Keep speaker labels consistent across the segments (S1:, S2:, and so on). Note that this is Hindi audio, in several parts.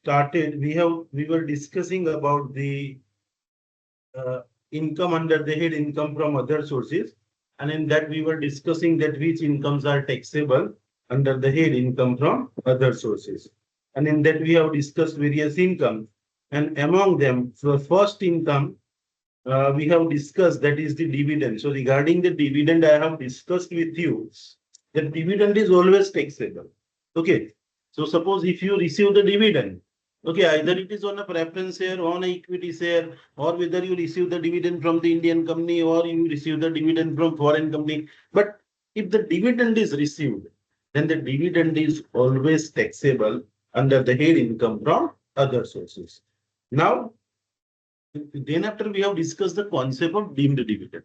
S1: started, we were discussing about the income under the head income from other sources, and in that we were discussing that which incomes are taxable under the head income from other sources. And in that we have discussed various income, and among them, the first income we have discussed, that is the dividend. So regarding the dividend, I have discussed with you that dividend is always taxable. Okay. So suppose if you receive the dividend, okay, either it is on a preference share, on a equity share, or whether you receive the dividend from the Indian company or you receive the dividend from foreign company. But if the dividend is received, then the dividend is always taxable under the head income from other sources. Now, then after we have discussed the concept of deemed dividend.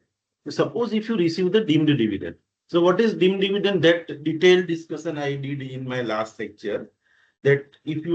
S1: Suppose if you receive the deemed dividend. So what is deemed dividend? That detailed discussion I did in my last lecture. That if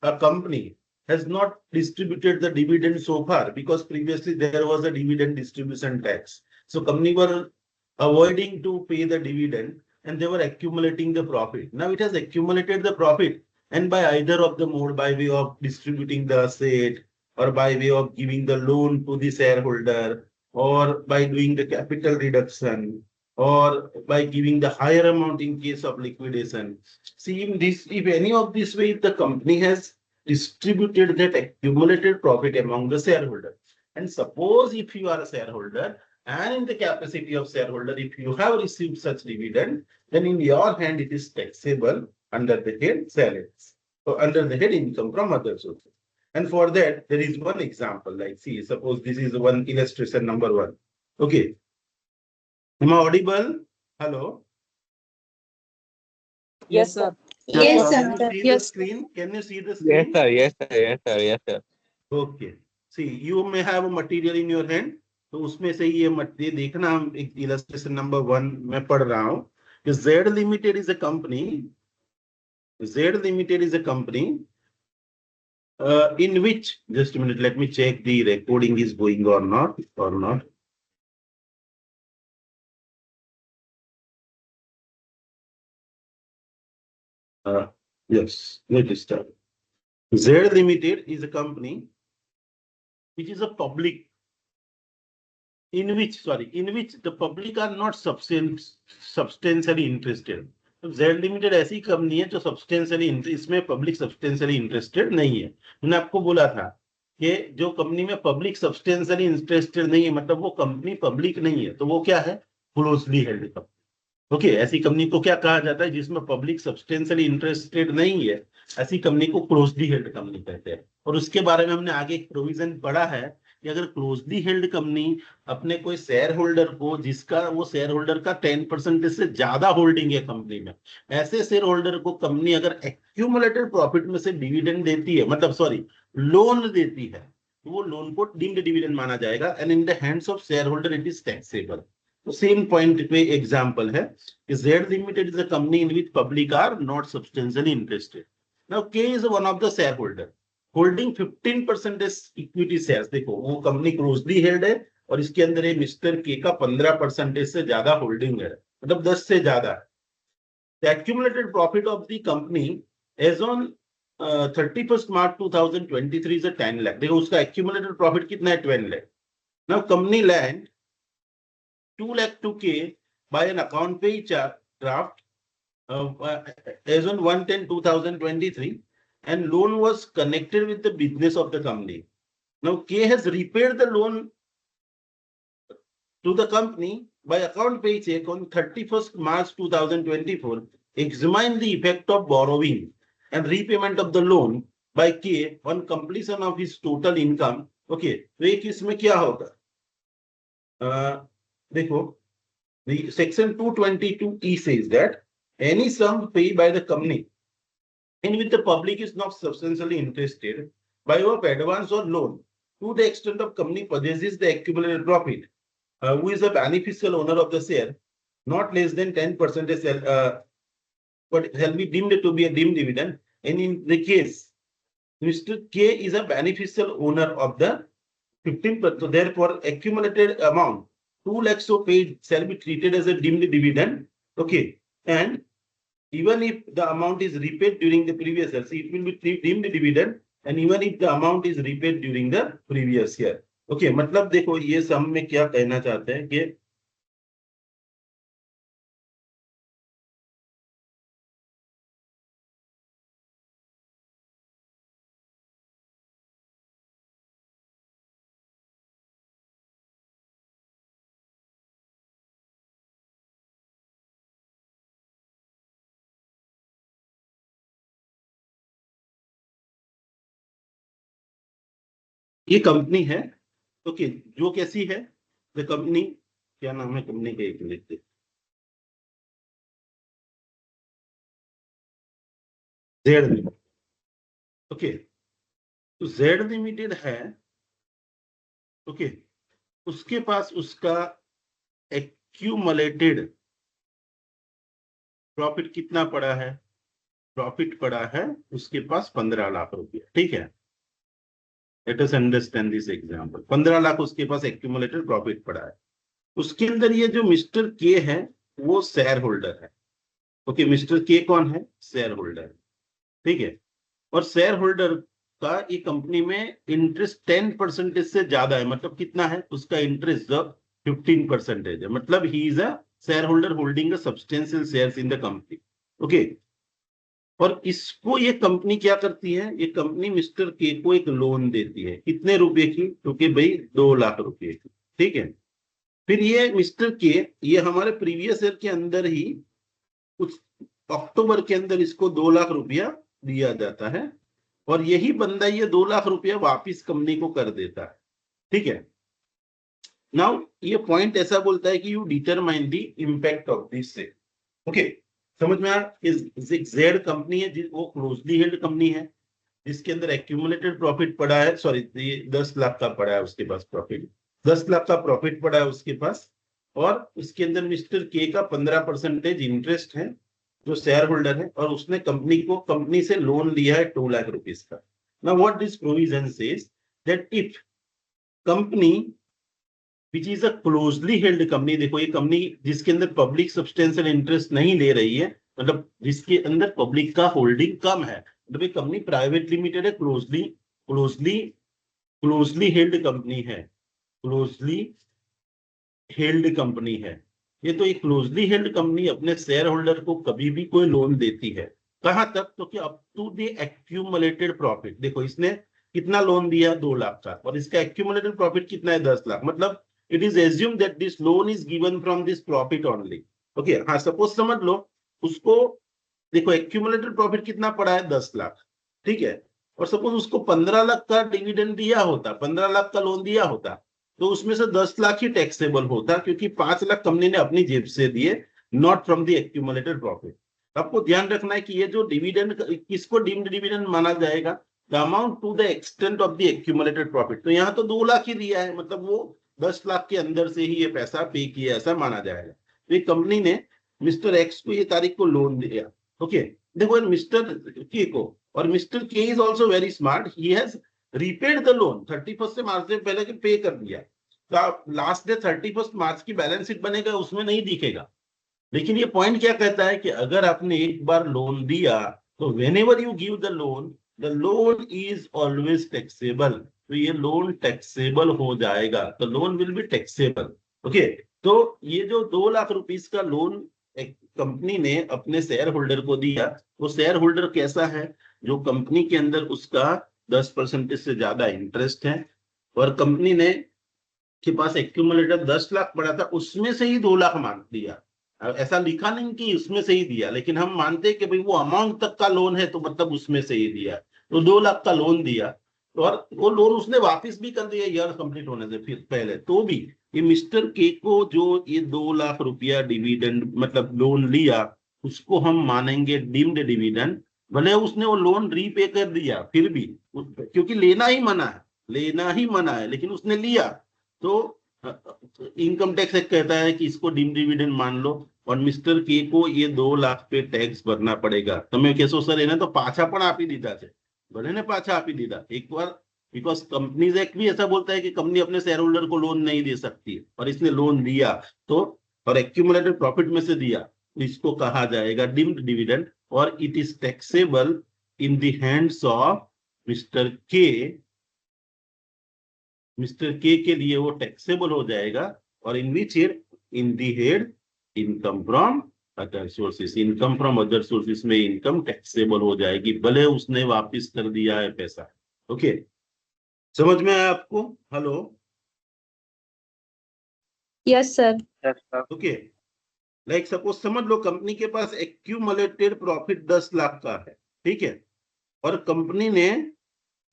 S1: a company has not distributed the dividend so far, because previously there was a dividend distribution tax. So company were avoiding to pay the dividend and they were accumulating the profit. Now it has accumulated the profit, and by either of the mode, by way of distributing the asset, or by way of giving the loan to the shareholder, or by doing the capital reduction, or by giving the higher amount in case of liquidation. See, in this, if any of this way, the company has distributed that accumulated profit among the shareholder. And suppose if you are a shareholder, and in the capacity of shareholder, if you have received such dividend, then in your hand it is taxable under the head salaries. So under the head income from other sources. And for that, there is one example, like see, suppose this is one illustration number one. Okay. Am I audible? Hello?
S2: Yes, sir.
S3: Yes,
S1: Can you
S3: sir.
S1: see the screen? Can you see the
S2: Yes,
S1: screen?
S2: sir. Yes, sir. Yes, sir. Yes, sir.
S1: Okay. See, you may have a material in your hand. तो उसमें से ये देखना, हम एक illustration number 1 मैं पढ़ रहा हूँ कि Z Limited is a company. Z Limited is a company in which, just a minute, let me check the recording is going or not. Yes, let us start. Z Limited is a company which is a public, in which the public are not substantially interested. Z Limited ऐसी कंपनी है जो सब्सटेंशियली इसमें पब्लिक सब्सटेंशियली इंटरेस्टेड नहीं है. मैंने आपको बोला था कि जो कंपनी में पब्लिक सब्सटेंशियली इंटरेस्टेड नहीं है, मतलब वो कंपनी पब्लिक नहीं है, तो वो क्या है? Closely held company. ओके, ऐसी कंपनी को क्या कहा जाता है? जिसमें पब्लिक सब्सटेंशियली इंटरेस्टेड नहीं है, ऐसी कंपनी को क्लोजली हेल्ड कंपनी कहते हैं. और उसके बारे में हमने आगे एक प्रोविजन पढ़ा है कि अगर क्लोजली हेल्ड कंपनी अपने कोई शेयर होल्डर को, जिसका वो शेयर होल्डर का 10% से ज्यादा होल्डिंग है कंपनी में, ऐसे शेयर होल्डर को कंपनी अगर एक्यूमुलेटेड प्रॉफिट में से डिविडेंड देती है, मतलब सॉरी लोन देती है, तो वो लोन को डीम्ड डिविडेंड माना जाएगा, and in the hands of share holder it is taxable. तो सेम पॉइंट पे एग्जांपल है कि Z Limited is a company in which public are not substantially interested. Now K is one of the shareholder holding 15% equity shares. देखो वो कंपनी क्लोजली हेल्ड है और इसके अंदर ये मिस्टर के का 15% से ज्यादा होल्डिंग है, मतलब 10 से ज्यादा. The accumulated profit of the company as on 31st March 2023 is a 10 lakh. देखो उसका accumulated profit कितना है? 12 lakh. Now company land 2 lakh to K by an account pay draft as on 1/10/2023, and loan was connected with the business of the company. Now K has repaid the loan to the company by account pay check on 31st March 2024. Examine the effect of borrowing and repayment of the loan by K on completion of his total income. Okay, तो एक इसमें क्या होगा? देखो, the section 222E says that any sum paid by the company in which the public is not substantially interested by way of advance or loan to the extent of company possesses the accumulated profit, who is a beneficial owner of the share, not less than 10%, but shall be deemed to be a deemed dividend. And in the case, Mr. K is a beneficial owner of the 15%, so therefore accumulated amount 2 lakhs so paid shall be treated as a deemed dividend. Okay, and even if the amount is repaid during the previous year, see, it will be deemed dividend, and even if the amount is repaid during the previous year. Okay, मतलब देखो ये सम में क्या कहना चाहते हैं कि ये कंपनी है, ओके, जो कैसी है, द कंपनी, क्या नाम है कंपनी का, एक लिखते, जेड लिमिटेड। ओके, तो जेड लिमिटेड है, ओके, उसके पास उसका एक्यूमुलेटेड प्रॉफिट कितना पड़ा है, प्रॉफिट पड़ा है उसके पास 15 लाख रुपया, ठीक है। Let us understand this example, 15 lakh उसके पास एक्यूमुलेटेड प्रॉफिट पड़ा है। उसके अंदर ये जो मिस्टर के है वो शेयर होल्डर है, ओके, मिस्टर के कौन है, शेयर होल्डर, ठीक है। और शेयर होल्डर का ये कंपनी में इंटरेस्ट 10% से ज्यादा है, मतलब कितना है उसका इंटरेस्ट, 15% है, मतलब he is a share holder holding a substantial shares in the company, okay. और इसको ये कंपनी क्या करती है, ये कंपनी मिस्टर के को एक लोन देती है, कितने रुपए की, क्योंकि भाई 2 लाख रुपए की, ठीक है। फिर ये मिस्टर के, ये हमारे प्रीवियस ईयर के अंदर ही कुछ अक्टूबर के अंदर इसको 2 लाख रुपया दिया जाता है, और यही बंदा ये 2 लाख रुपया वापिस कंपनी को कर देता है, ठीक है। नाउ ये पॉइंट ऐसा बोलता है कि you determine the impact of this, okay, समझ में आया। जेड कंपनी है, वो क्लोजली हेल्ड कंपनी है, जिसके अंदर एक्यूमुलेटेड प्रॉफिट पड़ा है, सॉरी 10 लाख का पड़ा है उसके पास प्रॉफिट, 10 लाख का प्रॉफिट पड़ा है उसके पास, और उसके अंदर मिस्टर के का 15% इंटरेस्ट है जो शेयर होल्डर है, और उसने कंपनी से लोन लिया है 2 लाख रुपीज का। Now what this provision says that if company which is a closely held company, देखो ये कंपनी जिसके अंदर पब्लिक सब्सटेंशियल इंटरेस्ट नहीं ले रही है, मतलब जिसके अंदर पब्लिक का होल्डिंग कम है, मतलब ये कंपनी प्राइवेट लिमिटेड है, क्लोजली हेल्ड कंपनी है, क्लोजली हेल्ड कंपनी है। ये तो एक क्लोजली हेल्ड कंपनी अपने शेयर होल्डर को कभी भी कोई लोन देती है, कहां तक, तो कि up to the accumulated profit, देखो इसने कितना लोन दिया, 2 लाख का, और इसका एक्यूमुलेटेड प्रॉफिट कितना है, 10 लाख, मतलब it is assume that this loan is given from this profit only, okay. हाँ, सपोज समझ लो उसको, देखो एक्यूमुलेटेड प्रॉफिट कितना पड़ा है, 10 लाख, ठीक है। और सपोज उसको 15 लाख का डिविडेंड दिया होता, 15 लाख का लोन दिया होता, तो उसमें से 10 लाख ही टैक्सेबल होता, क्योंकि 5 लाख कंपनी ने अपनी जेब से दिए, not from the accumulated profit. आपको ध्यान रखना है कि ये जो डिविडेंड, किसको डीम्ड डिविडेंड माना जाएगा, the amount to the extent of the accumulated profit. तो यहाँ तो 2 लाख ही दिया है, मतलब वो 10 लाख के अंदर से ही ये पैसा पे किया, ऐसा माना जाएगा। तो कंपनी ने मिस्टर एक्स को ये तारीख को लोन दिया, ओके। देखो मिस्टर के को, और मिस्टर के is also very smart, he has repaid the loan 31 मार्च से पहले पे कर दिया, तो लास्ट डे 31 मार्च की बैलेंस शीट बनेगा, उसमें नहीं दिखेगा। लेकिन ये पॉइंट क्या कहता है कि अगर आपने एक बार लोन दिया, तो when ever you give the loan is always taxable, तो ये लोन टैक्सेबल हो जाएगा, तो loan will be taxable, okay. तो ये जो 2 लाख रुपीस का लोन कंपनी ने अपने शेयर होल्डर को दिया, वो शेयर होल्डर कैसा है, जो कंपनी के अंदर उसका 10% से ज्यादा इंटरेस्ट है, और कंपनी ने के पास एक्यूमुलेटर 10 लाख पड़ा था, उसमें से ही 2 लाख मान दिया। ऐसा लिखा नहीं कि उसमें से ही दिया, लेकिन हम मानते हैं कि भाई वो अमाउंट तक का लोन है, तो मतलब उसमें से ही दिया, तो 2 लाख का लोन दिया, और वो लोन उसने वापस भी कर दिया ईयर कंप्लीट होने से फिर पहले, तो भी ये मिस्टर के को जो ये 2 लाख रुपया डिविडेंड मतलब लोन लिया, उसको हम मानेंगे डीम्ड डिविडेंड, भले उसने वो लोन रीपे कर दिया, फिर भी क्योंकि लेना ही मना है, लेना ही मना है, लेकिन उसने लिया, तो इनकम टैक्स एक कहता है कि इसको डीम्ड डिविडेंड मान लो, और मिस्टर के को ये 2 लाख पे टैक्स भरना पड़ेगा। તમે કહેશો સર એને તો પાછા પણ આપી દીધા છે, ભલે ને પાછા આપી દીધા एक बार, बिकॉज कंपनीज एक्ट भी ऐसा बोलता है कि कंपनी अपने शेयर होल्डर को लोन नहीं दे सकती, और इसने लोन दिया, तो और एक्यूमुलेटेड प्रॉफिट में से दिया, इसको कहा जाएगा डिम्ड डिविडेंड और it is taxable in the hands of mister K. Mister के लिए वो टैक्सेबल हो जाएगा और in which year, in the head income from other sources. Income from other sources में इनकम टैक्सेबल हो जाएगी, भले उसने वापस कर दिया है पैसा। ओके, समझ में आया आपको? Hello,
S2: yes sir.
S1: Okay. Like suppose समझ लो कंपनी के पास एक्यूमुलेटेड प्रॉफिट 10 लाख का है, ठीक है, और कंपनी ने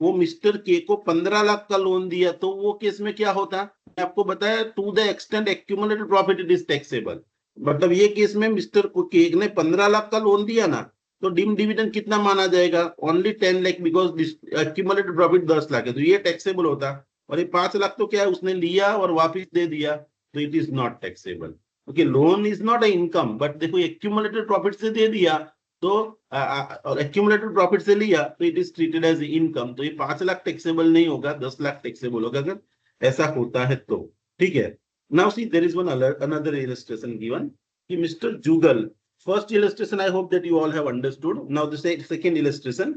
S1: वो मिस्टर के को 15 लाख का लोन दिया, तो वो केस में क्या होता, मैं आपको बताया, to the extent accumulated profit it is taxable. मतलब ये केस में मिस्टर के ने 15 लाख का लोन दिया ना, तो डिम डिविडेंड कितना माना जाएगा, only 10 lakh, because accumulated profit 10 lakh है, तो ये टैक्सेबल होता। और ये 5 लाख तो क्या है, उसने लिया और वापिस दे दिया, तो it is not taxable. Okay, loan is not a income, but देखो एक्यूमुलेटेड प्रॉफिट से दे दिया तो और एक्यूमुलेटेड प्रॉफिट से लिया तो it is treated as income, तो ये 5 लाख टैक्सेबल नहीं होगा, 10 लाख टैक्सेबल होगा अगर ऐसा होता है तो। ठीक है, now see there is one another illustration given कि mister Jugal, first illustration I hope that you all have understood. Now the second illustration,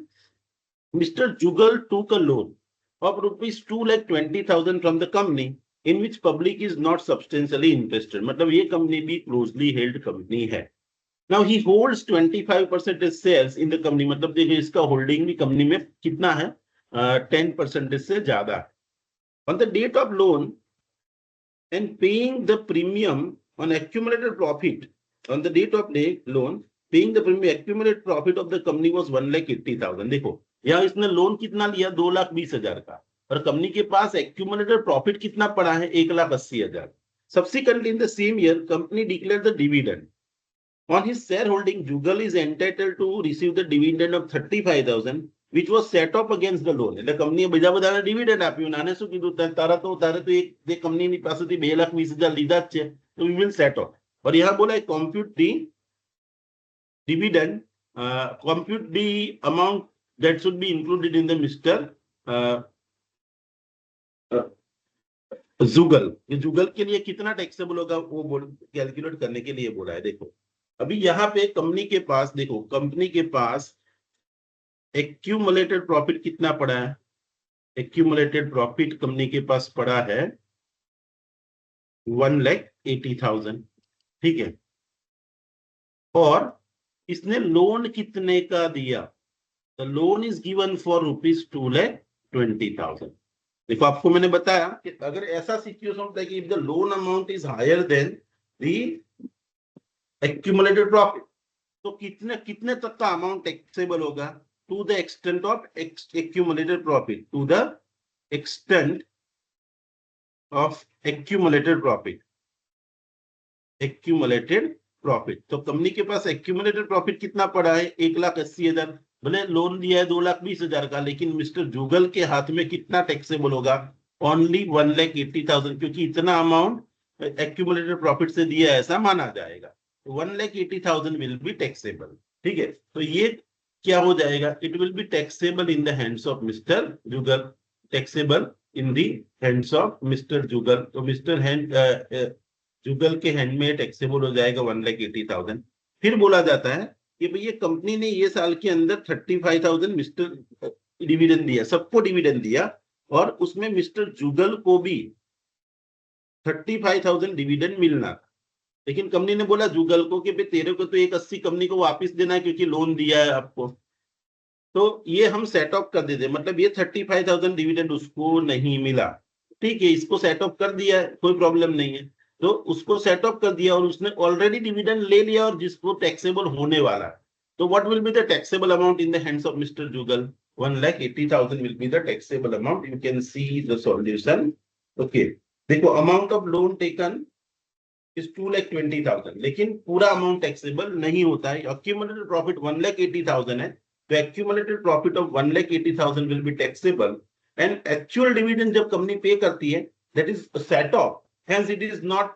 S1: Mr. Jugal took a loan of rupees 2,20,000 from the company in which public is not substantially interested. मतलब ये कंपनी भी closely held कंपनी है। Now he holds 25% shares in the company, मतलब देखिए इसका होल्डिंग भी कंपनी में कितना है, 10% से ज्यादा है। On the date of loan and paying the premium on accumulated profit, on the date of loan paying the premium, accumulated profit of the company was 1,80,000। देखो यहाँ इसने लोन कितना लिया, 2,20,000 का, और कंपनी के पास एक्यूमुलेटेड प्रॉफिट कितना पड़ा है, 1,80,000। Subsequently in the same year company declared the dividend on his shareholding. Jugal is entitled to receive the dividend of 35,000 which was set off against the loan. એટલે કંપનીએ બીજા બધાને ડિવિડન્ડ આપ્યું, નાને શું કીધું, તારે તો એક જે કંપનીની પાસેથી 2,20,000 લીધા જ છે, તો we will set off. और यहाँ बोला है compute the dividend, compute the amount that should be included in the Mr. जुगल। ये जुगल के लिए कितना टैक्सेबल होगा वो कैलकुलेट करने के लिए बोला है। देखो अभी यहाँ पे कंपनी के पास, देखो कंपनी के पास एक्यूमुलेटेड प्रॉफिट कितना पड़ा है, एक्यूमुलेटेड प्रॉफिट कंपनी के पास पड़ा है 1,80,000, ठीक है, और इसने लोन कितने का दिया, the loan is given for rupees 2,20,000। देखो आपको मैंने बताया कि अगर ऐसा सिचुएशन होता है कि if the loan amount is higher than the accumulated profit, तो कितने कितने तक का अमाउंट टैक्सेबल होगा, to the extent of accumulated profit, to the extent of accumulated profit, accumulated profit. तो कंपनी के पास एक्यूमुलेटेड प्रॉफिट कितना पड़ा है, 1,80,000। भले लोन दिया है 2,20,000 का, लेकिन मिस्टर जुगल के हाथ में कितना टैक्सेबल होगा, ओनली 1,80,000, क्योंकि इतना अमाउंट एक्यूमुलेटेड प्रॉफिट से दिया है ऐसा माना जाएगा, तो 1,80,000 विल बी टैक्सेबल। ठीक है, तो ये क्या हो जाएगा, it will be taxable in the hands of mister Jugal, taxable in the hands of mister Jugal. तो मिस्टर जुगल के हैंड में टैक्सेबल हो जाएगा 1,80,000। फिर बोला जाता है कि भैया कंपनी ने ये साल के अंदर 35,000 मिस्टर डिविडेंड दिया, सबको डिविडेंड दिया, और उसमें मिस्टर जुगल को भी 35,000 डिविडेंड मिलना था। लेकिन कंपनी ने बोला जुगल को कि भाई तेरे को तो 1,80 कंपनी को वापस देना है क्योंकि लोन दिया है आपको, तो ये हम सेट ऑफ कर देते, मतलब ये 35,000 डिविडेंड उसको नहीं मिला। ठीक है, इसको सेट ऑफ कर दिया है, कोई प्रॉब्लम नहीं है, तो उसको सेट ऑफ कर दिया और उसने ऑलरेडी डिविडेंड ले लिया और जिसको टैक्सेबल होने वाला, तो what will be the taxable amount in the hands of mister Jugal, 1,80,000 will be the taxable amount. You can see the solution. Okay, देखो amount of loan taken is 2,20,000, लेकिन पूरा अमाउंट टैक्सेबल नहीं होता है। एक्यूमुलेटेड प्रॉफिट 1,80,000 है, तो accumulated profit of 1,80,000 will be taxable, and actual dividend जब कंपनी पे करती है that is set of, hence it is not,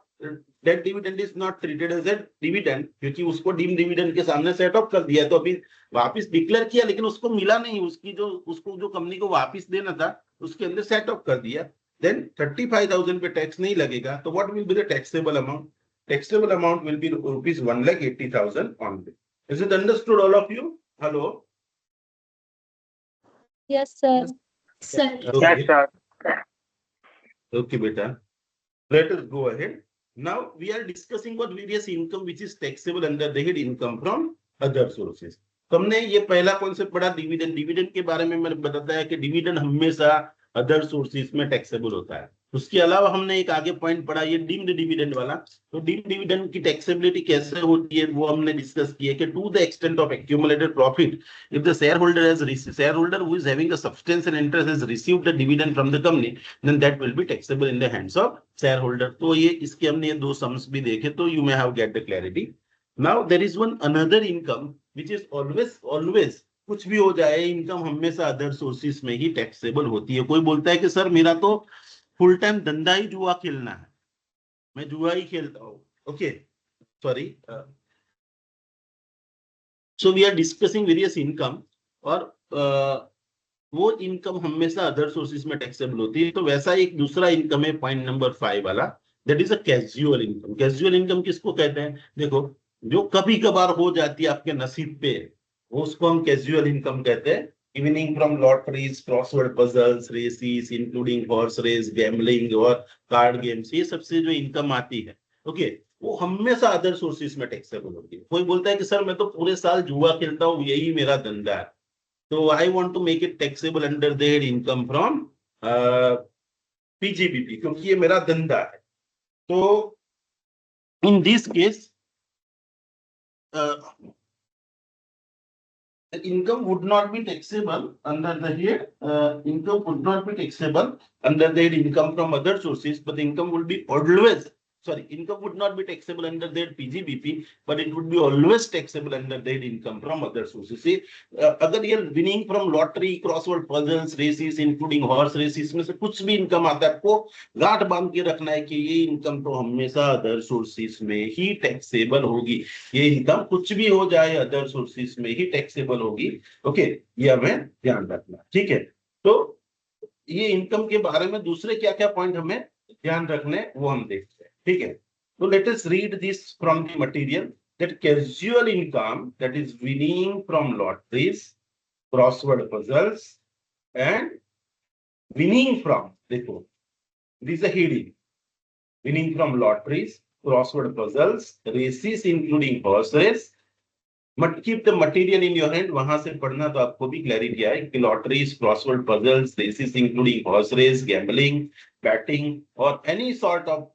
S1: that dividend is not treated as a dividend, क्योंकि उसको डीम डिविडेंड के सामने सेट ऑफ कर दिया, तो अभी वापस डिक्लेयर किया लेकिन उसको मिला नहीं, उसकी जो उसको जो कंपनी को वापस देना था उसके अंदर सेट ऑफ कर दिया, देन 35,000 पे टैक्स नहीं लगेगा, तो what will be the taxable amount, taxable amount will be rupees 1,80,000 only. Is it understood, all of you? Hello?
S3: Yes, sir.
S1: Okay. Okay, beta. Let us go ahead. Now we are discussing what various income which is taxable under the head income from other sources. तो हमने ये पहला कॉन्सेप्ट पढ़ा डिविडेंड। डिविडेंड के बारे में मैंने बताया कि डिविडेंड हमेशा अदर सोर्सेज में टैक्सेबल होता है। उसके अलावा हमने एक आगे पॉइंट पढ़ा ये डीम्ड डिविडेंड वाला। तो डीम्ड डिविडेंड की टैक्सेबिलिटी कैसे होती है वो हमने डिस्कस किया कि to the extent of accumulated profit if the shareholder who is having a substantial interest has received the dividend from the company then that will be taxable in the hands of shareholder। तो ये इसके हमने ये दो सम्स भी देखे तो you may have get the clarity। Now there is one another income which is always कुछ भी हो जाए इनकम हमेशा अदर सोर्सेस में ही टैक्सेबल होती है। कोई बोलता है कि सर मेरा तो फुल टाइम धंधा ही जुआ खेलना है, मैं जुआ ही खेलता हूँ। Okay sorry, so we are discussing various income और वो इनकम हमेशा अदर सोर्सेस में टैक्सेबल होती है। तो वैसा एक दूसरा इनकम है पॉइंट नंबर 5 वाला, that is a casual income. Casual income किसको कहते हैं? देखो जो कभी कभार हो जाती है आपके नसीब पे उसको हम कैजुअल इनकम कहते हैं। Winning from lotteries, crossword puzzles, races including horse race, gambling और कार्ड गेम्स, ये सबसे जो इनकम आती है ओके वो हमेशा अदर सोर्सेस में टैक्सेबल होती है। कोई बोलता है कि सर मैं तो पूरे साल जुआ खेलता हूँ यही मेरा धंधा है, तो I want to make it taxable under the head income from PGBP क्योंकि ये मेरा धंधा है। तो in this case income would not be taxable under the head income would not be taxable under the head income from other sources, but the income would be always income would not be taxable under the PGBP, but it would be always taxable under the income from other sources। See, अगर ये winning from lottery, crossword puzzles, races including horse races में से कुछ भी इनकम आता है आपको गांठ बांध के रखना है कि ये इनकम तो हमेशा अदर सोर्सेस में ही टैक्सेबल होगी। ये इनकम कुछ भी हो जाए अदर सोर्सेस में ही टैक्सेबल होगी। ओके ये हमें ध्यान रखना, ठीक है। तो ये इनकम के बारे में दूसरे क्या क्या पॉइंट हमें ध्यान रखने वो हम देखते हैं, ठीक है। तो let us read this from the material that casual income that is winning from lotteries, crossword puzzles and winning from, देखो this is a heading, winning from lotteries, crossword puzzles, races including horse race, but keep the material in your hand। वहां से पढ़ना तो आपको भी क्लैरिटी आए कि lotteries, crossword puzzles, races including horse race, gambling, betting और any sort of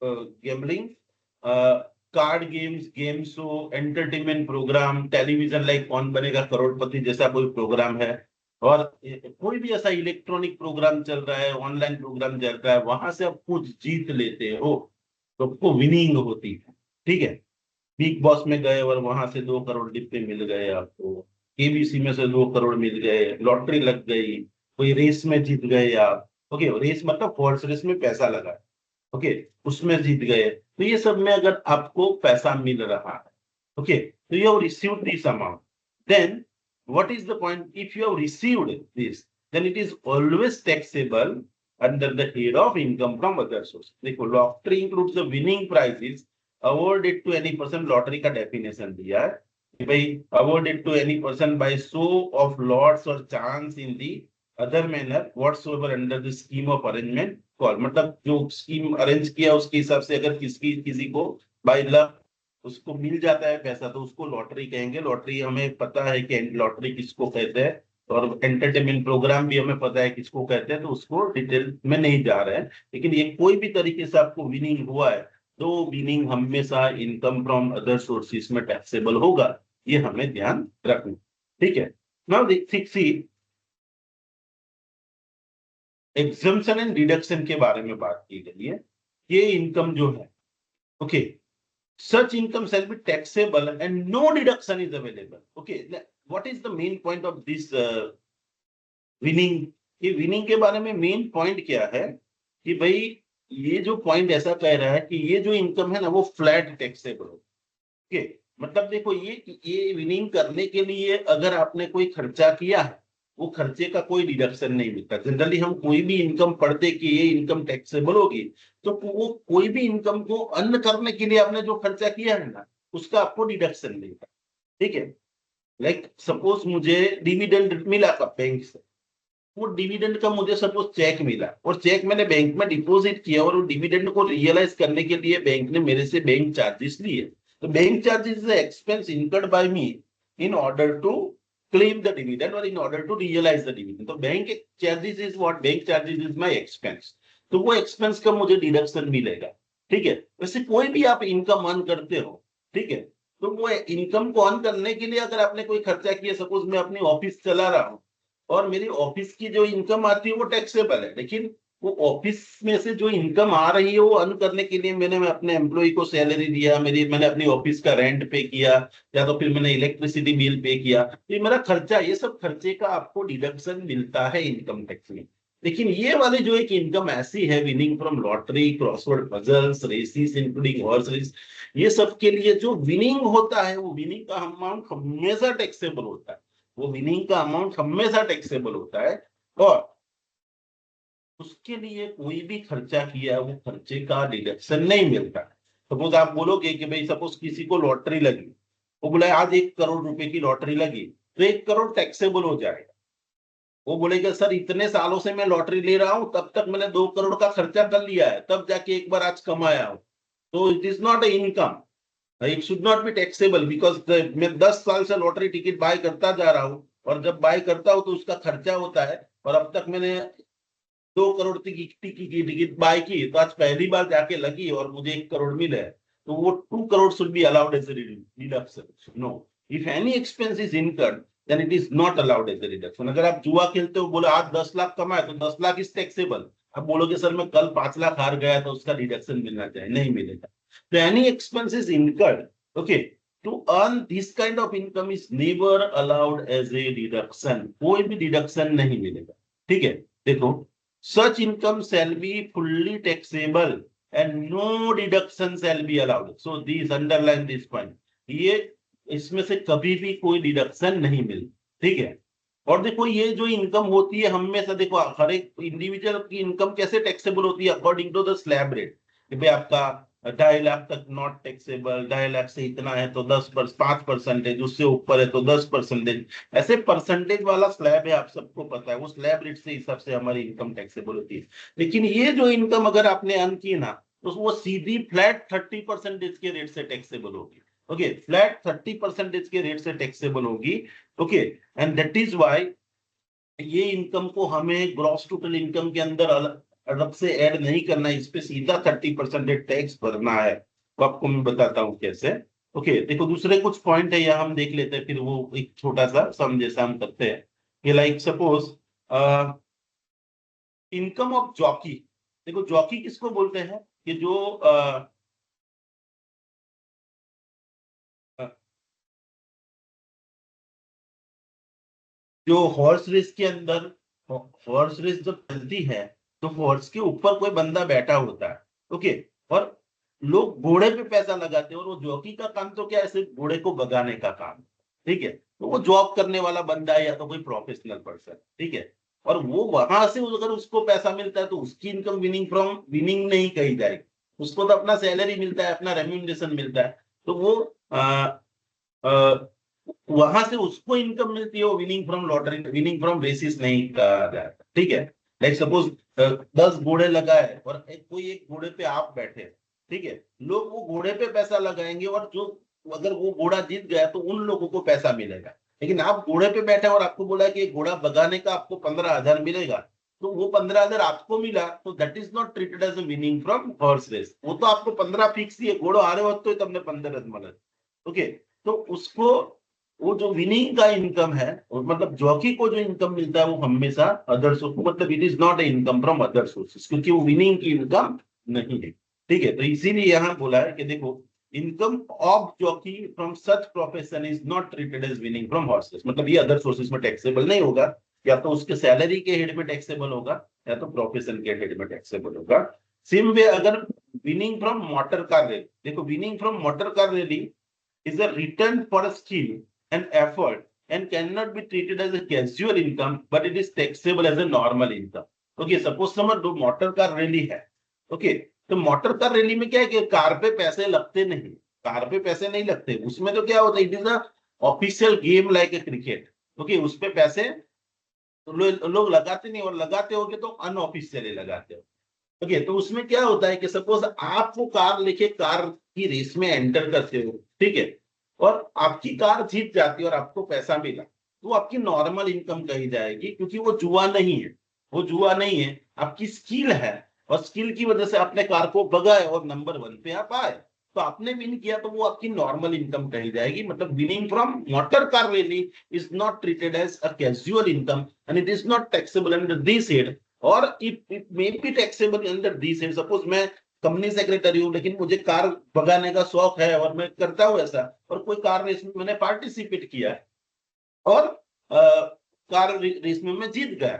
S1: gambling, card games, game show, entertainment program, television like Kaun Banega करोड़पति जैसा कोई प्रोग्राम है और कोई भी ऐसा इलेक्ट्रॉनिक प्रोग्राम चल रहा है, ऑनलाइन प्रोग्राम चल रहा है, वहां से आप कुछ जीत लेते हो तो आपको विनिंग होती है, ठीक है। बिग बॉस में गए और वहां से 2 करोड़ डिब्बे मिल गए आपको, केबीसी में से 2 करोड़ मिल गए, लॉटरी लग गई, कोई रेस में जीत गए आप, ओके रेस मतलब हॉर्स रेस में पैसा लगा, ओके उसमें जीत गए, तो ये सब में अगर आपको पैसा मिल रहा है ओके तो you have received this amount, then what is the point? If you have received this then it is always taxable under the head of income from other source। देखो lottery includes the winning prizes awarded to any person, lottery का डेफिनेशन दिया है कि भाई awarded to any person by show of lots or chance in the other manner whatsoever under the scheme of arrangement call, मतलब जो स्कीम अरेंज किया उसके हिसाब से अगर किसी को बाय लक उसको मिल जाता है पैसा तो उसको लॉटरी कहेंगे। लॉटरी हमें पता है कि लॉटरी किसको कहते हैं और एंटरटेनमेंट प्रोग्राम भी हमें पता है किसको कहते हैं, तो उसको डिटेल में नहीं जा रहे हैं, लेकिन ये कोई भी तरीके से आपको विनिंग हुआ है तो विनिंग हमेशा इनकम फ्रॉम अदर सोर्सेस में टैक्सेबल होगा, ये हमें ध्यान रखना, ठीक है। Now C exemption and deduction के बारे में बात की गई है। ये इनकम जो है okay such income shall be taxable and no deduction is available। okay what is the main point of this winning? ये winning के बारे में मेन पॉइंट क्या है कि भाई ये जो पॉइंट ऐसा कह रहा है कि ये जो इनकम है ना वो फ्लैट टैक्सेबल हो, मतलब देखो ये विनिंग करने के लिए अगर आपने कोई खर्चा किया है वो खर्चे का कोई डिडक्शन नहीं मिलता। जनरली हम कोई भी इनकम पढ़ते कि ये इनकम टैक्सेबल होगी, तो वो कोई भी इनकम को अर्न करने के लिए आपने जो खर्चा किया है ना, उसका आपको डिडक्शन मिलता है। ठीक है, लाइक सपोज मुझे डिविडेंड मिला था बैंक से, वो डिविडेंड का मुझे सपोज चेक मिला और चेक मैंने बैंक में डिपॉजिट किया और वो डिविडेंड को रियलाइज करने के लिए बैंक ने मेरे से बैंक चार्जेस लिए। तो bank charges is expense incurred by me in order to claim the dividend और in order to realise the dividend. तो bank charges is what, bank charges is my expense, तो वो एक्सपेंस का मुझे डिडक्शन मिलेगा। ठीक है, वैसे कोई भी आप इनकम अर्न करते हो, ठीक है, तो वो इनकम को अर्न करने के लिए अगर आपने कोई खर्चा किया, सपोज मैं अपनी ऑफिस चला रहा हूँ और मेरी ऑफिस की जो इनकम आती है वो टैक्सेबल है, लेकिन वो ऑफिस में से जो इनकम आ रही है वो अर्न करने के लिए मैं अपने एम्प्लॉय को सैलरी दिया, मैंने अपनी ऑफिस का रेंट पे किया, या तो फिर मैंने इलेक्ट्रिसिटी बिल पे किया, तो ये मेरा खर्चा, ये सब खर्चे का आपको डिडक्शन मिलता है इनकम टैक्स में। लेकिन ये वाली जो एक इनकम ऐसी है, winning from lottery, crossword puzzles, races including horse race, ये सब के लिए जो विनिंग होता है, वो विनिंग का अमाउंट हमेशा टैक्सेबल होता है, वो विनिंग का अमाउंट हमेशा टैक्सेबल होता है। और उसके लिए कोई भी खर्चा किया है वो खर्चे का डिडक्शन नहीं मिलता। सपोज आप बोलोगे कि भाई सपोज किसी को लॉटरी लगी, वो बोला आज 1 करोड़ रुपए की लॉटरी लगी, तो 1 करोड़ टैक्सेबल हो जाएगा। वो बोलेगा सर इतने सालों से मैं लॉटरी ले रहा हूं, तब तक मैंने 2 करोड़ का खर्चा कर लिया है, तब जाके एक बार आज कमाया हूं, तो it is not a income, it should not be taxable, because मैं 10 साल से लॉटरी टिकट बाय करता जा रहा हूँ, और जब बाय करता हूँ तो उसका खर्चा होता है, और अब तक मैंने 2 करोड़ की टिकट बाय की, तो आज पहली बार जाके लगी और मुझे 1 करोड़ मिले, तो वो 2 crore should be allowed as a deduction. No, if any expense is incurred then it is not allowed as a deduction. अगर आप जुआ खेलते हो, बोले आज 10 लाख कमाए, तो 10 लाख इज टैक्सेबल। आप बोलोगे सर मैं कल 5 लाख हार गया, तो उसका डिडक्शन मिलना चाहिए, नहीं मिलेगा। तो any expense is incurred, okay, to earn this kind of income is never allowed as a deduction, कोई भी डिडक्शन नहीं मिलेगा। ठीक है, देखो, such income shall be fully taxable and no deduction shall be allowed, so these underline this point, ये इसमें से कभी भी कोई डिडक्शन नहीं मिले। ठीक है, और देखो ये जो इनकम होती है हमेशा, देखो हर एक इंडिविजुअल की इनकम कैसे टैक्सेबल होती है, according to the slab rate, कि भाई आपका 2.5 लाख तक नॉट टैक्सेबल, 2.5 लाख से इतना है तो 5%, उससे ऊपर है तो 10%, ऐसे परसेंटेज वाला स्लैब है, आप सबको पता है, वो स्लैब रेट से हिसाब से हमारी इनकम टैक्सेबल होती है। लेकिन ये जो इनकम अगर आपने अर्न की ना, तो वो सीधी फ्लैट 30% के रेट से टैक्सेबल होगी। ओके, फ्लैट 30% के रेट से टैक्सेबल होगी। Okay, and that is why ये इनकम को हमें ग्रॉस टोटल इनकम के अंदर अलग से ऐड नहीं करना है, इस पे सीधा 30% टैक्स भरना है। तो आपको मैं बताता हूँ कैसे। ओके, देखो दूसरे कुछ पॉइंट है यहाँ हम देख लेते हैं, फिर वो एक छोटा सा सम जैसा हम करते हैं कि like suppose income of jockey. देखो जॉकी किसको बोलते हैं, कि जो जो हॉर्स रेस के अंदर, हॉर्स रेस जब चलती है तो हॉर्स के ऊपर कोई बंदा बैठा होता है। ओके, और लोग घोड़े पे पैसा लगाते हैं, और वो जॉकी का काम तो क्या है, सिर्फ घोड़े को भगाने का काम। ठीक है, तो वो जॉब करने वाला बंदा है या तो कोई प्रोफेशनल पर्सन। ठीक है, और वो वहां से अगर उसको पैसा मिलता है तो उसकी इनकम विनिंग नहीं कही जाएगी, उसको तो अपना सैलरी मिलता है, अपना रेम्यूनरेशन मिलता है, तो वो वहां से उसको इनकम मिलती है, वो winning from lottery, winning from races नहीं कहा जाता। ठीक है, लाइक सपोज 10 घोड़े लगाए और कोई एक घोड़े पे आप बैठे, ठीक है, लोग वो घोड़े पे पैसा लगाएंगे, और जो अगर वो घोड़ा जीत गया तो उन लोगों को पैसा मिलेगा। लेकिन आप घोड़े पे बैठे और आपको बोला कि घोड़ा भगाने का आपको 15,000 मिलेगा, तो वो 15,000 आपको मिला, तो that is not treated as a winning from horse race. वो तो आपको 15 फिक्स ही है, घोड़ो हारे वक्त तो तमने 15 मिले। ओके, तो उसको वो जो विनिंग का इनकम है, मतलब जॉकी को जो इनकम मिलता है वो हमेशा अदर सोर्स, मतलब it is not a income from other sources, क्योंकि वो विनिंग की इनकम नहीं है। ठीक है, तो इसीलिए यहाँ बोला है कि देखो income of jockey from such profession is not treated as winning from horses, मतलब ये अदर सोर्सेस में टैक्सेबल नहीं होगा, या तो उसके सैलरी के हेड में टैक्सेबल होगा, या तो प्रोफेशन के हेड में टैक्सेबल होगा। सेम वे अगर winning from motor car rally, देखो winning from motor car rally is a return for a skill and effort and cannot be treated as a casual income, but it is taxable as a normal income. Okay, suppose समझ लो मोटर कार रैली है. ओके, तो मोटर कार रैली में क्या है कि कार पे पैसे लगते नहीं, कार पे पैसे नहीं लगते. उसमें तो क्या होता है, it is a official game like a cricket. Okay, उस पे पैसे लोग लगाते नहीं, और लगाते होगे तो अनऑफिशियली लगाते हो. ओके, तो उसमें क्या होता है कि सपोज आप वो कार लेके कार की रेस में एंटर करते हो, ठीक है, और आपकी कार जीत जाती है और आपको पैसा मिला, तो वो आपकी नॉर्मल इनकम कही जाएगी, क्योंकि वो जुआ नहीं है. वो जुआ नहीं है, आपकी स्किल है, और स्किल की वजह से आपने कार को भगाए और नंबर 1 पे आप आए, तो आपने विन किया, तो वो आपकी नॉर्मल इनकम कही जाएगी. मतलब winning from motor car rally is not treated as a casual income and it is not taxable under this head, और it may be taxable under this head. Suppose मैं कंपनी सेक्रेटरी हूं, लेकिन मुझे कार भगाने का शौक है और मैं करता हूं ऐसा, और कोई कार रेस में मैंने पार्टिसिपेट किया है और कार रेस में मैं जीत गया,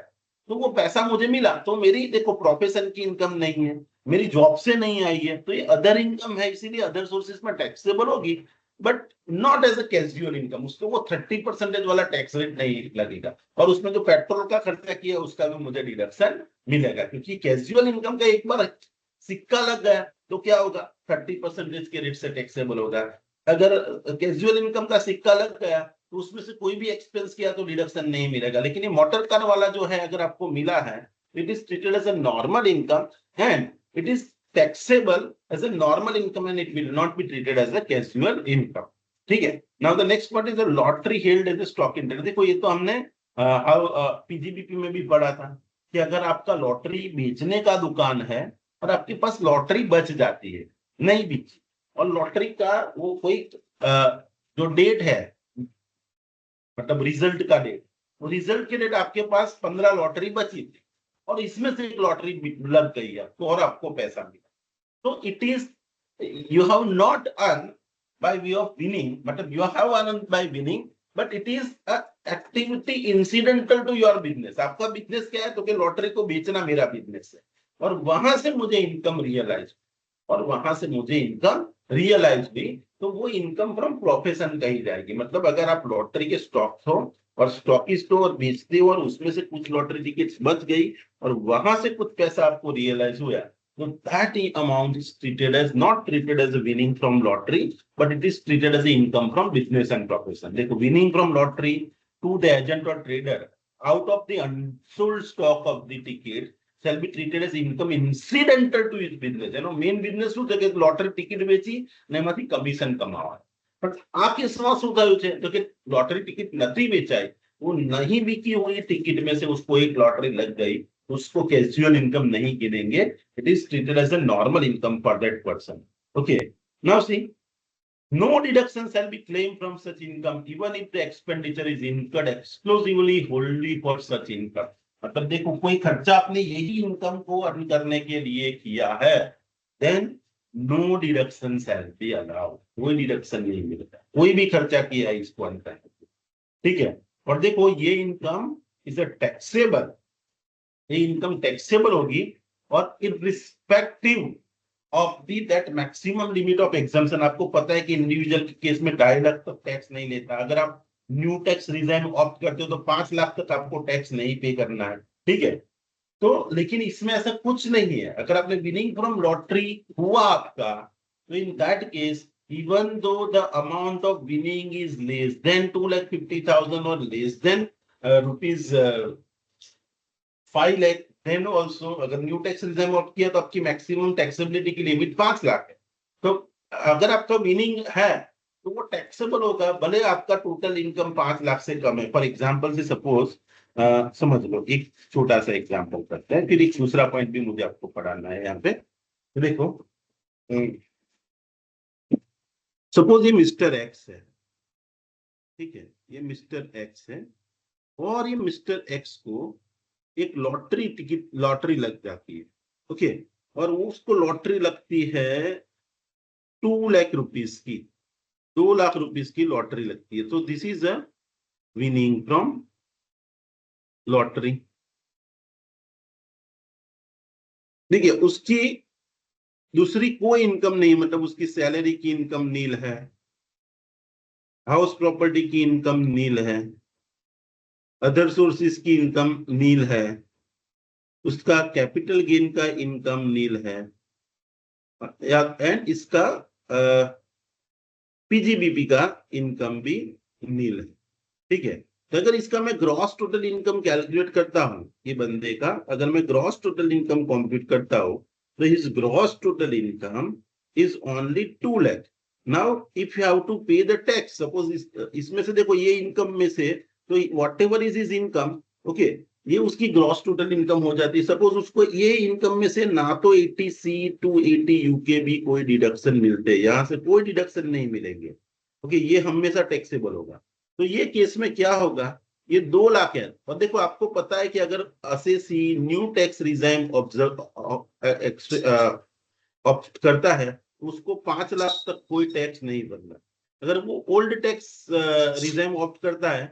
S1: तो वो पैसा मुझे मिला, तो मेरी देखो प्रोफेशन की इनकम नहीं है, मेरी जॉब से नहीं आई है, तो ये अदर इनकम है, इसीलिए अदर सोर्सेज में टैक्सेबल होगी, but not as a casual income. उसको वो 30% वाला टैक्स रेट नहीं लगेगा, और उसमें जो पेट्रोल का खर्चा किया उसका भी मुझे डिडक्शन मिलेगा, क्योंकि कैजुअल इनकम का एक बार सिक्का लग गया तो क्या होगा, 30% के रेट से टैक्सेबल होगा. अगर कैजुअल इनकम का सिक्का लग गया तो उसमें से कोई भी एक्सपेंस किया तो डिडक्शन नहीं मिलेगा. लेकिन ये मोटर कार वाला जो है, अगर आपको मिला है, it is treated as a normal income and it is taxable as a normal income and it will not be treated as a casual income. ठीक है. Now the next point is lottery held as a stock interest. देखो, ये तो हमने पीजीबीपी में भी पढ़ा था कि अगर आपका लॉटरी बेचने का दुकान है और आपके पास लॉटरी बच जाती है, नहीं बिकी, और लॉटरी का वो कोई जो डेट है, मतलब रिजल्ट का डेट, वो रिजल्ट के डेट आपके पास 15 लॉटरी बची थी, और इसमें से एक लॉटरी लग गई है, तो और आपको पैसा मिला, तो it is you have not earn by way of winning, मतलब you have earn by winning, but it is a activity incidental to your business. आपका बिजनेस क्या है, तो कि लॉटरी को बेचना मेरा बिजनेस है, और वहां से मुझे इनकम रियलाइज, और वहां से मुझे इनकम रियलाइज हुई, तो वो इनकम फ्रॉम प्रोफेशन कही जाएगी. मतलब अगर आप लॉटरी के स्टॉक हो और स्टॉकिस्ट हो और बेचते हो, और उसमें से कुछ लॉटरी टिकट्स बच गई और वहां से कुछ पैसा आपको रियलाइज हुआ, तो that amount is treated as, not treated as winning from lottery, but it is treated as income from business and profession. देखो, winning from lottery to the agent और trader out of the unsold stock of the ticket shall be treated as income incidental to his business. એનો મેઇન બિઝનેસ શું છે કે લોટરી ટિકિટ વેચી ને એમાંથી કમિશન કમાવા. પણ આ કેસમાં શું થયું છે, તો કે લોટરી ટિકિટ નથી વેચાઈ, वो नहीं बिकी हुई टिकट में से उसको एक लॉटरी लग गई, उसको कैजुअल इनकम नहीं गिनेंगे. It is treated as a normal income for that person. Okay, now see, no deduction shall be claimed from such income even if the expenditure is incurred exclusively wholly for such income. मतलब देखो, कोई खर्चा आपने यही इनकम को अर्न करने के लिए किया है, then no deduction shall be allowed. कोई डिडक्शन नहीं मिलता, कोई भी खर्चा किया है इसको अर्न करने के लिए. ठीक है. और देखो, ये इनकम इज अ टैक्सेबल, ये इनकम टैक्सेबल होगी, और irrespective of the that maximum limit of exemption. आपको पता है कि इंडिविजुअल के केस में 2.5 लाख तक टैक्स नहीं लेता. अगर आप न्यू टैक्स रिजाइन ऑप्ट करते हो तो 5 लाख तक आपको टैक्स नहीं पे करना है. ठीक है. तो लेकिन इसमें ऐसा कुछ नहीं है. अगर आपने विनिंग फ्रॉम लॉटरी हुआ आपका, तो in that case even though the amount of winning is less than 2,50,000 और less than rupees 5 lakh, then also अगर न्यू टैक्स रिजाइन ऑप्ट किया तो आपकी मैक्सिमम टैक्सेबिलिटी की लिमिट 5 लाख है. तो अगर आपका विनिंग है तो वो टैक्सेबल होगा, भले आपका टोटल इनकम 5 लाख से कम है. फॉर एग्जांपल से सपोज समझ लो, एक छोटा सा एग्जांपल करते हैं, फिर एक दूसरा पॉइंट भी मुझे आपको पढ़ाना है यहाँ पे. तो देखो, सपोज ये मिस्टर एक्स है, ठीक है, ये मिस्टर एक्स है, और ये मिस्टर एक्स को एक लॉटरी टिकट, लॉटरी लग जाती है. ओके, और उसको लॉटरी लगती है 2 लाख रुपीस की, 2 लाख रुपीस की लॉटरी लगती है. तो this is a winning from lottery. देखिए, उसकी दूसरी कोई इनकम नहीं, मतलब उसकी सैलरी की इनकम नील है, हाउस प्रॉपर्टी की इनकम नील है, अदर सोर्सेज की इनकम नील है, उसका कैपिटल गेन का इनकम नील है, एंड इसका पीजीबीपी का इनकम भी नील है। ठीक है, तो अगर इसका मैं ग्रॉस टोटल इनकम कैलकुलेट करता हूं, ये बंदे का अगर मैं ग्रॉस टोटल इनकम कंप्यूट करता हूं, तो his gross total income is only 2 lakh. Now if you have to pay the tax, suppose इसमें से देखो ये इनकम में से, तो whatever is his income, okay, ये उसकी ग्रॉस टोटल इनकम हो जाती है। सपोज उसको ये इनकम में से ना तो 80C टू 80U के भी कोई डिडक्शन मिलते, यहाँ से कोई डिडक्शन नहीं मिलेंगे, ओके, ये हमेशा टैक्सेबल होगा। तो ये केस में क्या होगा, ये 2 लाख है, और देखो आपको पता है कि अगर assessee new tax regime opt करता है तो उसको 5 लाख तक कोई टैक्स नहीं भरना। अगर वो ओल्ड टैक्स रिजाइम ऑप्ट करता है,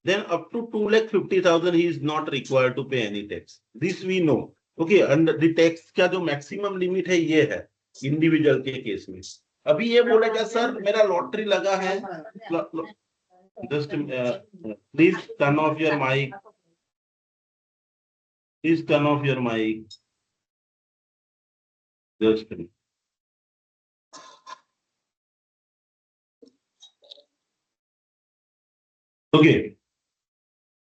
S1: then up to 2,50,000 he is not required to pay any tax. This we know. Okay, and the tax का जो मैक्सिमम लिमिट है ये है इंडिविजुअल के केस में। अभी ये बोलेगा सर मेरा लॉटरी लगा है, just please turn off your mic, please turn off your mic, just okay।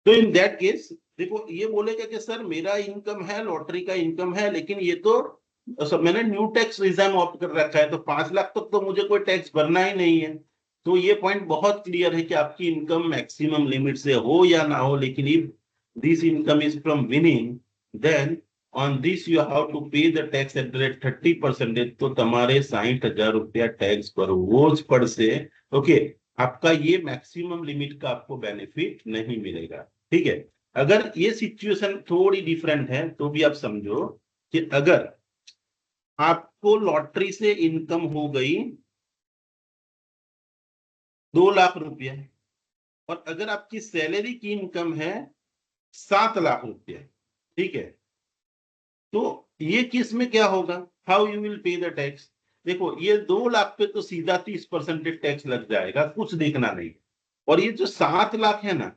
S1: तो इन दैट केस देखो ये बोलेगा कि सर मेरा इनकम है, लॉटरी का इनकम है, लेकिन ये तो सब मैंने न्यू टैक्स रिजाइम ऑप्ट कर रखा है, तो 5 लाख तक तो मुझे कोई टैक्स भरना ही नहीं है। तो ये पॉइंट बहुत क्लियर है कि आपकी इनकम मैक्सिमम लिमिट से हो या ना हो, लेकिन if this income is from winning, then on this you have to pay the tax at the rate 30%। तो तुम्हारे 60,000 रुपया टैक्स पर रोज पर से, ओके, आपका ये मैक्सिमम लिमिट का आपको बेनिफिट नहीं मिलेगा। ठीक है, अगर ये सिचुएशन थोड़ी डिफरेंट है तो भी आप समझो कि अगर आपको लॉटरी से इनकम हो गई 2 लाख रुपया, और अगर आपकी सैलरी की इनकम है 7 लाख रुपया, ठीक है, तो ये केस में क्या होगा, how you will pay the tax. देखो ये 2 लाख पे तो सीधा 30% टैक्स लग जाएगा, कुछ देखना नहीं। और ये जो 7 लाख है ना,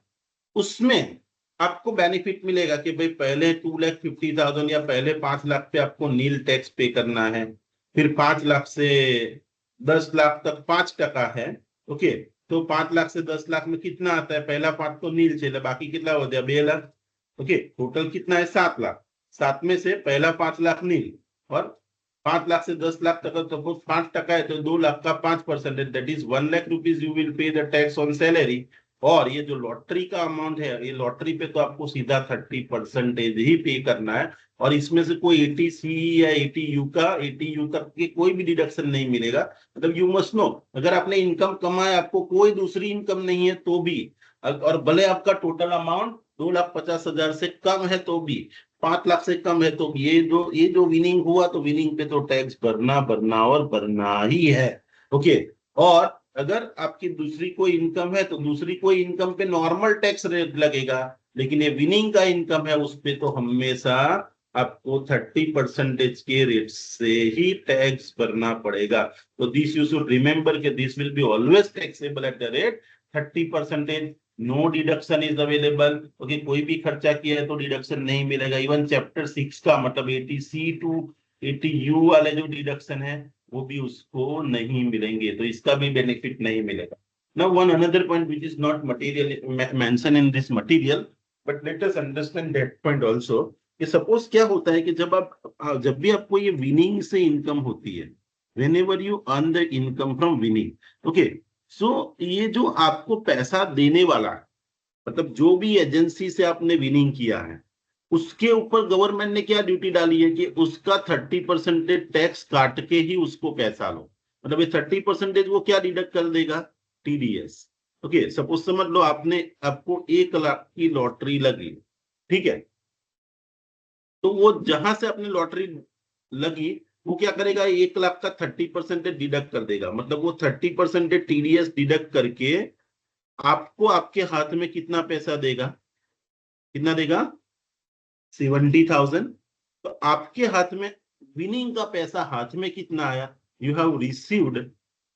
S1: उसमें आपको बेनिफिट मिलेगा कि भाई पहले 2,50,000 या पहले 5 लाख पे आपको नील टैक्स पे करना है, फिर 5 लाख से 10 लाख तक 5% है, ओके। तो 5 लाख से 10 लाख में कितना आता है, पहला 5 तो नील चले, बाकी कितना हो गया 2 लाख, ओके, टोटल कितना है 7 लाख। 7 में से पहला 5 लाख नील, और 5 लाख से 10 लाख तक सपोज 5% है, तो 2 लाख का 5%, that is 1 lakh rupees you will pay the tax on salary. और ये जो लॉटरी का अमाउंट है, ये लॉटरी पे तो आपको सीधा 30% ही पे करना है, और इसमें से कोई 80C या 80U तक के कोई भी डिडक्शन नहीं मिलेगा। मतलब यू मस्ट नो, अगर आपने इनकम कमाया, आपको कोई दूसरी इनकम नहीं है तो भी, और भले आपका टोटल अमाउंट 2,50,000 से कम है तो भी, 5 लाख से कम है तो भी, ये जो विनिंग हुआ, तो विनिंग पे तो टैक्स भरना और भरना ही है, ओके। और अगर आपकी दूसरी कोई इनकम है तो दूसरी कोई इनकम पे नॉर्मल टैक्स रेट लगेगा, लेकिन ये विनिंग का इनकम है उस पे तो हमेशा आपको 30% के रेट से ही टैक्स भरना पड़ेगा। तो दिस यू शुड रिमेंबर कि this will be always taxable at the rate 30%। No deduction is available, okay, कोई भी खर्चा किया है तो डिडक्शन नहीं मिलेगा। इवन चैप्टर 6 का मतलब 80C टू 80U वाले जो डिडक्शन है वो भी उसको नहीं मिलेंगे, तो इसका भी बेनिफिट नहीं मिलेगा। Now one another point which is not material mentioned in this material, but let us understand that point also, कि सपोज क्या होता है कि जब भी आपको ये विनिंग से इनकम होती है, whenever you earn the income from winning, okay, so ये जो आपको पैसा देने वाला है, मतलब जो भी एजेंसी से आपने विनिंग किया है, उसके ऊपर गवर्नमेंट ने क्या ड्यूटी डाली है कि उसका 30% टैक्स काट के ही उसको पैसा लो। मतलब ये 30% वो क्या डिडक्ट कर देगा, TDS। ओके, सपोज समझ लो आपको 1 लाख की लॉटरी लगी, ठीक है, तो वो जहां से अपनी लॉटरी लगी, वो क्या करेगा, 1 लाख का 30% डिडक्ट कर देगा। मतलब वो 30% TDS डिडक्ट करके आपको आपके हाथ में कितना पैसा देगा, कितना देगा, 70,000। तो आपके हाथ में विनिंग का पैसा हाथ में कितना आया, you have received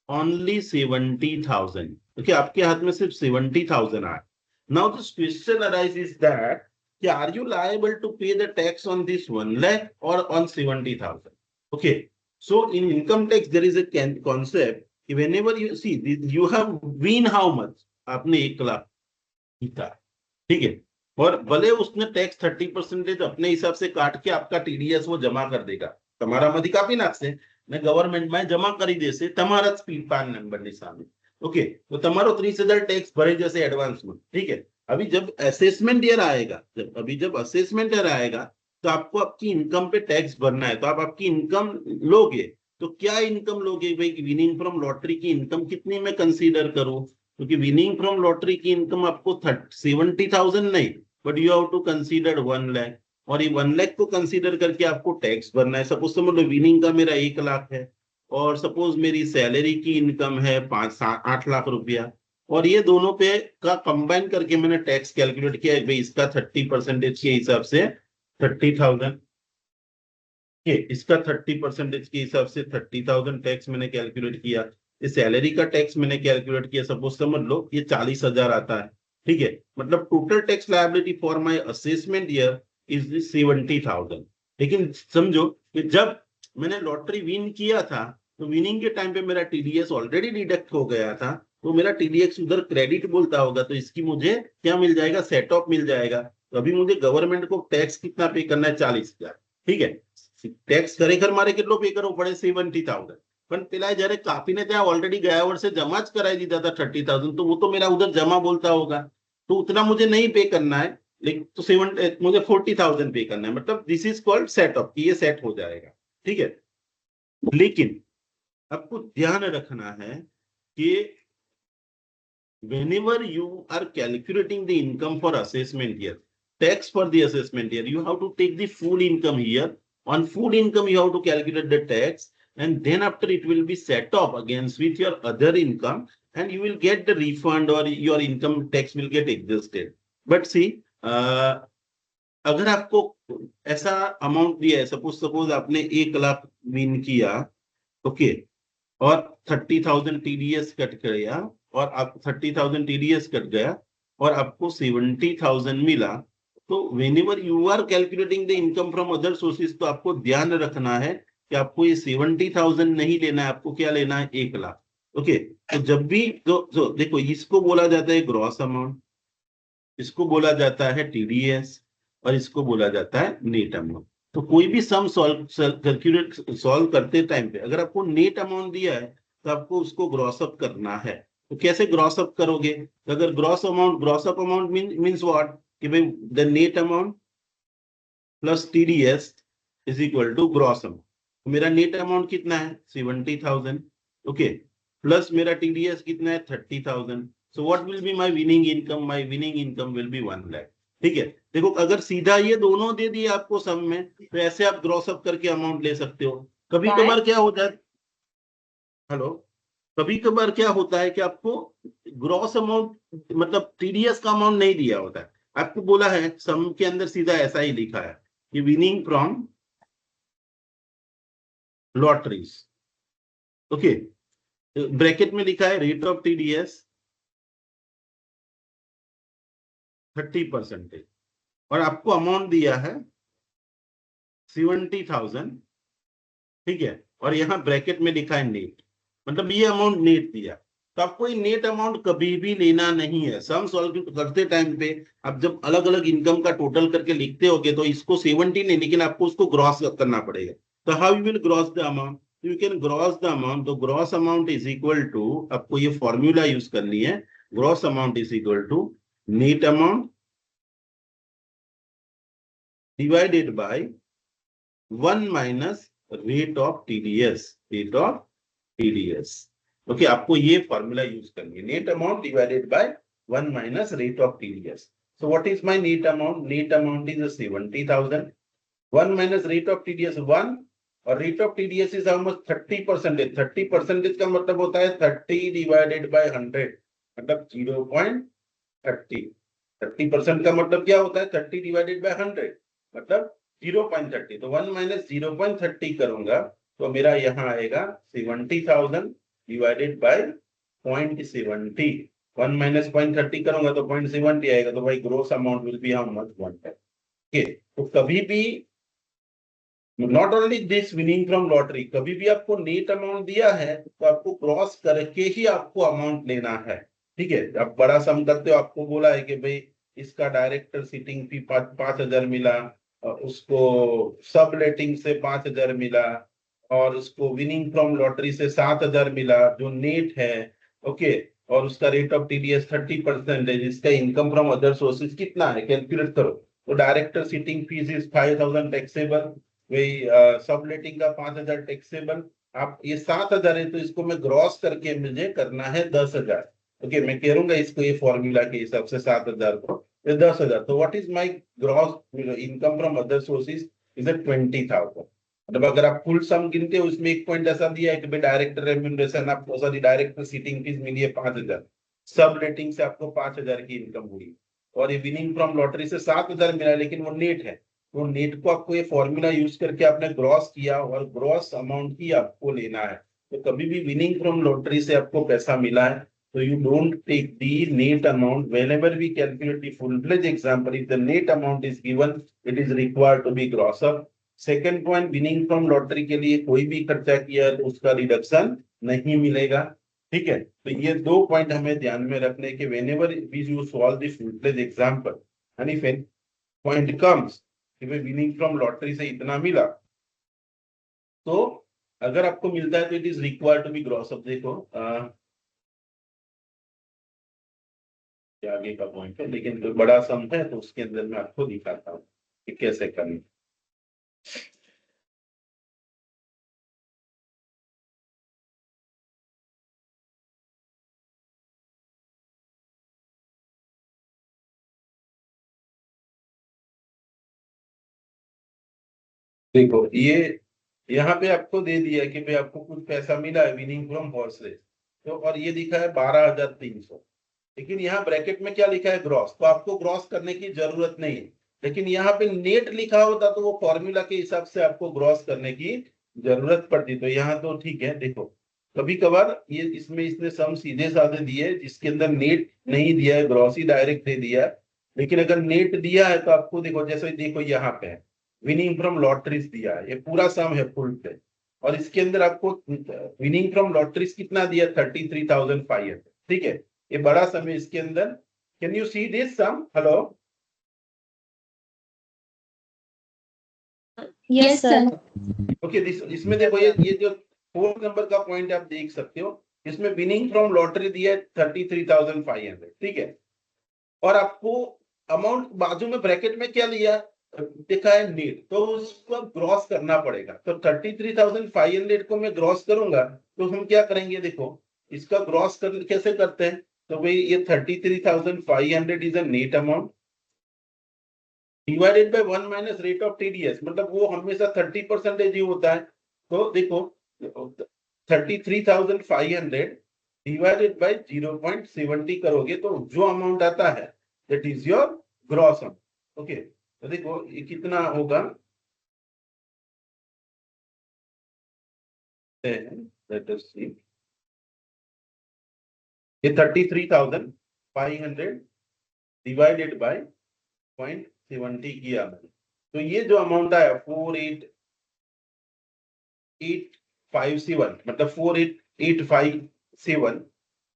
S1: only 70,000. Okay, आपके हाथ में सिर्फ 70,000 आए. Now this question arises that are you liable to pay the tax on this 1 lakh or on 70,000? Okay, so in income tax there is a concept. Whenever you see this, you have win how much? आपने 1 लाख जीता, ठीक है, और भले उसने टैक्स 30% अपने हिसाब से काट के आपका टीडीएस वो जमा कर देगा. તમારામાંથી કાપી નાખશે ને ગવર્મેન્ટમાં જમા કરી દેશે તમારા જ પાન નંબરની સામે. ओके, तो તમારો 30,000 टैक्स भरे जैसे एडवांस में, ठीक है. अभी जब असेसमेंट ईयर आएगा, जब असेसमेंट ईयर आएगा तो आपको आपकी इनकम पे टैक्स भरना है. तो आप आपकी इनकम लोगे, तो क्या इनकम लोगे भाई? विनिंग फ्रॉम लॉटरी की इनकम कितनी मैं कंसीडर करूं? क्योंकि विनिंग फ्रॉम लॉटरी की इनकम आपको 70,000 नहीं, but you have to consider 1 lakh, और ये 1 लाख को कंसीडर करके आपको टैक्स भरना है. सपोज समझ लो विनिंग का मेरा 1 लाख है, और सपोज मेरी सैलरी की इनकम है 8 लाख रुपया, और ये दोनों पे का कंबाइन करके मैंने टैक्स कैलकुलेट किया है भाई. इसका 30% के हिसाब से 30,000, इसका 30% के हिसाब से 30,000 टैक्स मैंने कैलकुलेट किया. इस सैलरी का टैक्स मैंने कैलकुलेट किया, सपोज समझ लो ये 40,000 आता है, ठीक है. मतलब total tax liability for my assessment year is 70,000. लेकिन समझो कि जब मैंने लॉटरी विन किया था तो विनिंग के टाइम पे मेरा टीडीएस ऑलरेडी डिडक्ट हो गया था, तो मेरा टीडीएस उधर क्रेडिट बोलता होगा, तो इसकी मुझे क्या मिल जाएगा? सेट ऑफ मिल जाएगा. तो अभी मुझे गवर्नमेंट को टैक्स कितना पे करना है? 40,000, ठीक है. ટેક્સ ખરેખર મારે કેટલો પે કરવો પડે? 70,000. પણ પેલા જયારે કાપીને ત્યાં ઓલરેડી ગયા વર્ષે જમા જ કરાવી દીધા था 30,000, तो वो तो मेरा उधर जमा बोलता होगा, तो उतना मुझे नहीं पे करना है. लेकिन तो 7 मुझे 40,000 पे करना है. मतलब this is called set of, ये सेट हो जाएगा, ठीक है. लेकिन आपको ध्यान रखना है कि whenever you are calculating the income for assessment year, tax for the assessment year, you have to take the full income here. On full income you have to calculate the tax, and then after it will be set off against with your other income, and you will get the refund or your income tax will get adjusted. But see, अगर आपको ऐसा अमाउंट दिया है, सपोज आपने 1 लाख विन किया, ओके, और 30,000 टीडीएस कट गया, और आप 30,000 टीडीएस कट गया और आपको 70,000 मिला, तो whenever you are calculating the income from other sources, तो आपको ध्यान रखना है कि आपको ये 70,000 नहीं लेना है, आपको क्या लेना है? 1 लाख. ओके, तो जब भी जो देखो, इसको बोला जाता है ग्रॉस अमाउंट, इसको बोला जाता है टीडीएस, और इसको बोला जाता है नेट अमाउंट. तो कोई भी सम सॉल्व करते टाइम पे अगर आपको नेट अमाउंट दिया है तो आपको उसको ग्रॉस अप करना है. तो कैसे ग्रॉस अप करोगे? तो अगर gross up amount means what, कि भाई the net amount plus TDS is equal to gross amount. मेरा नेट अमाउंट कितना है? 70,000, ओके, प्लस मेरा टीडीएस कितना है? 30,000. So what will be my winning income? My winning income will B 1 lakh. ठीक है. देखो, अगर सीधा ये दोनों दे दिए आपको सम में, तो ऐसे आप ग्रॉस अप करके अमाउंट ले सकते हो. कभी कभार क्या होता है, हेलो, कभी कभार क्या होता है कि आपको ग्रॉस अमाउंट मतलब टीडीएस का अमाउंट नहीं दिया होता है, आपको बोला है सम के अंदर सीधा ऐसा ही लिखा है कि winning from lotteries, okay, bracket में लिखा है रेट ऑफ टीडीएस 30%, और आपको अमाउंट दिया है 70,000, ठीक है, और यहाँ ब्रैकेट में लिखा है नेट, मतलब ये अमाउंट नेट दिया. तो आपको ये नेट अमाउंट कभी भी लेना नहीं है. सम सॉल्व करते टाइम पे आप जब अलग अलग इनकम का टोटल करके लिखते होगे तो इसको 70 नहीं, लेकिन आपको उसको ग्रॉस करना पड़ेगा. तो how you will gross the amount? You can gross the amount. तो gross amount is equal to, आपको ये फॉर्मूला यूज करनी है, gross amount is equal to net amount divided by 1 minus rate of TDS, rate of TDS. Okay, आपको ये फॉर्मूला यूज करनी है, net amount divided by 1 minus rate of TDS. So what is my net amount? Net amount is 70,000. 1 minus rate of TDS 1, और rate of TDS is almost 30%. 30% का मतलब होता है 30 divided by 100, मतलब 0.30. 30% का मतलब क्या होता है? 30 divided by 100, मतलब 0.30. तो 1 minus 0.30 करूंगा तो मेरा यहाँ आएगा 70,000 डिवाइडेड बाय 0.70. 1 माइनस 0.30 करूंगा तो 0.70 आएगा, तो भाई gross amount will be how much 110. Okay, तो कभी भी not only this winning from lottery, कभी भी आपको नेट अमाउंट दिया है तो आपको क्रॉस करके ही आपको अमाउंट लेना है. ठीक है, आप बड़ा सम करते हो, आपको बोला है कि भाई इसका डायरेक्टर सीटिंग फी 5,000 मिला, उसको सब लेटिंग से 5,000 मिला, और उसको विनिंग फ्रॉम लॉटरी से 7,000 मिला जो नेट है. ओके, और उसका रेट ऑफ टीडीएस 30% है, जिसका इनकम फ्रॉम अदर सोर्सेज कितना है कैलकुलेट करो. तो director sitting fees is 5,000 taxable, वही सबलेटिंग का 5,000 टैक्सेबल. आप ये 7,000 है तो इसको मैं ग्रॉस करके मुझे करना है 10,000. ओके, मैं करूंगा इसको ये फॉर्मूला के हिसाब से 7,000 को 10,000. तो what is my gross income from other sources is 20,000. मतलब अगर आप फुल सम गिनते हो उसमें एक पॉइंट ऐसा दिया है कि भाई डायरेक्टर रेम्यूनरेशन आपको, सॉरी डायरेक्टर सीटिंग फीस मिली है 5,000, सब रेटिंग से आपको 5,000 की इनकम हुई, और ये विनिंग फ्रॉम लॉटरी से 7,000 मिला है, लेकिन वो नेट है. तो नेट को आपको ये फॉर्मूला यूज करके आपने ग्रॉस किया और ग्रॉस अमाउंट ही आपको लेना है. तो कभी भी विनिंग फ्रॉम लॉटरी से आपको पैसा मिला है तो you don't take the net amount whenever we calculate the full-fledged example. If the net amount is given, it is required to be gross up. Second point, winning from lottery के लिए कोई भी खर्चा किया है तो उसका रिडक्शन नहीं मिलेगा. ठीक है, तो ये दो पॉइंट हमें ध्यान में रखने के whenever we you solve the full-fledged example, and if any point comes कि भाई विनिंग फ्रॉम लॉटरी से इतना मिला, तो अगर आपको मिलता है तो it is required to be gross up. देखो आगे का पॉइंट है, लेकिन तो बड़ा सम है तो उसके अंदर मैं आपको दिखाता हूँ कि कैसे करना. देखो ये यहाँ पे आपको दे दिया कि भाई आपको कुछ पैसा मिला है विनिंग फ्रॉम हॉर्स रेस, तो और ये दिखा है 12,300, लेकिन यहाँ ब्रैकेट में क्या लिखा है ग्रॉस, तो आपको ग्रॉस करने की जरूरत नहीं है. लेकिन यहाँ पे नेट लिखा होता तो वो फॉर्मूला के हिसाब से आपको ग्रॉस करने की जरूरत पड़ती. तो यहाँ तो ठीक है. देखो कभी कभार ये इसमें इसने सम सीधे साधे दिए जिसके अंदर नेट नहीं दिया है, ग्रॉस ही डायरेक्ट दे दिया है. लेकिन अगर नेट दिया है तो आपको देखो, जैसे देखो यहाँ पे है विनिंग फ्रॉम लॉटरीज दिया है, ये पूरा सम है फुल पे, और इसके अंदर आपको विनिंग फ्रॉम लॉटरीज कितना दिया 33,500. ठीक है, ये बड़ा सम है इसके अंदर. Can you see this sum? Hello,
S3: yes sir.
S1: Okay, इसमें देखो ये जो 4 नंबर का पॉइंट आप देख सकते हो, इसमें विनिंग फ्रॉम लॉटरी दिया है 33,500. ठीक है, और आपको अमाउंट बाजू में ब्रैकेट में क्या लिया देखा है नेट, तो उसको ग्रॉस करना पड़ेगा. तो 33,500 को मैं ग्रॉस करूंगा तो हम क्या करेंगे, देखो इसका ग्रॉस कर कैसे करते हैं. तो भाई ये 33,500 is a net amount divided by 1 minus rate of TDS, मतलब वो हमेशा 30% ही होता है. तो देखो 33,500 डिवाइडेड बाय 0.70 करोगे तो जो अमाउंट आता है that is your gross amount. Okay, तो देखो ये कितना होगा, लेट अस सी, ये 33,500 डिवाइडेड बाय 0.70 किया मैंने, तो ये जो अमाउंट आया 48,857, मतलब 48,857,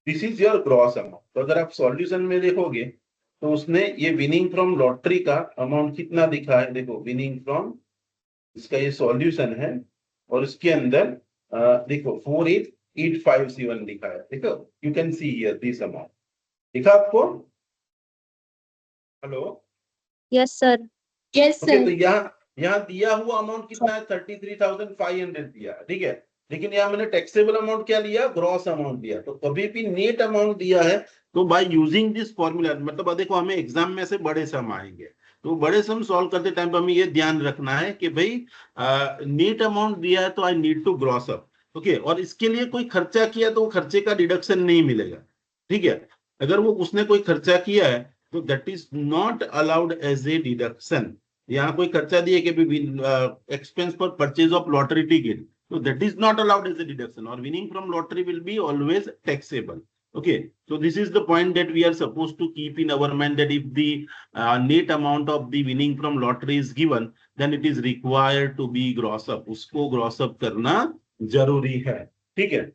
S1: this is your gross amount. तो अगर आप सॉल्यूशन में देखोगे तो उसने ये विनिंग फ्रॉम लॉटरी का अमाउंट कितना दिखा है. देखो विनिंग फ्रॉम, इसका ये सॉल्यूशन है और इसके अंदर देखो 48,857 लिखा है. देखो you can see here this amount, दिखा आपको? Hello,
S3: yes sir. Yes
S1: okay, तो
S3: सर.
S1: यहाँ दिया हुआ अमाउंट कितना है 33,500 दिया. ठीक है, लेकिन यहाँ मैंने टैक्सेबल अमाउंट क्या लिया, ग्रॉस अमाउंट दिया. तो कभी भी नेट अमाउंट दिया है तो बाय यूजिंग दिस फॉर्मूला, मतलब देखो हमें एग्जाम में से बड़े सम आएंगे, तो बड़े सम सॉल्व करते टाइम पर हमें ये ध्यान रखना है कि भाई नेट अमाउंट दिया है तो I need to gross up. Okay, और इसके लिए कोई खर्चा किया तो वो खर्चे का डिडक्शन नहीं मिलेगा. ठीक है, अगर वो उसने कोई खर्चा किया है तो that is not allowed as a deduction. यहाँ कोई खर्चा दिए कि expense for purchase of lottery ticket, So that is not allowed as a deduction, or winning from lottery will be always taxable. Okay, so this is the point that we are supposed to keep in our mind, that if the net amount of the winning from lottery is given, then it is required to be gross up. उसको gross up करना जरूरी है. ठीक है.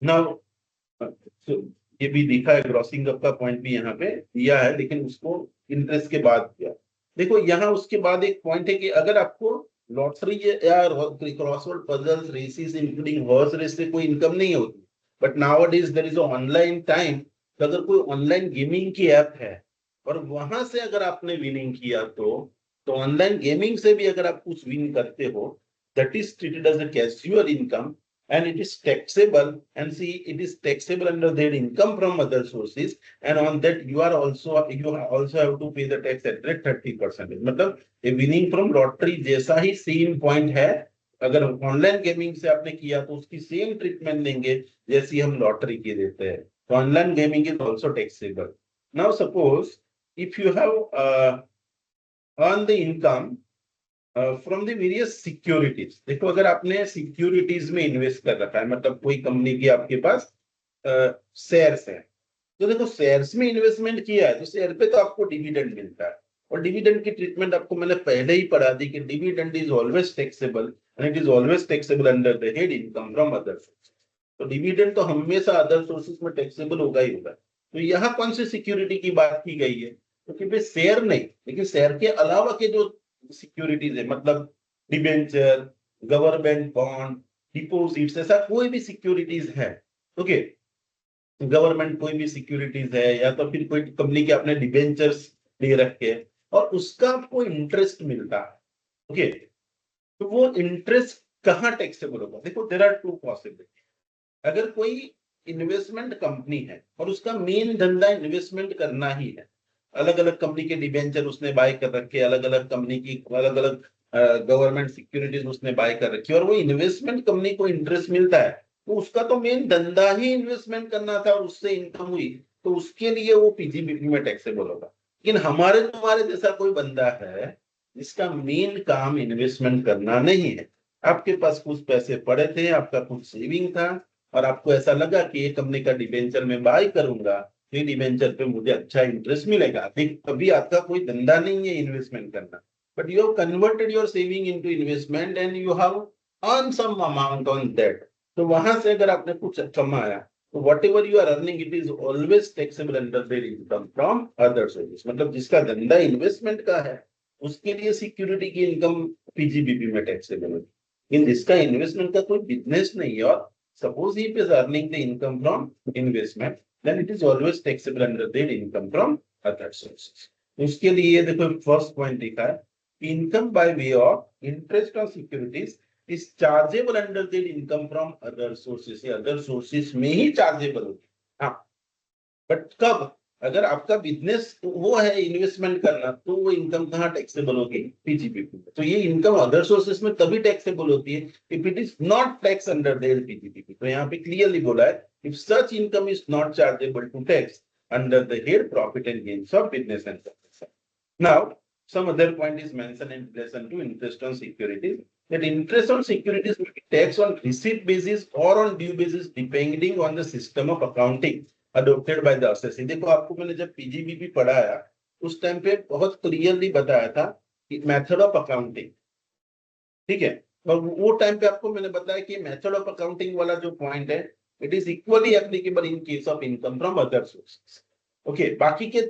S1: Now, so ये भी दिखा है, ग्रॉसिंग अप का पॉइंट भी यहाँ पे दिया है, लेकिन उसको इंटरेस्ट के बाद दिया. देखो यहाँ उसके बाद एक पॉइंट है कि अगर आपको लॉटरी या crossword puzzles, races including horse race से कोई इनकम नहीं होती, but nowadays there is online time, तो अगर कोई ऑनलाइन गेमिंग की ऐप है और वहां से अगर आपने विनिंग किया, तो ऑनलाइन गेमिंग से भी अगर आप कुछ विन करते हो, that is treated as a casual income and it is taxable, and see, it is taxable under their income from other sources, and on that you also have to pay the tax at rate 30%. मतलब ये winning from lottery जैसा ही सेम पॉइंट है. अगर ऑनलाइन गेमिंग से आपने किया तो उसकी सेम ट्रीटमेंट देंगे जैसी हम लॉटरी की देते हैं. तो online gaming is also taxable. Now suppose if you have earn the income from the various securities. देखो, अगर आपने सिक्योरिटीज में इन्वेस्ट कर रखा है, मतलब कोई कंपनी की आपके पास शेयर्स है, तो देखो शेयर्स में इन्वेस्टमेंट किया है तो शेयर पे तो आपको डिविडेंड मिलता है, और डिविडेंड की ट्रीटमेंट आपको मैंने पहले ही पढ़ा दी कि dividend is always taxable, and it is always taxable under the head income from other sources. तो डिविडेंड तो हमेशा अदर सोर्सेस में टैक्सेबल होगा ही होगा. तो यहाँ कौन सी सिक्योरिटी की बात की गई है? तो कि भाई शेयर नहीं, लेकिन शेयर के अलावा के जो सिक्योरिटीज है, मतलब डिबेंचर, गवर्नमेंट बॉन्ड, डिपॉजिट्स, ऐसा कोई भी सिक्योरिटीज है. ओके, गवर्नमेंट कोई भी सिक्योरिटीज है, या तो फिर कोई कंपनी के आपने डिबेंचर्स ले रखे और उसका आपको इंटरेस्ट मिलता है. ओके, तो वो इंटरेस्ट कहाँ टैक्सेबल होगा? देखो, देयर आर टू पॉसिबिलिटी. अगर कोई इन्वेस्टमेंट कंपनी है और उसका मेन धंधा इन्वेस्टमेंट करना ही है, अलग अलग कंपनी के डिबेंचर उसने बाय कर रखे, अलग अलग कंपनी की अलग अलग गवर्नमेंट सिक्योरिटीज उसने बाय कर रखी, और वो इन्वेस्टमेंट कंपनी को इंटरेस्ट मिलता है, तो उसका तो मेन धंधा ही इन्वेस्टमेंट करना था और उससे इनकम हुई, तो उसके लिए वो पीजीबीपी में टैक्सेबल होगा. लेकिन हमारे तुम्हारे जैसा कोई बंदा है जिसका मेन काम इन्वेस्टमेंट करना नहीं है, आपके पास कुछ पैसे पड़े थे, आपका कुछ सेविंग था, और आपको ऐसा लगा कि ये कंपनी का डिबेंचर में बाय करूंगा, डिबेंचर पे मुझे अच्छा इंटरेस्ट मिलेगा. अभी आपका कोई धंधा नहीं है इन्वेस्टमेंट करना, but you have converted your saving into investment and you have earn some amount on that. तो वहां से अगर आपने कुछ कमाया, तो whatever you are earning, it is always taxable under their income from other sources. मतलब जिसका धंधा इन्वेस्टमेंट का है उसके लिए सिक्योरिटी की इनकम पीजीबीपी में टैक्सेबल होगी. लेकिन जिसका इन्वेस्टमेंट का कोई बिजनेस नहीं है, और suppose he is earning the income from investment, then it is always taxable under their income from other sources. उसके लिए देखो फर्स्ट पॉइंट लिखा है, income by way of interest on securities is chargeable under their income from other sources. Other sources में ही चार्जेबल होगी. हाँ, बट कब? अगर आपका बिजनेस वो है इन्वेस्टमेंट करना, तो वो इनकम कहाँ टैक्सेबल होगी? पीजीबीपी. तो ये इनकम अदर सोर्सेस में तभी टैक्सेबल होती है if it is not tax under their PGBP. तो यहाँ पे क्लियरली बोला है, if such income is not chargeable to tax under the head profit and gains of business and services. Now, some other point is mentioned in relation to interest on securities, that interest on securities will be taxed on receipt basis or on due basis depending on the system of accounting adopted by the assessee. देखो, आपको मैंने जब पीजीबीपी पढ़ाया उस टाइम पे बहुत क्लियरली बताया था कि मेथड ऑफ अकाउंटिंग, ठीक है, और वो टाइम पे आपको मैंने बताया कि मेथड ऑफ अकाउंटिंग वाला जो पॉइंट है, it is equally applicable in case of income from other sources. Okay, बाकी के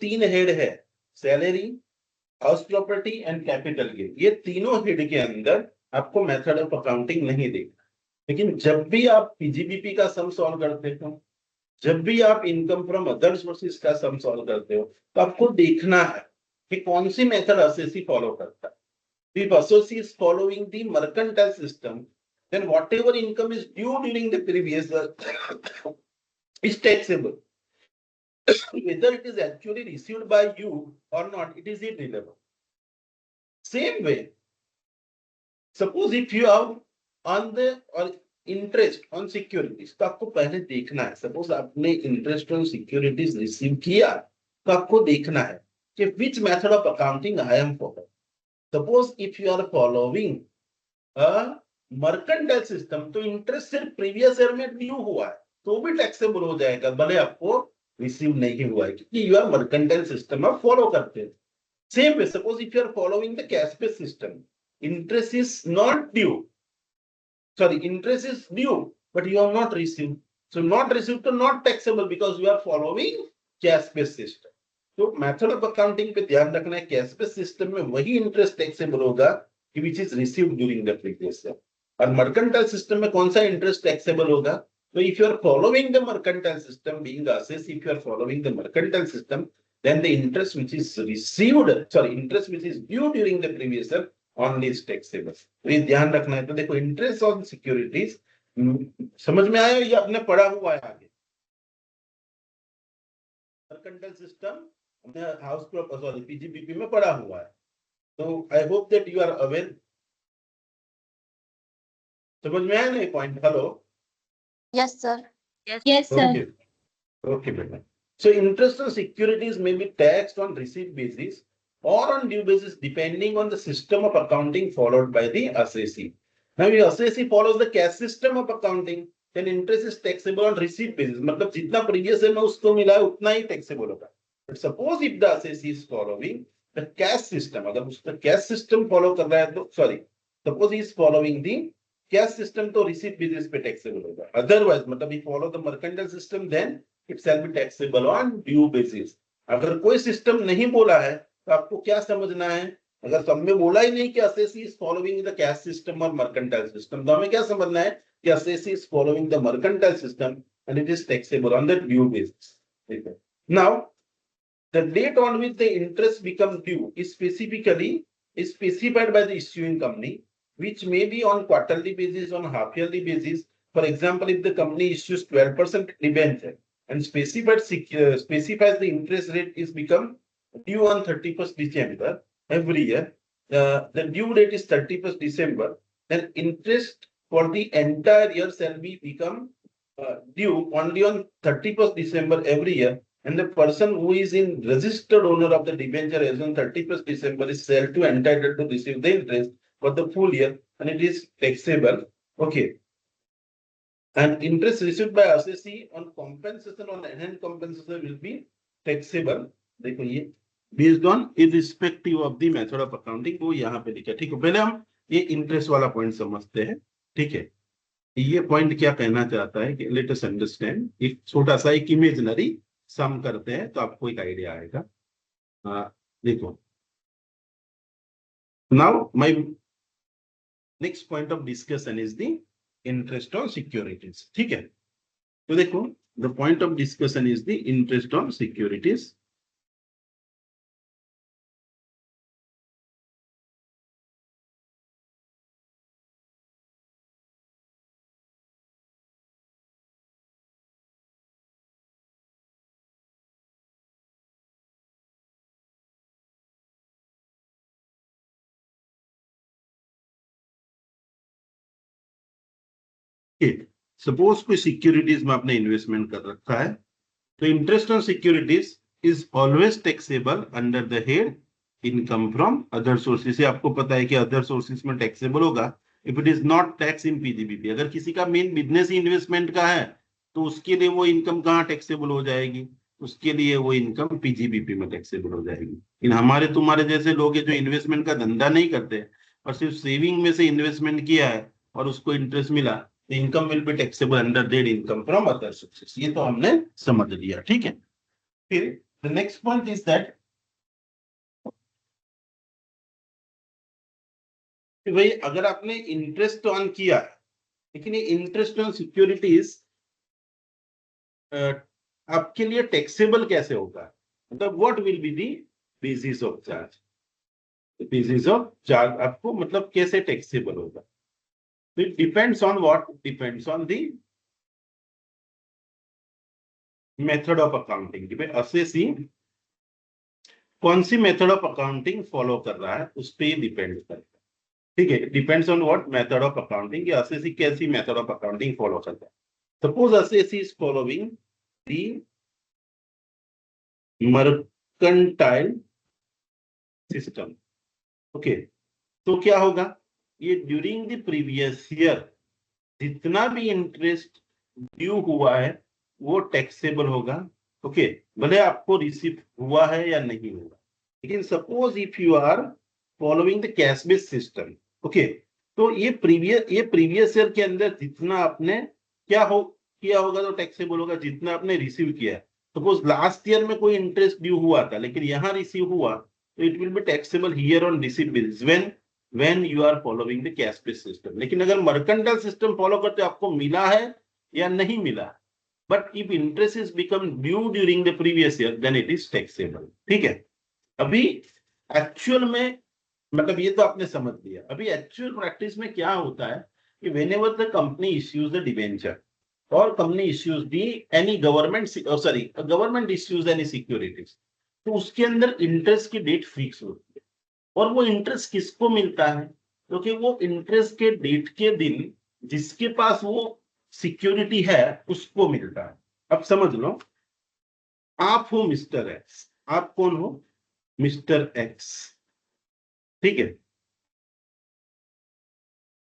S1: तीन हेड है, salary, house property and capital gain. ये तीनों हेड के अंदर आपको मेथड ऑफ अकाउंटिंग नहीं देखना. लेकिन जब भी आप पीजीबीपी का सम सॉल्व करते हो, जब भी आप इनकम फ्रॉम अदर सोर्सेज का सम सॉल्व करते हो, तो आपको देखना है कि कौन सी मेथड असेसी फॉलो करता है. If assessee is following the mercantile system, then whatever income is due during the previous year is taxable. Whether it is actually received by you or not, it is irrelevant. Same way, suppose if you have on the or interest on securities, तो आपको पहले देखना है, सपोज आपने इंटरेस्ट ऑन सिक्योरिटीज रिसीव किया, तो आपको देखना है कि which method of accounting I am following. Suppose if you are following a mercantile system तो इंटरेस्ट सिर्फ प्रीवियस ईयर में ड्यू हुआ है तो भी टैक्सेबल हो जाएगा, भले आपको रिसीव नहीं हुआ है, क्योंकि यू आर मर्केंटाइल सिस्टम आप फॉलो करते हैं। Same way suppose if you are following the cash based system, interest is not due, sorry, interest is due but you have not received, so not received to not taxable because you are following cash based system। तो मेथड ऑफ अकाउंटिंग पे ध्यान रखना है, कैश बेस्ड सिस्टम में वही इंटरेस्ट टैक्सेबल होगा कि which is received during the previous year, और मर्केंटाइल सिस्टम में कौन सा इंटरेस्ट टैक्सेबल होगा। तो if you are following the mercantile system being assess, if you are following the mercantile system, then the interest which is received, sorry, interest which is due during the previous year only is taxable। तो ये ध्यान रखना है। तो देखो इंटरेस्ट ऑन सिक्योरिटीज समझ में आया, ये आपने पढ़ा हुआ है आगे। मर्केंटाइल सिस्टम हमने हाउस सॉरी पीजीबीपी में पढ़ा हुआ है, तो I hope that you are aware. समझ में आया ना ये point? Hello,
S2: Yes, sir.
S3: Yes, sir.
S1: okay, okay बेटा। So interest on securities may be taxed on receipt basis or on due basis depending on the system of accounting followed by the assessee। Now if assessee follows the cash system of accounting, then interest is taxable on receipt basis, मतलब जितना previous year में उसको मिला है उतना ही taxable होगा। But suppose if the assessee is following the cash system, अगर उसका cash system follow कर रहा है तो sorry, suppose he is following the cash system तो receipt basis पे taxable होगा। Otherwise मतलब he follow the mercantile system then it shall be taxable on due basis। अगर कोई सिस्टम नहीं बोला है तो आपको क्या समझना है, अगर सब में बोला ही नहीं कि assessee is following the cash system और mercantile system, तो हमें क्या समझना है कि assessee is following the mercantile system and it is taxable on the due basis। Now the date on which the interest becomes due is specified by the issuing company, which may be on quarterly basis, on half yearly basis। For example, if the company issues 12% debenture and specifies the interest rate is become due on 31st December every year, the due date is 31st December, then interest for the entire year shall be become due only on 31st December every year, and the person who is in registered owner of the debenture as on 31st December is shall to entitled to receive the interest for the full year and it is taxable। Okay, and interest received by assessee on compensation on enhanced compensation will be taxable। देखो ये based on irrespective of the method of accounting, वो यहाँ पे लिखा है। ठीक है, पहले हम ये इंटरेस्ट वाला पॉइंट समझते हैं। ठीक है, ये पॉइंट क्या कहना चाहता है कि लेट अस अंडरस्टैंड, एक छोटा सा एक इमेजिनरी सम करते हैं तो आपको एक आइडिया आएगा। देखो, now my next point of discussion is the interest on securities. ठीक है, तो देखो the point of discussion is the interest on securities. Suppose कोई सिक्योरिटीज में आपने इन्वेस्टमेंट कर रखा है, तो interest on securities is always taxable under the head income from other sources. से आपको पता है कि अदर सोर्सेज में टैक्सेबल होगा if it is not tax in PGBP. अगर किसी का मेन बिजनेस ही इन्वेस्टमेंट का है तो उसके लिए वो इनकम कहाँ टैक्सेबल हो जाएगी, उसके लिए वो इनकम पीजीबीपी में टैक्सेबल हो जाएगी। इन हमारे तुम्हारे जैसे लोग हैं जो इन्वेस्टमेंट का धंधा नहीं करते और सिर्फ सेविंग में से इन्वेस्टमेंट किया है और उसको इंटरेस्ट मिला, तो income will be taxable under that income from other sources. ये तो हमने समझ लिया। ठीक है, फिर the next point is that भाई अगर आपने इंटरेस्ट ऑन किया है लेकिन ये इंटरेस्ट ऑन सिक्योरिटीज आपके लिए टैक्सेबल कैसे होगा, मतलब what will be the basis of charge, basis of charge आपको मतलब कैसे टैक्सेबल होगा। तो it depends on what, depends on the method of accounting. Assessee कौन सी मेथड ऑफ अकाउंटिंग फॉलो कर रहा है उस पर डिपेंड करता है। ठीक है, depends on what method of accounting, कि असेसी कैसी मेथड ऑफ अकाउंटिंग फॉलो करता है। Suppose assessee is following the mercantile system. Okay, तो क्या होगा, ये ड्यूरिंग द प्रीवियस ईयर जितना भी इंटरेस्ट ड्यू हुआ है वो टैक्सेबल होगा। ओके, भले आपको रिसीव हुआ है या नहीं हुआ। लेकिन suppose if you are following the cash based system, okay, तो ये प्रीवियस ईयर के अंदर जितना आपने किया होगा तो टैक्सेबल होगा, जितना आपने रिसीव किया है। सपोज लास्ट ईयर में कोई इंटरेस्ट ड्यू हुआ था लेकिन यहाँ रिसीव हुआ, तो it will be taxable here on receive bills when you are following the cash based system। लेकिन अगर मर्केंटाइल सिस्टम फॉलो करते आपको मिला है या नहीं मिला, but if interest is become due during the previous year then it is taxable. ठीक है, अभी एक्चुअल में मतलब ये तो आपने समझ लिया। अभी एक्चुअल प्रैक्टिस में क्या होता है कि whenever the company issues the debenture or company issues the any government issues any securities, तो उसके अंदर इंटरेस्ट की डेट फिक्स होती है। और वो इंटरेस्ट किसको मिलता है? क्योंकि वो इंटरेस्ट के डेट के दिन जिसके पास वो सिक्योरिटी है उसको मिलता है। अब समझ लो, आप हो मिस्टर एक्स। आप कौन हो? Mister x. ठीक है,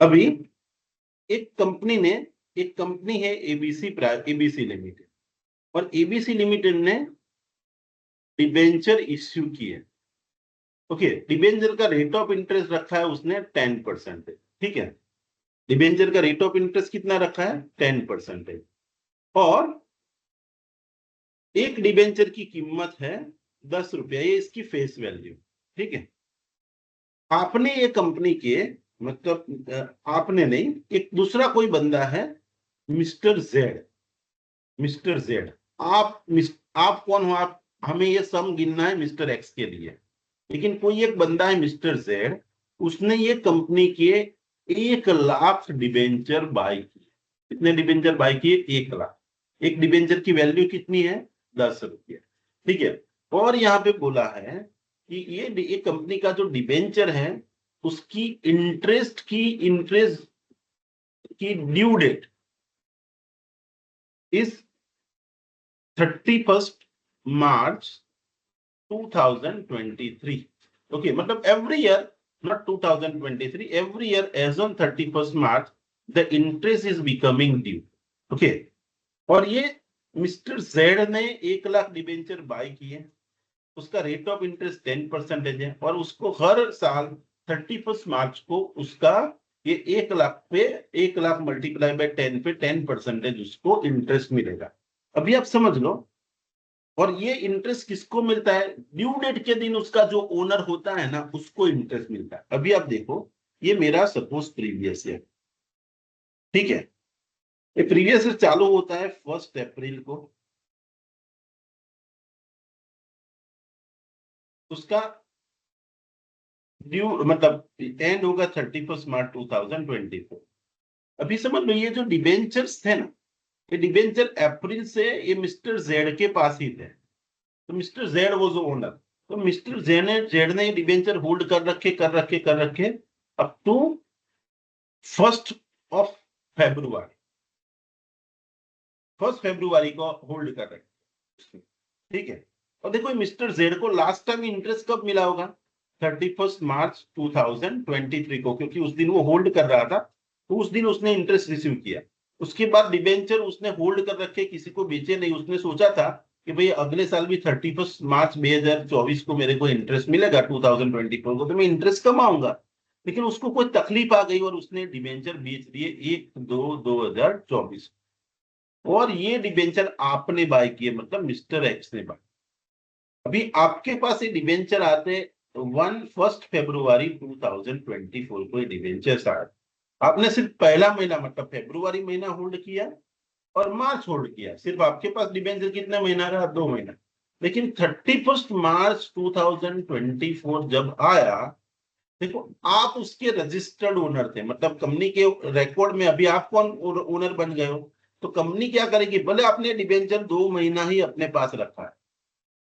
S1: अभी एक कंपनी है एबीसी लिमिटेड, और एबीसी लिमिटेड ने डिबेंचर इश्यू किए। ओके, डिबेंचर का रेट ऑफ इंटरेस्ट रखा है उसने 10%। ठीक है, डिबेंचर का रेट ऑफ इंटरेस्ट कितना रखा है? 10%। और एक डिबेंचर की कीमत है 10 रुपया, ये इसकी फेस वैल्यू। ठीक है, आपने ये कंपनी के मतलब आपने नहीं, एक दूसरा कोई बंदा है मिस्टर जेड। मिस्टर जेड, आप कौन हो? आप, हमें ये सम गिनना है मिस्टर एक्स के लिए। लेकिन कोई एक बंदा है मिस्टर जेड, उसने ये कंपनी के 1 लाख डिबेंचर बाय किए। कितने डिबेंचर बाय किए? 1 लाख। एक डिबेंचर की वैल्यू कितनी है? 10 रुपया। ठीक है, और यहाँ पे बोला है कि ये कंपनी का जो डिबेंचर है उसकी इंटरेस्ट की due date is 31 March 2023। Okay, मतलब every year, not 2023, every year as on 31st March the interest is becoming due। Okay, और ये मिस्टर जेड ने 1 लाख डिबेंचर बाय किए, उसका रेट ऑफ इंटरेस्ट 10% है, और उसको हर साल 31 मार्च को उसका ये 1 लाख पे 1 लाख मल्टीप्लाई बाय 10 पे 10% उसको इंटरेस्ट मिलेगा। अभी आप समझ लो, और ये इंटरेस्ट किसको मिलता है? ड्यू डेट के दिन उसका जो ओनर होता है ना उसको इंटरेस्ट मिलता है। अभी आप देखो, ये मेरा सपोज प्रीवियस ईयर। ठीक है, ये प्रीवियस ईयर चालू होता है 1 अप्रैल को, उसका ड्यू मतलब एंड होगा 31 मार्च 2024। अभी समझ लो, ये जो डिबेंचर्स थे ना, ये डिबेंचर अप्रैल से ये मिस्टर जेड के पास ही थे। तो मिस्टर जेड वो जो ओनर, तो मिस्टर जेड ने डिबेंचर होल्ड कर रखे अप टू 1 फरवरी। 1 फरवरी को होल्ड कर रखे। ठीक है, और देखो मिस्टर जेड को लास्ट टाइम इंटरेस्ट कब मिला होगा? 31 मार्च 2023 को, क्योंकि उस दिन वो होल्ड कर रहा था, तो उस दिन उसने इंटरेस्ट रिसीव किया। उसके बाद डिबेंचर उसने होल्ड कर रखे, किसी को बेचे नहीं। उसने सोचा था कि भाई अगले साल भी 31 मार्च 2024 को मेरे को इंटरेस्ट मिलेगा 2024 को, तो मैं इंटरेस्ट कमाऊंगा। लेकिन उसको कोई तकलीफ आ गई और उसने डिबेंचर बेच दिए 1/2/2024। और ये डिबेंचर आपने बाय किए, मतलब मिस्टर एक्स ने बाय। अभी आपके पास ये डिबेंचर आते 1 फरवरी 2024 को डिबेंचर आए। आपने सिर्फ पहला महीना मतलब फरवरी महीना होल्ड किया और मार्च होल्ड किया। सिर्फ आपके पास डिबेंचर कितना महीना रहा? 2 महीना। लेकिन 31 मार्च 2024 जब आया, देखो आप उसके रजिस्टर्ड ओनर थे, मतलब कंपनी के रिकॉर्ड में अभी आप कौन ओनर बन गए हो। तो कंपनी क्या करेगी, भले आपने डिबेंचर 2 महीना ही अपने पास रखा है,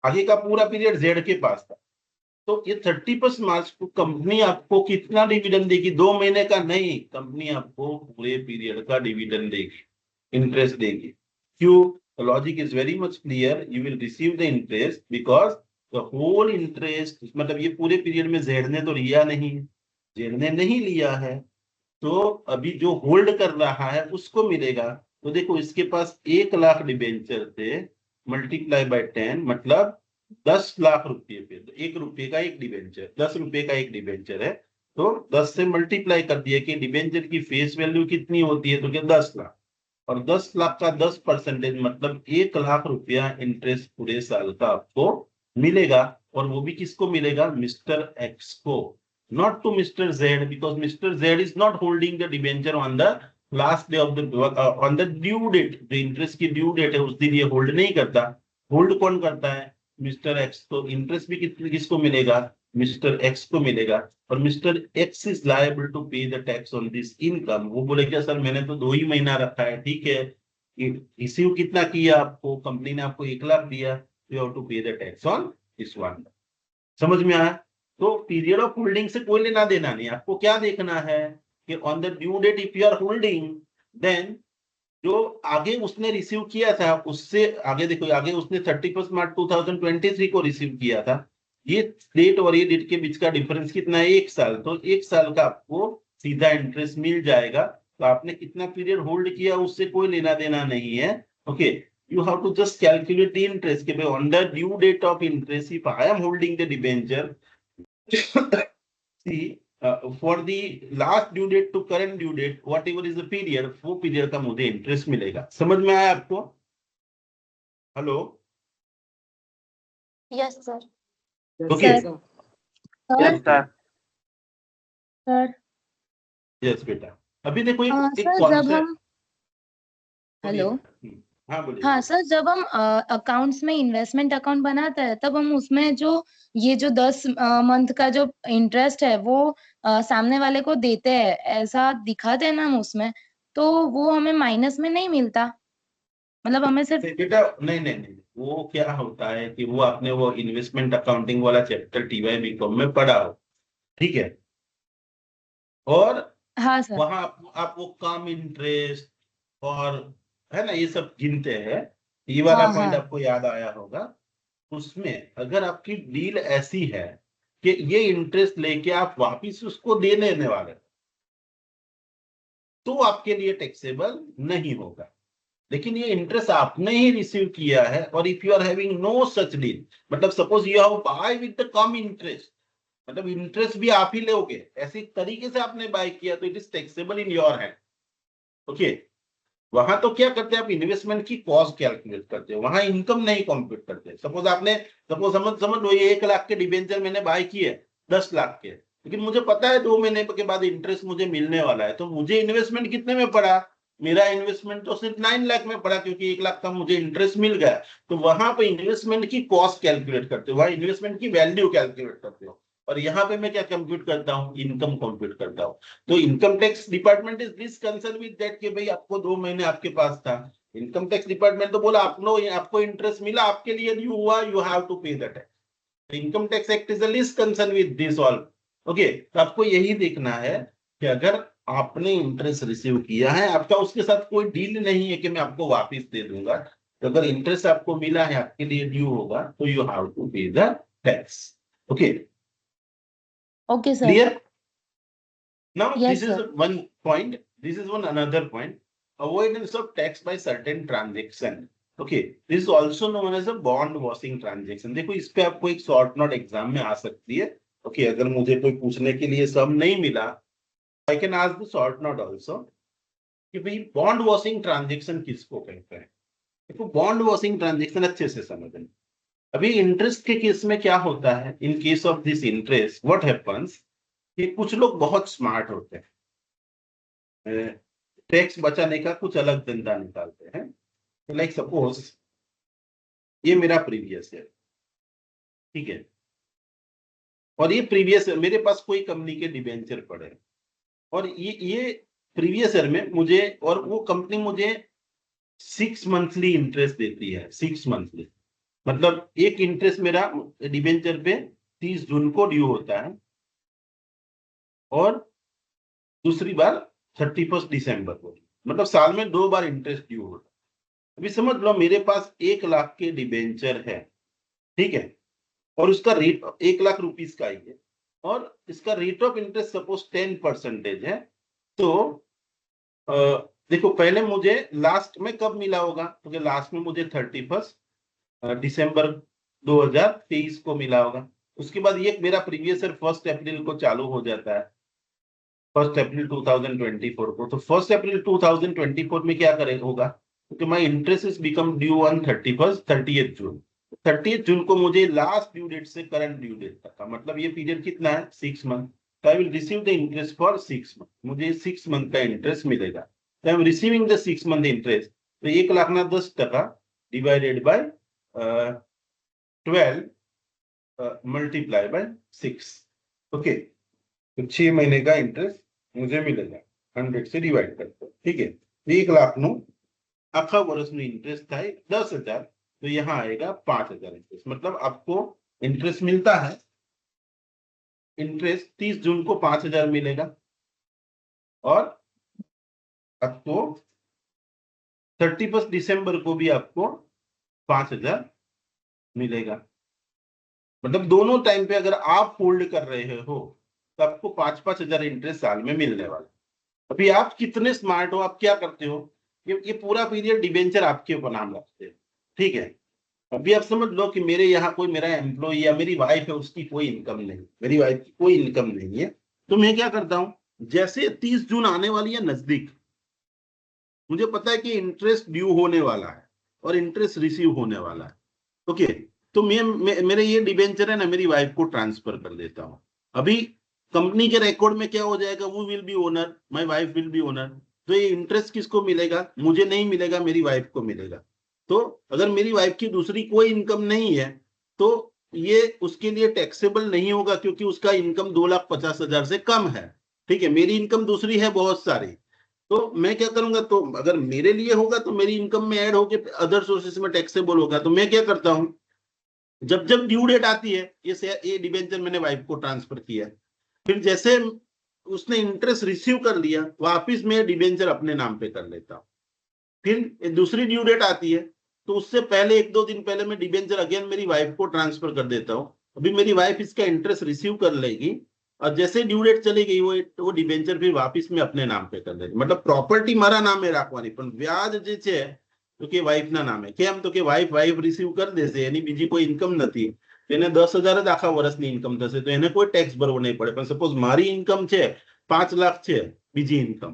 S1: आगे का पूरा पीरियड जेड के पास था, तो ये 31 मार्च को कंपनी आपको कितना डिविडेंड देगी? 2 महीने का नहीं, कंपनी आपको पूरे पीरियड का डिविडेंड देगी, इंटरेस्ट देगी। क्यों? Logic is very much clear. You will receive the interest because the whole interest, मतलब ये पूरे पीरियड में जेड ने तो लिया नहीं है, जेड ने नहीं लिया है, तो अभी जो होल्ड कर रहा है उसको मिलेगा। तो देखो इसके पास 1 लाख डिबेंचर थे, मल्टीप्लाई बाय 10 मतलब 10 लाख रुपये पे। तो 1 रुपये का एक डिबेंचर, 10 रुपये का एक डिबेंचर है, तो 10 से मल्टीप्लाई कर दिया कि डिबेंचर की फेस वैल्यू कितनी होती है, तो क्या 10 लाख, और 10 लाख का 10% मतलब 1 लाख रुपया इंटरेस्ट पूरे साल का आपको मिलेगा। और वो भी किसको मिलेगा, मिस्टर एक्स को, not to Mr. Z, because Mr. Z is not holding the debenture on the last day of the on the due date। जो इंटरेस्ट की ड्यू डेट है उस दिन ये होल्ड नहीं करता। होल्ड कौन करता है, मिस्टर एक्स। तो इंटरेस्ट भी किसको मिलेगा, मिस्टर एक्स को मिलेगा। और mister X is liable to pay the tax on this income. वो बोले क्या सर मैंने तो 2 ही महीना रखा है, ठीक है, रिसीव कितना किया आपको, कंपनी ने आपको 1 लाख दिया, you have to pay the tax on this one. समझ में आया। तो पीरियड ऑफ होल्डिंग से कोई लेना देना नहीं, आपको क्या देखना है कि on the due date if you are holding, then जो आगे उसने रिसीव किया था उससे आगे देखो, आगे उसने 31 मार्च 2023 को रिसीव किया था। ये डेट और ये डेट के बीच का डिफरेंस कितना है, 1 साल। तो 1 साल का आपको सीधा इंटरेस्ट मिल जाएगा। तो आपने कितना पीरियड होल्ड किया उससे कोई लेना देना नहीं है। Okay, you have to just calculate the interest कि भाई on the due date of interest if I am holding the debenture see for the last due date to current due date whatever is the period, वो पीरियड का मुझे इंटरेस्ट मिलेगा। समझ में आया आपको। Hello,
S2: yes sir.
S1: Okay,
S3: sir sir
S1: yes बेटा। अभी देखो एक
S3: सर जब
S1: कॉन्सेप्ट,
S3: हम हेलो
S1: हाँ बोलिए।
S3: हाँ सर, जब हम अकाउंट्स में इन्वेस्टमेंट अकाउंट बनाते हैं तब हम उसमें जो ये जो 10 मंथ का जो इंटरेस्ट है वो सामने वाले को देते हैं, ऐसा दिखाते हैं ना हम उसमें, तो वो हमें माइनस में नहीं मिलता, मतलब हमें सिर्फ
S1: बेटा नहीं नहीं नहीं, वो क्या होता है कि वो आपने वो इन्वेस्टमेंट अकाउंटिंग वाला चैप्टर टीवाई बीकॉम में पढ़ा हो, ठीक है, और
S3: हाँ सर
S1: वहां आप वो कम इंटरेस्ट और है ना ये सब गिनते हैं। ये वाला
S3: हाँ
S1: पॉइंट
S3: हाँ
S1: आपको याद आया होगा। उसमें अगर आपकी डील ऐसी है कि ये इंटरेस्ट लेके आप वापिस उसको दे देने वाले, तो आपके लिए टैक्सेबल नहीं होगा। लेकिन ये इंटरेस्ट आपने ही रिसीव किया है, और if you are having no such deal, मतलब suppose you have buy with the come interest, मतलब इंटरेस्ट भी आप ही लोगे, ऐसे तरीके से आपने बाय किया, तो it is taxable in your hand. Okay, वहां तो क्या करते हैं, आप इन्वेस्टमेंट की कॉस्ट कैलकुलेट करते हो, वहां इनकम नहीं कंप्यूट करते। सपोज आपने समझ लो ये 1 लाख के डिबेंचर मैंने बाय किए 10 लाख के, लेकिन मुझे पता है 2 महीने के बाद इंटरेस्ट मुझे मिलने वाला है, तो मुझे इन्वेस्टमेंट कितने में पड़ा, मेरा इन्वेस्टमेंट तो सिर्फ 9 लाख में पड़ा, क्योंकि 1 लाख का मुझे इंटरेस्ट मिल गया। तो वहां पे इन्वेस्टमेंट की कॉस्ट कैलकुलेट करते हो, वहां इन्वेस्टमेंट की वैल्यू कैलकुलेट करते हो। और यहाँ पे मैं क्या कंप्यूट करता हूँ, इनकम कंप्यूट करता हूँ। तो income tax department is this concern with that कि भाई आपको 2 महीने आपके पास था, इनकम टैक्स डिपार्टमेंट तो बोला आपको इंटरेस्ट मिला, आपके लिए ड्यू हुआ, you have to pay the tax. Income tax act is list concern with this all. Okay, तो आपको यही देखना है कि अगर आपने इंटरेस्ट रिसीव किया है, आपका उसके साथ कोई डील नहीं है कि मैं आपको वापस दे दूंगा, तो अगर इंटरेस्ट आपको मिला है, आपके लिए ड्यू होगा, तो you have to pay the tax. Okay,
S3: okay sir
S1: clear? Now, this
S3: yes
S1: is
S3: sir
S1: one point. This is one another point. Avoidance of tax by certain transaction. Okay, this is also known as a bond washing transaction. देखो इस पे आपको एक शॉर्ट नोट एग्जाम में आ सकती है। ओके, अगर मुझे कोई पूछने के लिए सब नहीं मिला, I can ask the short note also कि भाई बॉन्ड वॉशिंग ट्रांजेक्शन किसको कहते हैं। देखो बॉन्ड वॉशिंग ट्रांजेक्शन अच्छे से समझें। अभी इंटरेस्ट के केस में क्या होता है, in case of this interest what happens कि कुछ लोग बहुत स्मार्ट होते हैं, टैक्स बचाने का कुछ अलग धंधा निकालते हैं। लाइक सपोज ये मेरा प्रीवियस है, ठीक है, और ये प्रीवियस मेरे पास कोई कंपनी के डिबेंचर पड़े, और ये प्रीवियस ईयर में मुझे, और वो कंपनी मुझे 6 मंथली इंटरेस्ट देती है, 6 मंथली, मतलब एक इंटरेस्ट मेरा डिबेंचर पे 30 जून को ड्यू होता है, और दूसरी बार 31 दिसंबर को, मतलब साल में 2 बार इंटरेस्ट ड्यू होता है। अभी समझ लो मेरे पास 1 लाख के डिबेंचर है, ठीक है, और उसका रेट 1 लाख रुपीस का ही है, और इसका रेट ऑफ इंटरेस्ट सपोज 10% है, तो देखो पहले मुझे लास्ट में कब मिला होगा, क्योंकि लास्ट में मुझे 31 दिसंबर 2023 को मिला होगा। उसके बाद ये मेरा प्रीवियस ईयर 1 अप्रैल को चालू हो जाता है, 1 अप्रैल 2024 को। तो 1 अप्रैल 2024 में क्या करे होगा, क्योंकि my interest is become due on 30th June. 30th जून को मुझे लास्ट ड्यू डेट से करंट ड्यू डेट तक का, मतलब ये पीरियड कितना है, 6 मंथ। तो I will receive the interest for 6 month, मुझे 6 मंथ का इंटरेस्ट मिलेगा। तो I am receiving the 6 month interest. तो 1,10,000 divided by 12 multiply by 6। Okay, तो 6 महीने का इंटरेस्ट मुझे मिलेगा 100 से डिवाइड करते, ठीक है। 1,00,000 નું આખા વર્ષનું इंटरेस्ट થાય 10,000, तो यहाँ आएगा 5,000 इंटरेस्ट। मतलब आपको इंटरेस्ट मिलता है, इंटरेस्ट 30 जून को 5,000 मिलेगा और आपको 31 दिसंबर को भी आपको 5,000 मिलेगा। मतलब दोनों टाइम पे अगर आप होल्ड कर रहे हो तो आपको 5,000 इंटरेस्ट साल में मिलने वाला। अभी आप कितने स्मार्ट हो, आप क्या करते हो, ये पूरा पीरियड डिबेंचर आपके ऊपर नाम रखते हैं, ठीक है। अभी आप समझ लो कि मेरे यहाँ कोई मेरा एम्प्लॉय या मेरी वाइफ है, उसकी कोई इनकम नहीं, मेरी वाइफ की कोई इनकम नहीं है। तो मैं क्या करता हूँ, जैसे 30 जून आने वाली है नजदीक, मुझे पता है कि इंटरेस्ट ड्यू होने वाला है और इंटरेस्ट रिसीव होने वाला है, ओके। तो मेरे ये डिबेंचर है ना, मेरी वाइफ को ट्रांसफर कर देता हूँ। अभी कंपनी के रिकॉर्ड में क्या हो जाएगा, वो will be owner, my wife will be owner. तो ये इंटरेस्ट किसको मिलेगा, मुझे नहीं मिलेगा, मेरी वाइफ को मिलेगा। तो अगर मेरी वाइफ की दूसरी कोई इनकम नहीं है तो ये उसके लिए टैक्सेबल नहीं होगा, क्योंकि उसका इनकम 2,50,000 से कम है, ठीक है। मेरी इनकम दूसरी है बहुत सारी, तो मैं क्या करूंगा, तो अगर मेरे लिए होगा तो मेरी इनकम में ऐड होकर अदर सोर्सेस में टैक्सेबल होगा। तो मैं क्या करता हूं, जब जब ड्यू डेट आती है, ये डिबेंचर मैंने वाइफ को ट्रांसफर किया, फिर जैसे उसने इंटरेस्ट रिसीव कर लिया, वापिस मैं डिबेंचर अपने नाम पे कर लेता हूँ। फिर दूसरी ड्यू डेट आती है, तो उससे पहले 1-2 दिन पहले मैं डिबेंचर अगेन मेरी वाइफ को ट्रांसफर कर देता हूँ। अभी मेरी वाइफ इसका इंटरेस्ट रिसीव कर लेगी और जैसे ड्यू डेट चली गई वो डिबेंचर फिर वापिस मैं अपने नाम पे कर देगी। मतलब प्रॉपर्टी मारा नामे રાખવાની, પણ વ્યાજ જે છે તો કે વાઇફના નામે। કેમ, તો કે વાઇફ રિસીવ કરી દેશે, એની બીજી કોઈ ઇન્કમ નથી, એને 10,000 જ આખા વર્ષની ઇન્કમ થશે, તો એને કોઈ ટેક્સ ભરવો નહીં પડે। પણ સપોઝ મારી ઇન્કમ છે 5 લાખ છે બીજી income,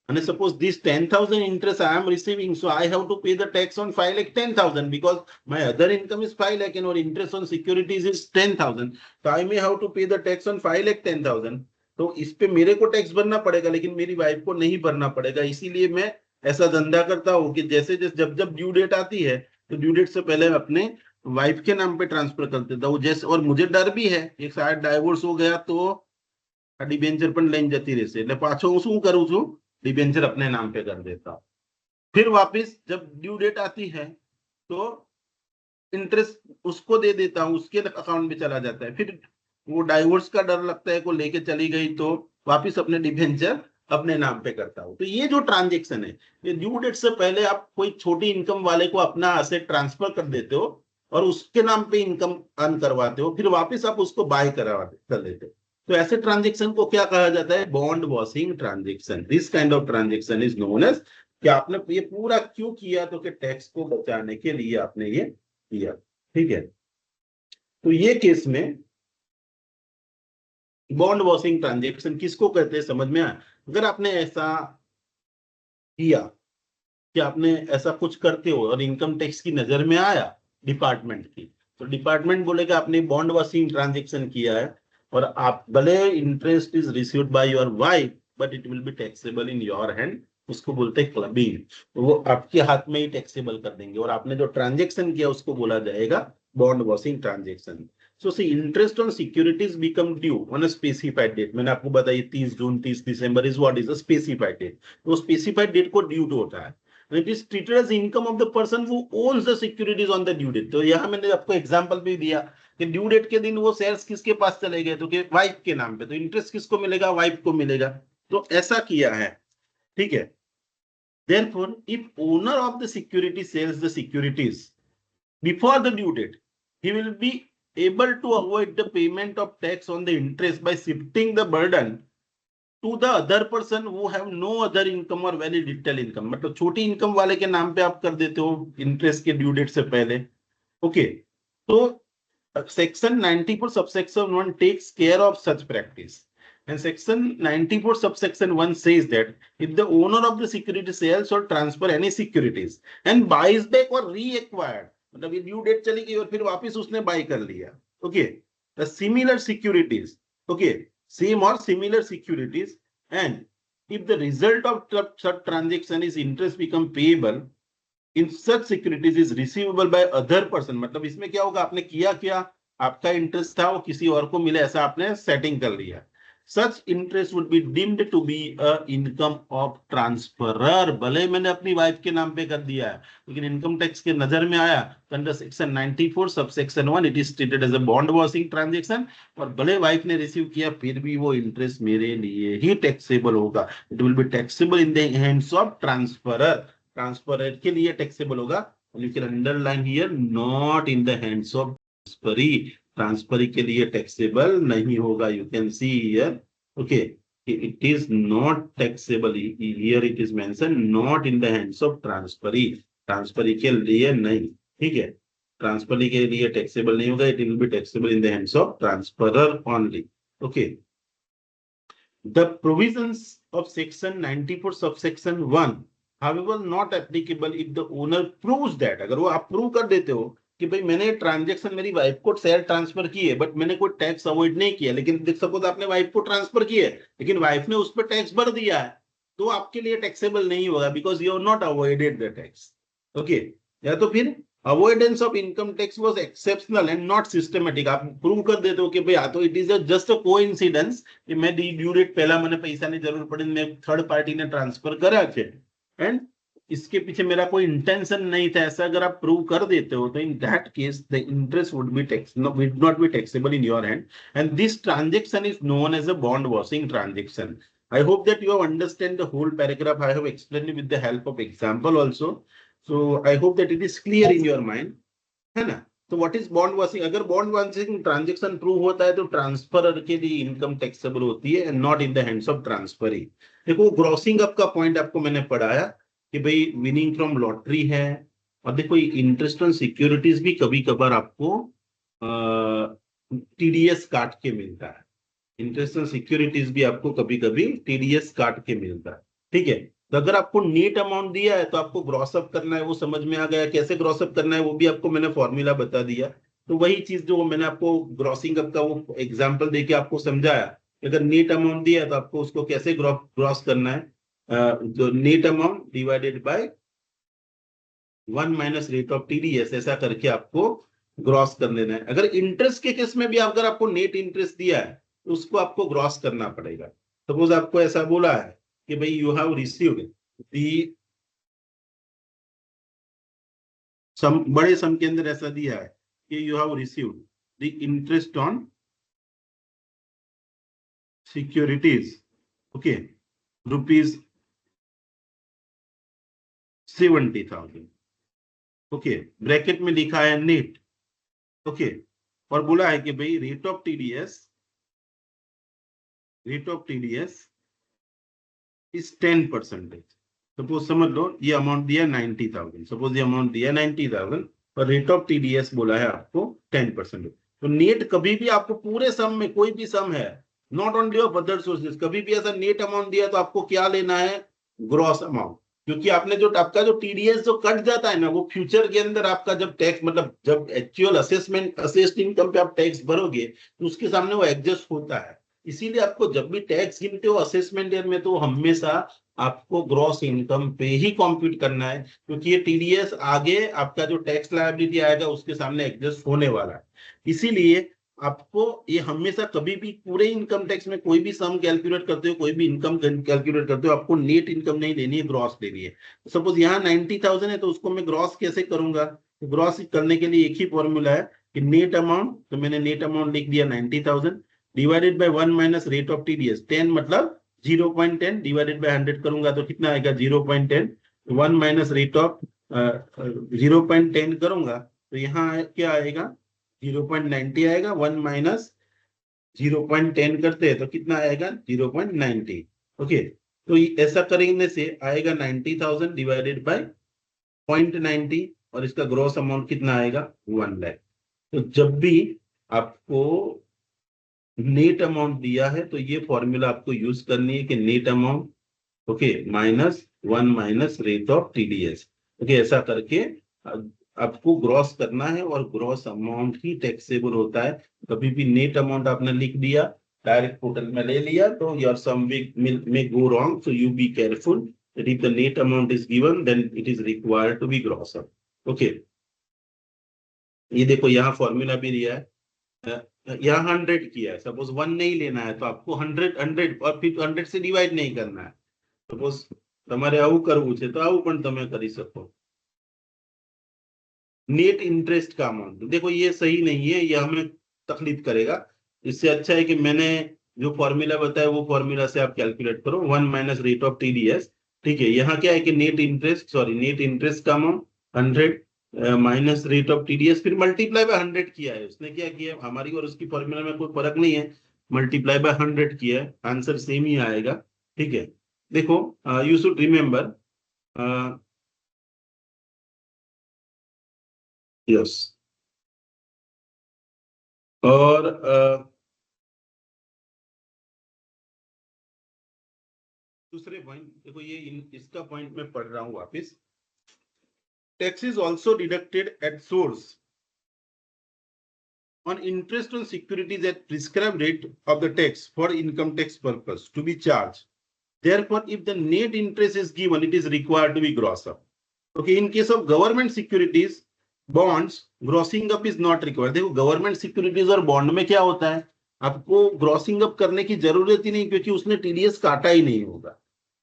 S1: and suppose this 10,000 interest I am receiving, so I have to pay the tax on 5,10,000 because my other income is 5 lakh and our interest on securities is 10,000, so I may have to pay the tax on 5,10,000। तो इस पे मेरे को टैक्स भरना पड़ेगा, लेकिन मेरी वाइफ को नहीं भरना पड़ेगा। इसीलिए मैं ऐसा धंधा करता हूँ कि जैसे जैसे जब ड्यू डेट आती है तो ड्यू डेट से पहले अपने वाइफ के नाम पे ट्रांसफर कर देता हूँ। जैसे, और मुझे डर भी है कि शायद डाइवोर्स हो गया तो डिबेंचर पण લઈને જતી રહેશે, એટલે પાછો હું શું કરું છું, डिबेंचर अपने नाम पे कर देता हूं। फिर वापस जब ड्यू डेट आती है तो इंटरेस्ट उसको दे देता हूं, उसके अकाउंट में चला जाता है। फिर वो डाइवोर्स का डर लगता है, को लेके चली गई तो वापस अपने डिबेंचर अपने नाम पे करता हूं। तो ये जो ट्रांजेक्शन है, ये ड्यू डेट से पहले आप कोई छोटी इनकम वाले को अपना असेट ट्रांसफर कर देते हो और उसके नाम पे इनकम अर्न करवाते हो, फिर वापस आप उसको बाय कर देते हो। तो ऐसे ट्रांजेक्शन को क्या कहा जाता है, bond washing transaction. This kind of transaction is known as, कि आपने ये पूरा क्यों किया, तो कि टैक्स को बचाने के लिए आपने ये किया, ठीक है। तो ये केस में बॉन्ड वॉशिंग ट्रांजेक्शन किसको कहते हैं, समझ में आया। अगर आपने ऐसा किया कि आपने ऐसा कुछ करते हो और इनकम टैक्स की नजर में आया डिपार्टमेंट की, तो डिपार्टमेंट बोलेगा आपने बॉन्ड वॉशिंग ट्रांजेक्शन किया है, और आप भले interest is received by your wife but it will be taxable in your hand, उसको बोलते हैं क्लबिंग। तो वो आपके हाथ में ही टैक्सेबल कर देंगे, और आपने जो ट्रांजेक्शन किया उसको बोला जाएगा bond washing transaction. So see interest on securities become due on a specified date. मैंने आपको बताया 30 जून 30 दिसंबर is what is a specified date. तो स्पेसिफाइड डेट को ड्यू होता है, it is treated as income of the person who owns the securities on the due date। तो यहाँ मैंने आपको एग्जांपल भी दिया कि ड्यू डेट के दिन वो शेयर्स किसके पास चले गए, तो कि वाइफ के नाम पे, तो इंटरेस्ट किसको मिलेगा, वाइफ को मिलेगा। तो ऐसा किया है, ठीक है। Therefore, if owner of the security sells the securities before the due date, he will be able to avoid the payment of tax on the interest by shifting the burden to the other person who have no other income or very little income, मतलब छोटी इनकम वाले के नाम पे आप कर देते हो इंटरेस्ट के ड्यू डेट से पहले। ओके, तो section 94 subsection 1 takes care of such practice, and section 94 subsection 1 says that if the owner of the security sells or transfer any securities and buys back or reacquired, मतलब ये ड्यू डेट चली गई और फिर वापस उसने बाय कर लिया, okay, the similar securities, okay, same or similar securities, and if the result of such transaction is interest become payable in such securities is receivable by other person, मतलब इसमें क्या होगा, आपने किया क्या, आपका इंटरेस्ट था वो किसी और को मिले, ऐसा आपने सेटिंग कर लिया। Such interest would be deemed to be a income of transferer, भले मैंने अपनी वाइफ के नाम पे कर दिया है, लेकिन इनकम टैक्स के नजर में आया तो under section 94 subsection 1 it is treated as a bond washing transaction, और भले वाइफ ने रिसीव किया फिर भी वो इंटरेस्ट मेरे लिए ही टैक्सेबल होगा। It will be taxable in the hands of transferor, transferor के लिए टैक्सेबल होगा। You can underline here, not in the hands of transferee, transferee के लिए टैक्सेबल नहीं होगा। You can see here, okay, it is not taxable, here it is mention not in the hands of transferee, transferee के लिए नहीं, ठीक है, ट्रांसफरी के लिए टैक्सेबल नहीं होगा, it will be taxable in the hands of transferor only. Okay, the provisions of section 94 subsection 1 however not applicable if the owner proves that, अगर वो आप प्रूव कर देते हो कि भाई मैंने ट्रांजैक्शन मेरी वाइफ को शेयर ट्रांसफर की है बट मैंने कोई टैक्स अवॉइड नहीं किया, लेकिन सपोज आपने वाइफ को ट्रांसफर किया है लेकिन वाइफ ने उस पर टैक्स भर दिया है, तो आपके लिए टैक्सेबल नहीं होगा because you have not avoided the tax. Okay, या तो फिर avoidance of income tax was exceptional and not systematic, आप प्रूव कर देते हो कि भाई या तो it is just a coincidence कि मैं ड्यू डेट पहला मैंने पैसा नहीं जरूर पड़ी, मैं थर्ड पार्टी ने ट्रांसफर करा के एंड इसके पीछे मेरा कोई इंटेंशन नहीं था, ऐसा अगर आप प्रूव कर देते हो तो in that case the interest would be tax would not be taxable in your hand, and this transaction is known as a bond washing transaction. I hope that you have understand the whole paragraph. I have explained it with the help of example also. So I hope that it is clear in your mind, है ना? तो what is bond washing? अगर bond washing transaction prove होता है तो ट्रांसफरर के लिए इनकम टैक्सेबल होती है and not in the hands of transferee। देखो ग्रॉसिंग अप का पॉइंट आपको मैंने पढ़ाया कि भाई विनिंग फ्रॉम लॉटरी है, और देखो इंटरेस्ट ऑन सिक्योरिटीज भी कभी कभार आपको टीडीएस काट के मिलता है, इंटरेस्ट ऑन सिक्योरिटीज भी आपको कभी कभी टीडीएस काट के मिलता है, ठीक है। तो अगर आपको नेट अमाउंट दिया है तो आपको ग्रॉस अप करना है, वो समझ में आ गया, कैसे ग्रॉस अप करना है वो भी आपको मैंने फॉर्मूला बता दिया। तो वही चीज जो मैंने आपको ग्रॉसिंग अप का वो एग्जांपल देके आपको समझाया, अगर नेट अमाउंट दिया है तो आपको उसको कैसे ग्रॉस करना है, जो net amount divided by 1 minus rate of TDS, ऐसा करके आपको ग्रॉस कर लेना है। अगर इंटरेस्ट के केस में भी अगर आपको नेट इंटरेस्ट दिया है तो उसको आपको ग्रॉस करना पड़ेगा। सपोज आपको ऐसा बोला है कि भाई यू हैव रिसीव्ड दी सम, बड़े सम के अंदर ऐसा दिया है कि you have received the interest on securities, okay, rupees 70,000, okay, bracket में लिखा है नेट, ओके, और बोला है कि भाई rate of TDS is 10%। Suppose समझ लो ये अमाउंट दिया 90,000, सपोज ये अमाउंट दिया 90,000 और रेट ऑफ टीडीएस बोला है आपको 10%। तो नेट कभी भी आपको पूरे सम में, कोई भी सम है, not only of other sources, कभी भी ऐसा नेट अमाउंट दिया तो आपको क्या लेना है, ग्रॉस अमाउंट, क्योंकि आपने जो आपका जो टीडीएस जो कट जाता है ना, वो फ्यूचर के अंदर आपका जब टैक्स, मतलब जब एक्चुअल असेसमेंट असेस्ड इनकम पे आप टैक्स भरोगे तो उसके सामने वो एडजस्ट होता है। इसीलिए आपको जब भी टैक्स गिनते हो असेसमेंट ईयर में तो हमेशा आपको ग्रॉस इनकम पे ही कंप्यूट करना है, क्योंकि ये टीडीएस आगे आपका जो टैक्स लायबिलिटी आएगा उसके सामने एडजस्ट होने वाला है। इसीलिए आपको ये हमेशा कभी भी पूरे इनकम टैक्स में कोई भी सम कैलकुलेट करते हो, कोई भी इनकम कैलकुलेट करते हो, आपको नेट इनकम नहीं लेनी है, ग्रॉस लेनी है। सपोज यहाँ 90,000 है तो उसको मैं ग्रॉस कैसे करूंगा, तो ग्रॉस करने के लिए एक ही फॉर्मूला है कि नेट अमाउंट, तो मैंने नेट अमाउंट लिख दिया 90,000 divided by 1 minus rate of TDS 10, मतलब 0.10 डिवाइडेड बाय 100 करूंगा तो कितना आएगा 0.10, 1 माइनस रेट ऑफ 0.10 करूंगा तो यहाँ क्या आएगा 0.90 आएगा, 1 माइनस 0.10 करते हैं तो कितना आएगा 0.90। ओके, तो ऐसा करने से आएगा 90,000 डिवाइडेड बाय 0.90 और इसका ग्रॉस अमाउंट कितना आएगा 1 लाख। तो जब भी आपको नेट अमाउंट दिया है तो ये फॉर्मूला आपको यूज करनी है कि net amount okay -1 minus rate of TDS. Okay, ऐसा करके आपको ग्रॉस करना है और ग्रॉस अमाउंट ही टैक्सेबल होता है। कभी भी नेट अमाउंट आपने लिख दिया डायरेक्ट टोटल में ले लिया तो your sum may go wrong, so you be careful that if the net amount is given then it is required to be gross up. Okay, ये देखो यहाँ फॉर्मूला भी दिया है, यहाँ 100 किया है। सपोज 1 नहीं लेना है तो आपको 100 और फिर 100 से डिवाइड नहीं करना है। सपोज તમારે આવું કરવું છે તો આવું પણ તમે કરી શકો। नेट इंटरेस्ट का अमाउंट देखो ये सही नहीं है, ये हमें तकलीफ करेगा। इससे अच्छा है कि मैंने जो फॉर्मूला बताया वो फॉर्मूला से आप कैलकुलेट करो 1 माइनस रेट ऑफ टीडीएस। ठीक है, यहाँ क्या है कि नेट इंटरेस्ट का amount 100 minus rate of TDS फिर मल्टीप्लाई बाय 100 किया है। उसने क्या किया, हमारी और उसकी फॉर्मूला में कोई फर्क नहीं है, मल्टीप्लाई बाय 100 किया है, आंसर सेम ही आएगा। ठीक है, देखो यू शुड रिमेम्बर यस। और दूसरे पॉइंट देखो, ये इसका पॉइंट मैं पढ़ रहा हूं वापस। Tax is also deducted at source on interest on securities at prescribed rate of the tax for income tax purpose to be charged. Therefore, if the net interest is given, it is required to be gross up. Okay, in case of government securities, bonds, grossing up is not required. देखो गवर्नमेंट सिक्योरिटीज और बॉन्ड में क्या होता है, आपको ग्रॉसिंग अप करने की जरूरत ही नहीं क्योंकि उसने टीडीएस काटा ही नहीं होगा।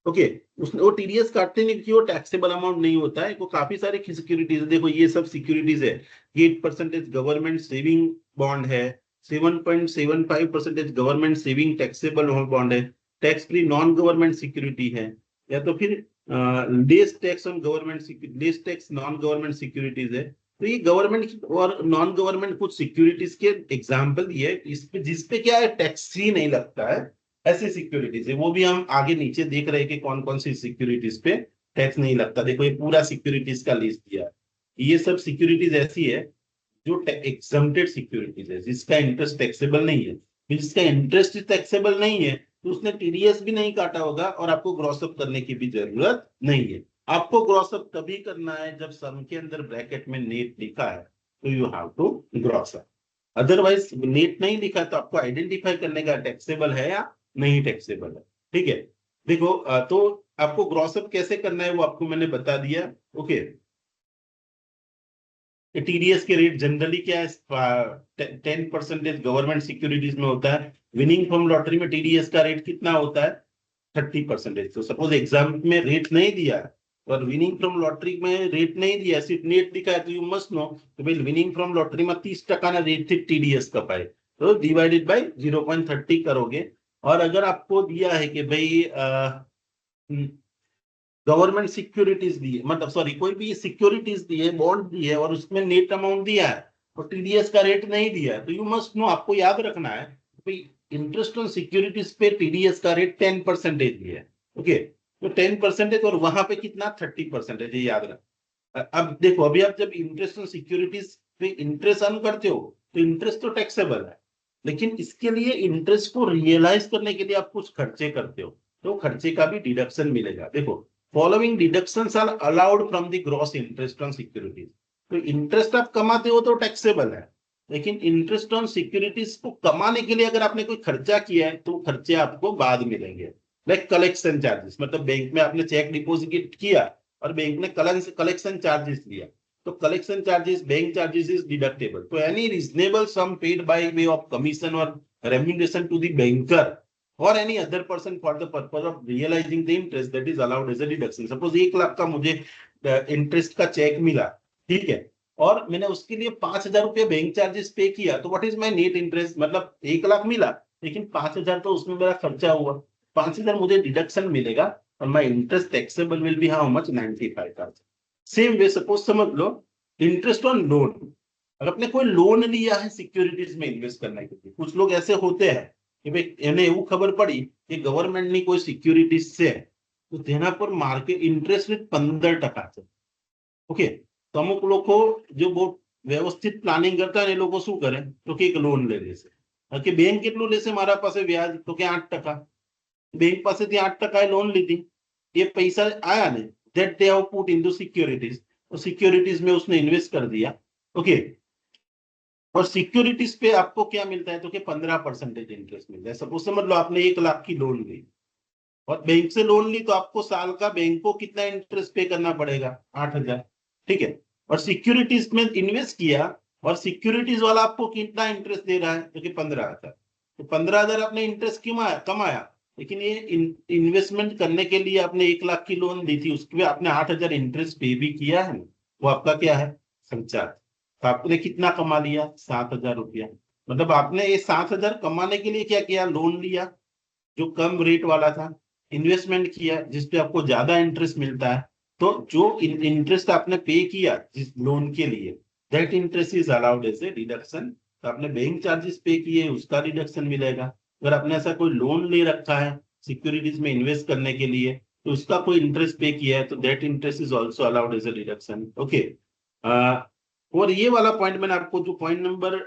S1: ओके, उसने वो टीडीएस काटते नहीं क्योंकि वो टैक्सेबल अमाउंट नहीं होता है। वो काफी सारे सिक्योरिटीज, देखो ये सब सिक्योरिटीज है। 8% गवर्नमेंट सेविंग बॉन्ड है, 7.75% गवर्नमेंट सेविंग टैक्सेबल बॉन्ड है, tax free non government security है, या तो फिर less tax on government, less tax non government securities है। तो ये गवर्नमेंट और नॉन गवर्नमेंट कुछ सिक्योरिटीज के एग्जाम्पल दिए इस पे, जिसपे क्या है टैक्स ही नहीं लगता है, ऐसी सिक्योरिटीज है। वो भी हम आगे नीचे देख रहे हैं कि कौन कौन सी सिक्योरिटीज पे टैक्स नहीं लगता। देखो ये पूरा सिक्योरिटीज का लिस्ट दिया है। ये सब सिक्योरिटीज ऐसी है जो एग्जम्प्टेड सिक्योरिटीज है, जिसका इंटरेस्ट टैक्सेबल नहीं है। जिसका इंटरेस्ट टैक्सेबल नहीं है तो उसने टीडीएस भी नहीं काटा होगा और आपको ग्रॉसअप करने की भी जरूरत नहीं है। आपको ग्रॉसअप तभी करना है जब सम के अंदर ब्रैकेट में नेट लिखा है तो you have to gross up. Otherwise net नहीं लिखा तो आपको आइडेंटिफाई करने का टैक्सेबल है या नहीं टैक्सेबल है। ठीक है, देखो तो आपको ग्रॉसअप कैसे करना है वो आपको मैंने बता दिया। ओके, टीडीएस के रेट जनरली क्या है, 10% गवर्नमेंट सिक्योरिटीज में होता है। विनिंग फ्रॉम लॉटरी में टीडीएस का रेट कितना होता है 30%। तो सपोज एग्जाम में रेट नहीं दिया और विनिंग फ्रॉम लॉटरी में रेट नहीं दिया, सिर्फ नेट दिखा है, तो यू मस्ट नो तो भाई विनिंग फ्रॉम लॉटरी में 30% ना रेट टीडीएस का पाए तो डिवाइडेड बाय 0.30 करोगे। और अगर आपको दिया है कि भाई गवर्नमेंट सिक्योरिटीज दी है, मतलब सॉरी कोई भी सिक्योरिटीज दी है, बॉन्ड दी है और उसमें नेट अमाउंट दिया है और टीडीएस का रेट नहीं दिया है, तो यू मस्ट नो, आपको याद रखना है भाई इंटरेस्ट ऑन सिक्योरिटीज पे टीडीएस का रेट 10% दिया है। ओके, तो 10% और वहां पे कितना 30% ये याद रख। अब देखो, अभी आप जब इंटरेस्ट ऑन सिक्योरिटीज पे इंटरेस्ट अर्न करते हो तो इंटरेस्ट तो टैक्सेबल है, लेकिन इसके लिए इंटरेस्ट को रियलाइज करने के लिए आप कुछ खर्चे करते हो तो खर्चे का भी डिडक्शन मिलेगा। देखो, following deductions are allowed from the gross interest on securities. तो इंटरेस्ट आप कमाते हो तो टैक्सेबल है, लेकिन इंटरेस्ट ऑन सिक्योरिटीज को कमाने के लिए अगर आपने कोई खर्चा किया है तो खर्चे आपको बाद मिलेंगे। लाइक कलेक्शन चार्जेस, मतलब बैंक में आपने चेक डिपॉजिट किया और बैंक ने कलेक्शन चार्जेस लिया तो collection charges, bank charges is deductible. तो any reasonable sum paid by way of commission और remuneration to the banker or any other person for the purpose of realizing the interest that is allowed as a deduction. Suppose 1 lakh का मुझे इंटरेस्ट का चेक मिला, ठीक है, और मैंने उसके लिए 5,000 रुपये बैंक चार्जेस पे किया, तो what is my net interest, मतलब 1 लाख मिला लेकिन 5,000 तो उसमें मेरा खर्चा हुआ, 5,000 मुझे डिडक्शन मिलेगा और my interest taxable will be how much 95,000। Same way suppose समझ लो इंटरेस्ट ऑन लोन, अगर आपने कोई लोन लिया है सिक्योरिटीज में इन्वेस्ट करने के लिए, कुछ लोग ऐसे होते हैं કે ભાઈ એને એવું ખબર પડી કે ગવર્મેન્ટની કોઈ સિક્યુરિટીઝ છે તો તેના પર માર્કેટ ઇન્ટરેસ્ટ રેટ 15% છે. ઓકે, તો અમુક લોકો જો બહુ વ્યવસ્થિત પ્લાનિંગ કરતા હોય એ લોકો શું કરે તો કે એક લોન લઈ લેશે કે બેંક કેટલું લેશે મારા પાસે વ્યાજ તો કે 8%. બેંક પાસેથી 8% લોન લીધી, ये पैसा आया नहीं, that they have put into securities, तो सिक्योरिटीज में उसने इन्वेस्ट कर दिया. ओके, और सिक्योरिटीज पे आपको क्या मिलता है तो कि 15% इंटरेस्ट मिलता है. सपोज समझ लो आपने 1 लाख की लोन ली और बैंक से लोन ली तो आपको साल का बैंक को कितना इंटरेस्ट पे करना पड़ेगा 8,000. ठीक है, और सिक्योरिटीज में इन्वेस्ट किया और सिक्योरिटीज वाला आपको कितना इंटरेस्ट दे रहा है तो कि 15,000. तो 15,000 आपने इंटरेस्ट कमाया, लेकिन ये इन्वेस्टमेंट करने के लिए आपने 1 लाख की लोन दी थी, उसके आपने 8,000 इंटरेस्ट पे भी किया है, वो आपका क्या है संचार. तो आपने कितना कमा लिया 7,000 रुपया. मतलब आपने ये 7,000 कमाने के लिए क्या किया, लोन लिया जो कम रेट वाला था, इन्वेस्टमेंट किया जिसपे आपको ज्यादा इंटरेस्ट मिलता है. तो जो इंटरेस्ट आपने पे किया जिस लोन के लिए, that interest is allowed as a deduction. तो आपने बैंक चार्जेस पे किए उसका डिडक्शन मिलेगा. अगर आपने ऐसा कोई लोन ले रखा है सिक्योरिटीज में इन्वेस्ट करने के लिए तो उसका कोई इंटरेस्ट पे किया है तो that interest is also allowed as a deduction. Okay, और ये वाला पॉइंट मैंने आपको जो point number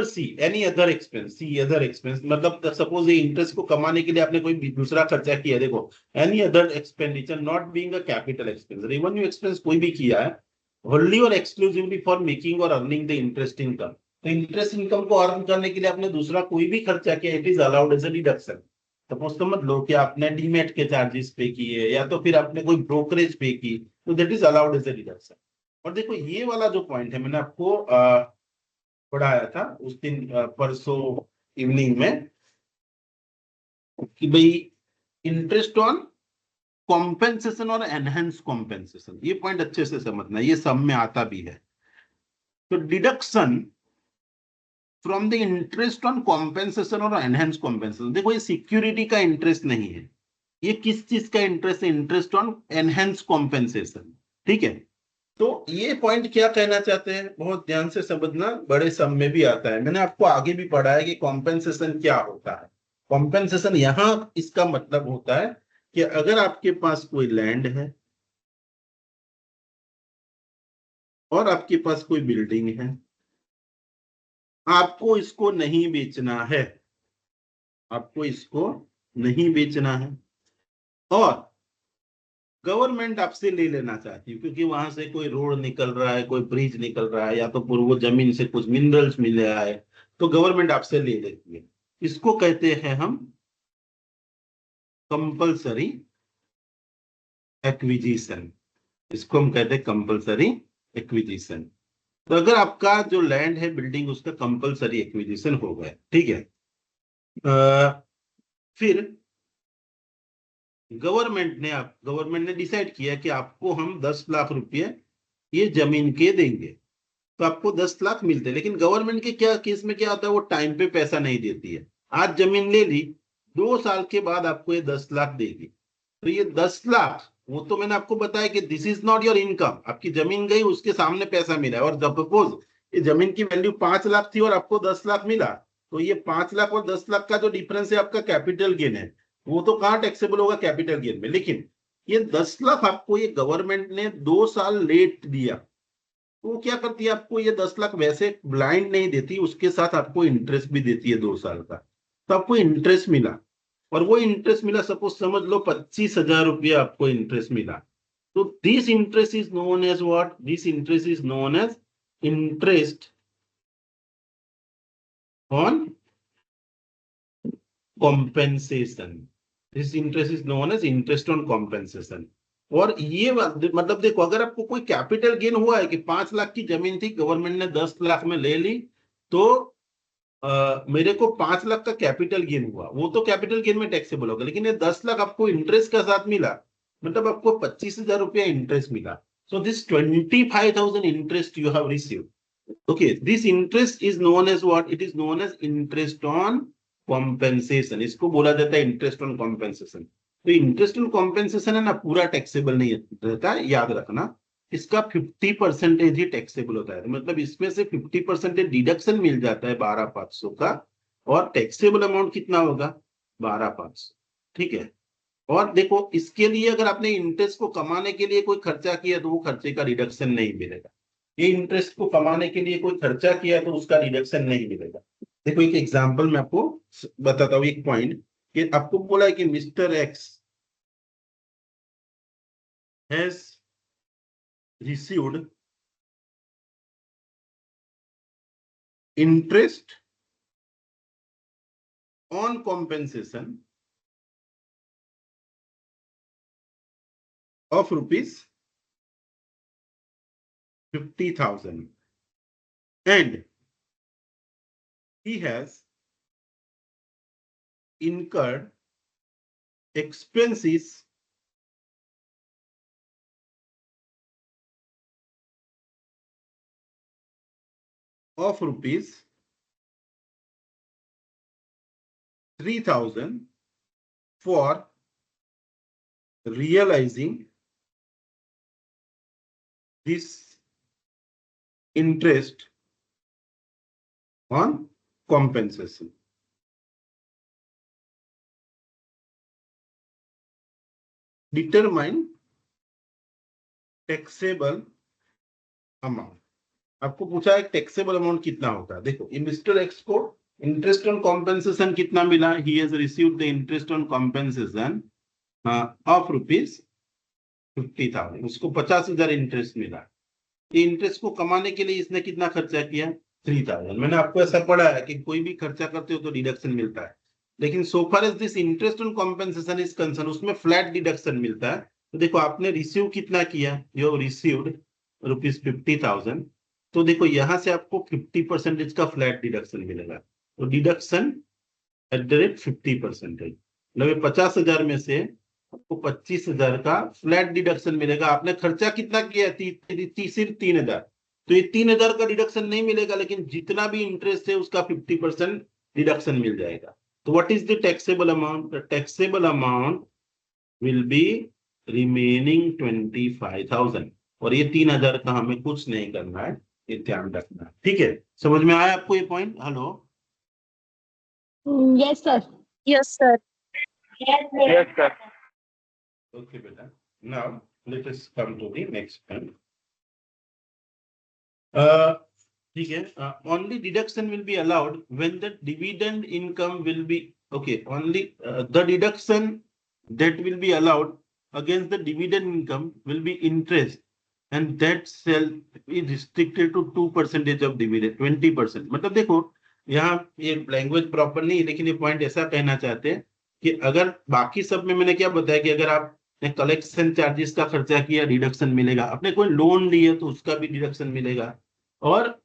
S1: C, any other expense. C other expense मतलब सपोज ये इंटरेस्ट को कमाने के लिए आपने कोई दूसरा खर्चा किया. देखो, any other expenditure not being a capital expense. Revenue expense कोई भी किया है होनली और एक्सक्लूसिवली फॉर मेकिंग और अर्निंग द इंटरेस्ट इनकम. तो इंटरेस्ट इनकम को अर्न करने के लिए आपने दूसरा कोई भी खर्चा किया, it is allowed as a deduction. Suppose समझ लो कि आपने डीमेट के चार्जेस पे किए या तो फिर आपने कोई ब्रोकरेज पे की तो that is allowed as a deduction. और देखो ये वाला जो पॉइंट है मैंने आपको पढ़ाया था उस दिन परसों इवनिंग में कि भाई इंटरेस्ट ऑन कॉम्पेंसेशन और एनहेंस कॉम्पेंसेशन, ये पॉइंट अच्छे से समझना, ये सब में आता भी है. तो deduction from the interest on compensation और एनहेंस कॉम्पेंसेशन, देखो ये सिक्योरिटी का इंटरेस्ट नहीं है, ये किस चीज का इंटरेस्ट है, इंटरेस्ट ऑन एनहेंस कॉम्पेंसेशन. ठीक है, तो ये पॉइंट क्या कहना चाहते हैं बहुत ध्यान से समझना, बड़े सम में भी आता है. मैंने आपको आगे भी पढ़ा है कि कॉम्पेंसेशन क्या होता है. कॉम्पेंसेशन यहां इसका मतलब होता है कि अगर आपके पास कोई लैंड है और आपके पास कोई बिल्डिंग है, आपको इसको नहीं बेचना है, आपको इसको नहीं बेचना है और गवर्नमेंट आपसे ले लेना चाहती है क्योंकि वहां से कोई रोड निकल रहा है, कोई ब्रिज निकल रहा है या तो पूर्व जमीन से कुछ मिनरल्स मिल रहा है तो गवर्नमेंट आपसे ले लेती है. इसको कहते हैं हम कंपल्सरी एक्विजिशन. इसको हम कहते हैं कंपल्सरी एक्विजिशन. तो अगर आपका जो लैंड है बिल्डिंग उसका कंपल्सरी एक्विजिशन हो गया, ठीक है, फिर गवर्नमेंट ने डिसाइड किया कि आपको हम 10 लाख रुपए ये जमीन के देंगे तो आपको 10 लाख मिलते हैं. लेकिन गवर्नमेंट के क्या केस में क्या होता है, वो टाइम पे पैसा नहीं देती है. आज जमीन ले ली, 2 साल के बाद आपको ये 10 लाख देगी. तो ये 10 लाख वो तो मैंने आपको बताया कि this is not your income. आपकी जमीन गई उसके सामने पैसा मिला और जब सपोज ये जमीन की वैल्यू 5 लाख थी और आपको 10 लाख मिला तो ये 5 लाख और 10 लाख का जो डिफरेंस है आपका कैपिटल गेन है, वो तो कहाँ टैक्सेबल होगा, कैपिटल गेन में. लेकिन ये 10 लाख आपको ये गवर्नमेंट ने 2 साल लेट दिया तो वो क्या करती है, आपको ये 10 लाख वैसे ब्लाइंड नहीं देती, उसके साथ आपको इंटरेस्ट भी देती है 2 साल का. तो आपको इंटरेस्ट मिला और वो इंटरेस्ट मिला सपोज समझ लो 25,000 रुपया आपको इंटरेस्ट मिला. तो this interest is known as what, this interest is known as interest on compensation. This interest is known as interest on compensation. और ये मतलब देखो अगर आपको कोई कैपिटल गेन हुआ है कि 5 लाख की जमीन थी गवर्नमेंट ने 10 लाख में ले ली तो मेरे को 5 लाख का कैपिटल गेन हुआ, वो तो कैपिटल गेन में टैक्सेबल होगा. लेकिन ये 10 लाख आपको इंटरेस्ट के साथ मिला मतलब आपको 25,000 रुपया इंटरेस्ट मिला. So this 25,000 interest you have received. Okay, this interest is known as what, it is known as interest on compensation. इसको बोला जाता है इंटरेस्ट ऑन कॉम्पेंसेशन. तो इंटरेस्ट ऑन कॉम्पेंसेशन है ना पूरा टैक्सेबल नहीं रहता है, याद रखना. इसका 50% ही टैक्सेबल होता है, मतलब इसमें से 50% डिडक्शन मिल जाता है 12,500 का, और टैक्सेबल अमाउंट कितना होगा 12,500। ठीक है, और देखो इसके लिए अगर आपने इंटरेस्ट को कमाने के लिए कोई खर्चा किया तो वो खर्चे का रिडक्शन नहीं मिलेगा। ये इंटरेस्ट को कमाने के लिए कोई खर्चा किया तो उसका रिडक्शन नहीं मिलेगा। देखो एक एग्जांपल मैं आपको बताता हूँ, एक पॉइंट कि आपको बोला है कि mister x has received interest on compensation of rupees 50,000 and he has incurred expenses of rupees 3,000 for realizing this interest on compensation. Determine taxable amount. आपको पूछा है टैक्सेबल अमाउंट कितना होगा। देखो मिस्टर एक्स को इंटरेस्ट ऑन कॉम्पेंसेशन कितना मिला, he has received the interest on compensation of rupees 50,000, उसको 50,000 इंटरेस्ट मिला। ये इंटरेस्ट को कमाने के लिए इसने कितना खर्चा किया 3,000। मैंने आपको ऐसा पढ़ा है कि कोई भी खर्चा करते हो तो डिडक्शन मिलता है, लेकिन so far as this interest on compensation is concern उसमें फ्लैट डिडक्शन मिलता है। तो देखो आपने रिसीव कितना किया, यू रिसीव्ड रुपीज 50,000, तो देखो यहां से आपको 50% का फ्लैट डिडक्शन मिलेगा। तो डिडक्शन एट द रेट 50%, मतलब 50,000 में से आपको 25,000 का फ्लैट डिडक्शन मिलेगा। आपने खर्चा कितना किया सिर्फ 3,000, तो ये 3,000 का डिडक्शन नहीं मिलेगा, लेकिन जितना भी इंटरेस्ट है उसका 50% डिडक्शन मिल जाएगा। तो what is the taxable amount, the taxable amount will be remaining 25,000, और ये 3,000 का हमें कुछ नहीं करना है, ये ध्यान रखना है। ठीक है, समझ में आया आपको ये point? Hello,
S2: Yes, sir.
S3: Yes, sir.
S4: Yes, sir.
S1: okay beta, now let us come to the next point. ठीक है, only deduction will be allowed when the dividend income will be okay, only the deduction that will be allowed against the dividend income will be interest, and that shall be restricted to 2% of dividend, 20%। मतलब देखो यहाँ ये लैंग्वेज प्रॉपर नहीं है, लेकिन ये पॉइंट ऐसा कहना चाहते हैं कि अगर बाकी सब में मैंने क्या बताया कि अगर आपने कलेक्शन चार्जेस का खर्चा किया डिडक्शन मिलेगा, आपने कोई लोन लिया तो उसका भी डिडक्शन मिलेगा, और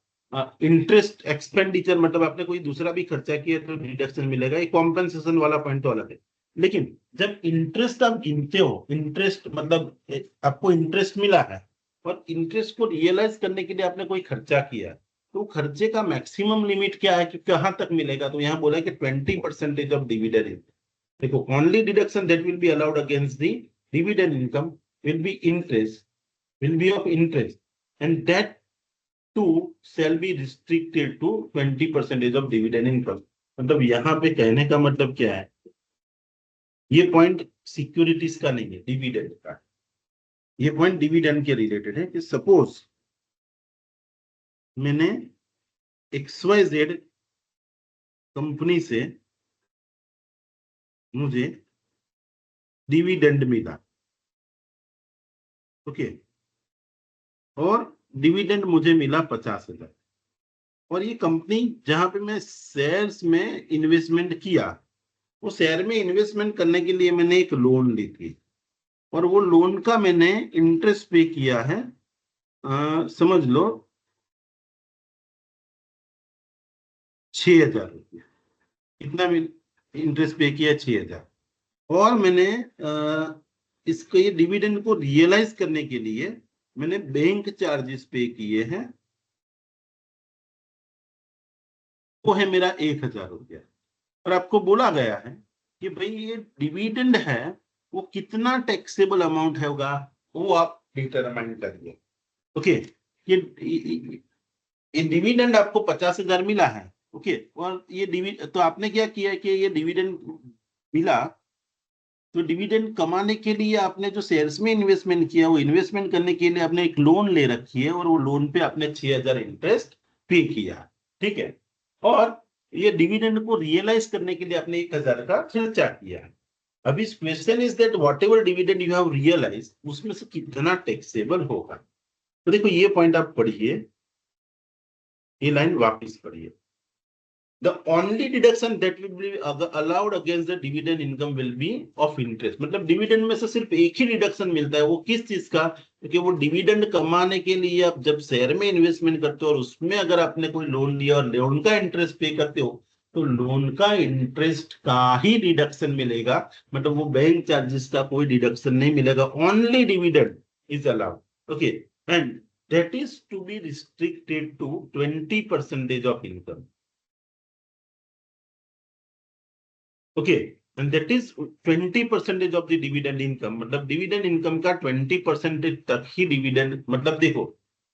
S1: इंटरेस्ट एक्सपेंडिचर मतलब आपने कोई दूसरा भी खर्चा किया तो डिडक्शन मिलेगा। ये कॉम्पेंसेशन वाला पॉइंट तो अलग है। लेकिन जब इंटरेस्ट आप गिनते हो, इंटरेस्ट मतलब आपको इंटरेस्ट मिला है और इंटरेस्ट को रियलाइज करने के लिए आपने कोई खर्चा किया, तो खर्चे का मैक्सिमम लिमिट क्या है कि कहां तक मिलेगा, तो यहाँ बोला कि 20% ऑफ डिविडेंड। देखो only deduction that will be allowed against the dividend income will be interest, will be of interest, and that too shall be restricted to 20% of dividend income। मतलब यहाँ पे कहने का मतलब क्या है, ये पॉइंट सिक्योरिटीज का नहीं है, डिविडेंड का। ये पॉइंट डिविडेंड के रिलेटेड है कि सपोज मैंने XYZ कंपनी से मुझे डिविडेंड मिला, ओके, और डिविडेंड मुझे मिला 50,000, और ये कंपनी जहां पे मैं शेयर्स में इन्वेस्टमेंट किया, वो शेयर में इन्वेस्टमेंट करने के लिए मैंने एक लोन ली थी, और वो लोन का मैंने इंटरेस्ट पे किया है, समझ लो 6,000 रुपया। कितना इंटरेस्ट पे किया 6,000, और मैंने इसको ये डिविडेंड को रियलाइज करने के लिए मैंने बैंक चार्जेस पे किए हैं, वो है मेरा 1,000 रुपया। और आपको बोला गया है कि भाई ये डिविडेंड है, वो कितना टैक्सेबल अमाउंट होगा वो आप डिटरमाइन करिए। ओके, ये डिविडेंड आपको 50,000 मिला है। ओके, और ये डिविडेंड तो आपने क्या किया कि ये डिविडेंड मिला, तो डिविडेंड कमाने के लिए आपने जो शेयर्स में इन्वेस्टमेंट किया, वो इन्वेस्टमेंट करने के लिए आपने एक लोन ले रखी है, और वो लोन पे आपने 6,000 इंटरेस्ट पे किया। ठीक है, और ये डिविडेंड को रियलाइज करने के लिए आपने 1,000 का खर्चा किया। अब इस question is that whatever dividend you have realise, उसमें से कितना टैक्सेबल होगा। तो देखो ये पॉइंट आप पढ़िए, ये लाइन वापस पढ़िए। The only deduction that will be allowed against the dividend income will be of interest। मतलब डिविडेंड में से सिर्फ एक ही डिडक्शन मिलता है, वो किस चीज का, क्योंकि वो डिविडेंड कमाने के लिए आप जब शेयर में इन्वेस्टमेंट करते हो और उसमें अगर आपने कोई लोन लिया और लोन का इंटरेस्ट पे करते हो, तो लोन का इंटरेस्ट का ही डिडक्शन मिलेगा। मतलब वो बैंक चार्जेस का कोई डिडक्शन नहीं मिलेगा। Only dividend is allowed. Okay, and that is to be restricted to 20% of income. Okay, and that is 20% of the dividend income। मतलब डिविडेंड इनकम का 20% तक ही डिविडेंड, मतलब देखो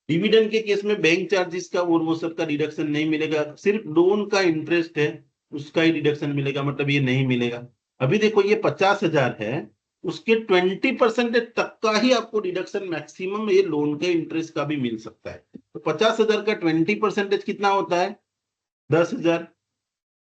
S1: डिविडेंड के केस में बैंक चार्जेस का और वो सब का डिडक्शन नहीं मिलेगा, सिर्फ लोन का इंटरेस्ट है उसका ही डिडक्शन मिलेगा, मतलब ये नहीं मिलेगा। अभी देखो ये 50,000 है, उसके 20% तक का ही आपको डिडक्शन मैक्सिमम ये लोन के इंटरेस्ट का भी मिल सकता है। तो 50,000 का 20% कितना होता है, 10,000,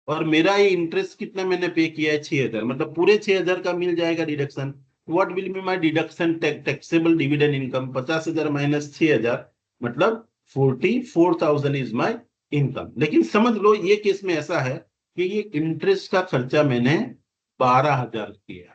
S1: और मेरा ये इंटरेस्ट कितना मैंने पे किया है, 6,000, मतलब पूरे 6,000 का मिल जाएगा deduction. What will be my deduction taxable dividend income, 50,000 minus 6,000, मतलब 44,000 इज माय इनकम। लेकिन समझ लो ये केस में ऐसा है कि ये इंटरेस्ट का खर्चा मैंने 12,000 किया,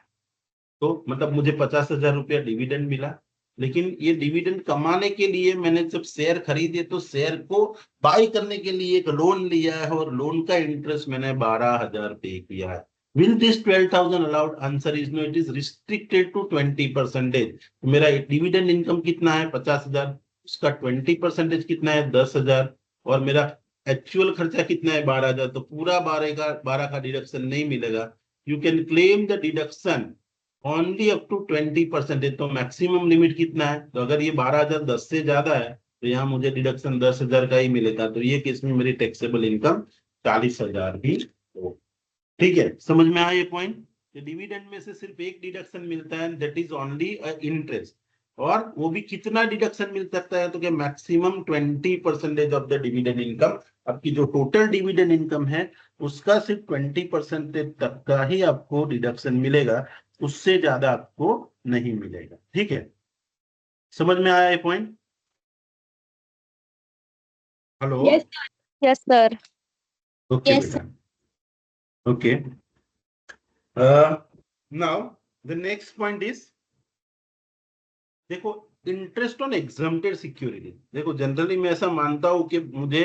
S1: तो मतलब मुझे 50,000 रुपया डिविडेंड मिला, लेकिन ये डिविडेंड कमाने के लिए मैंने जब शेयर खरीदे तो शेयर को बाय करने के लिए एक लोन लिया है, और लोन का इंटरेस्ट मैंने 12,000 पे किया है। Will this 12,000 allowed, answer is no, it is restricted to 20%। मेरा डिविडेंड इनकम कितना है 50,000, उसका 20% कितना है 10,000, और मेरा एक्चुअल खर्चा कितना है 12,000, तो पूरा 12 का डिडक्शन नहीं मिलेगा। You can claim the deduction only up to 20%। तो मैक्सिमम लिमिट कितना है, तो अगर ये 12,000 10 से ज्यादा है तो यहाँ मुझे डिडक्शन 10,000 का ही मिलेगा। तो ये केस में मेरी टैक्सेबल इनकम 40,000 ही हो। ठीक है, समझ में आया ये पॉइंट। डिविडेंड में से सिर्फ एक डिडक्शन मिलता है, दैट इज ओनली इंटरेस्ट, और वो भी कितना डिडक्शन मिल सकता है, तो क्या maximum 20% of the dividend income. आपकी जो टोटल डिविडेंड इनकम है उसका सिर्फ 20% तक का ही आपको डिडक्शन मिलेगा, उससे ज्यादा आपको नहीं मिलेगा। ठीक है, समझ में आया ये point. Hello,
S2: Yes, sir.
S1: Okay
S2: Yes,
S1: बेटा, okay. Now the next point is, देखो इंटरेस्ट ऑन एग्जम्प्टेड सिक्योरिटी। देखो जनरली मैं ऐसा मानता हूं कि मुझे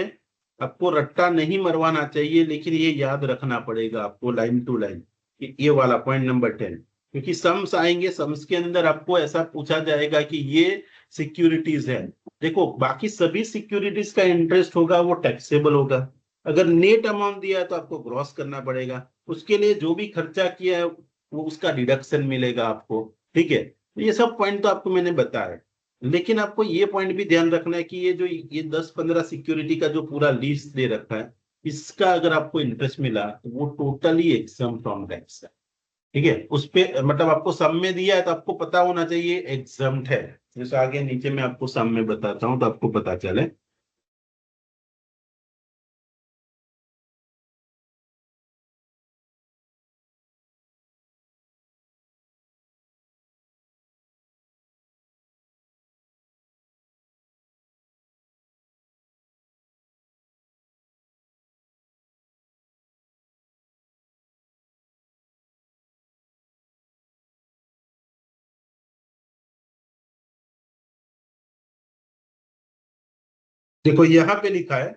S1: आपको रट्टा नहीं मरवाना चाहिए, लेकिन ये याद रखना पड़ेगा आपको लाइन टू लाइन, ये वाला पॉइंट नंबर 10, क्योंकि सम्स आएंगे, सम्स के अंदर आपको ऐसा पूछा जाएगा कि ये सिक्योरिटीज है। देखो बाकी सभी सिक्योरिटीज का इंटरेस्ट होगा वो टैक्सेबल होगा। अगर नेट अमाउंट दिया है तो आपको ग्रॉस करना पड़ेगा, उसके लिए जो भी खर्चा किया है वो उसका डिडक्शन मिलेगा आपको। ठीक है, तो ये सब पॉइंट तो आपको मैंने बताया, लेकिन आपको ये पॉइंट भी ध्यान रखना है कि ये जो ये 10-15 सिक्योरिटी का जो पूरा लिस्ट दे रखा है, इसका अगर आपको इंटरेस्ट मिला तो वो टोटली एग्जम्प्ट फ्रॉम टैक्स है। ठीक है, उस पे मतलब आपको सम में दिया है तो आपको पता होना चाहिए एग्जम्प्ट है। जैसे आगे नीचे मैं आपको सम में बताता हूँ तो आपको पता चले। देखो यहाँ पे लिखा है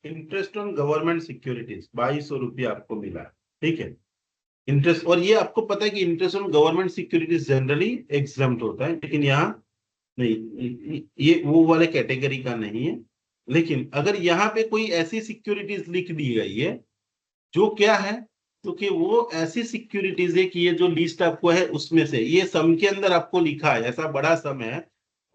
S1: इंटरेस्ट ऑन गवर्नमेंट सिक्योरिटीज 2,200 रुपया आपको मिला है। ठीक है, इंटरेस्ट, और ये आपको पता है कि interest on government securities generally exempt होता है, लेकिन यहाँ नहीं, ये वो वाले कैटेगरी का नहीं है। लेकिन अगर यहाँ पे कोई ऐसी सिक्योरिटीज लिख दी गई है जो क्या है, तो कि वो ऐसी सिक्योरिटीज है कि ये जो लिस्ट आपको है उसमें से ये सम के अंदर आपको लिखा है, ऐसा बड़ा सम है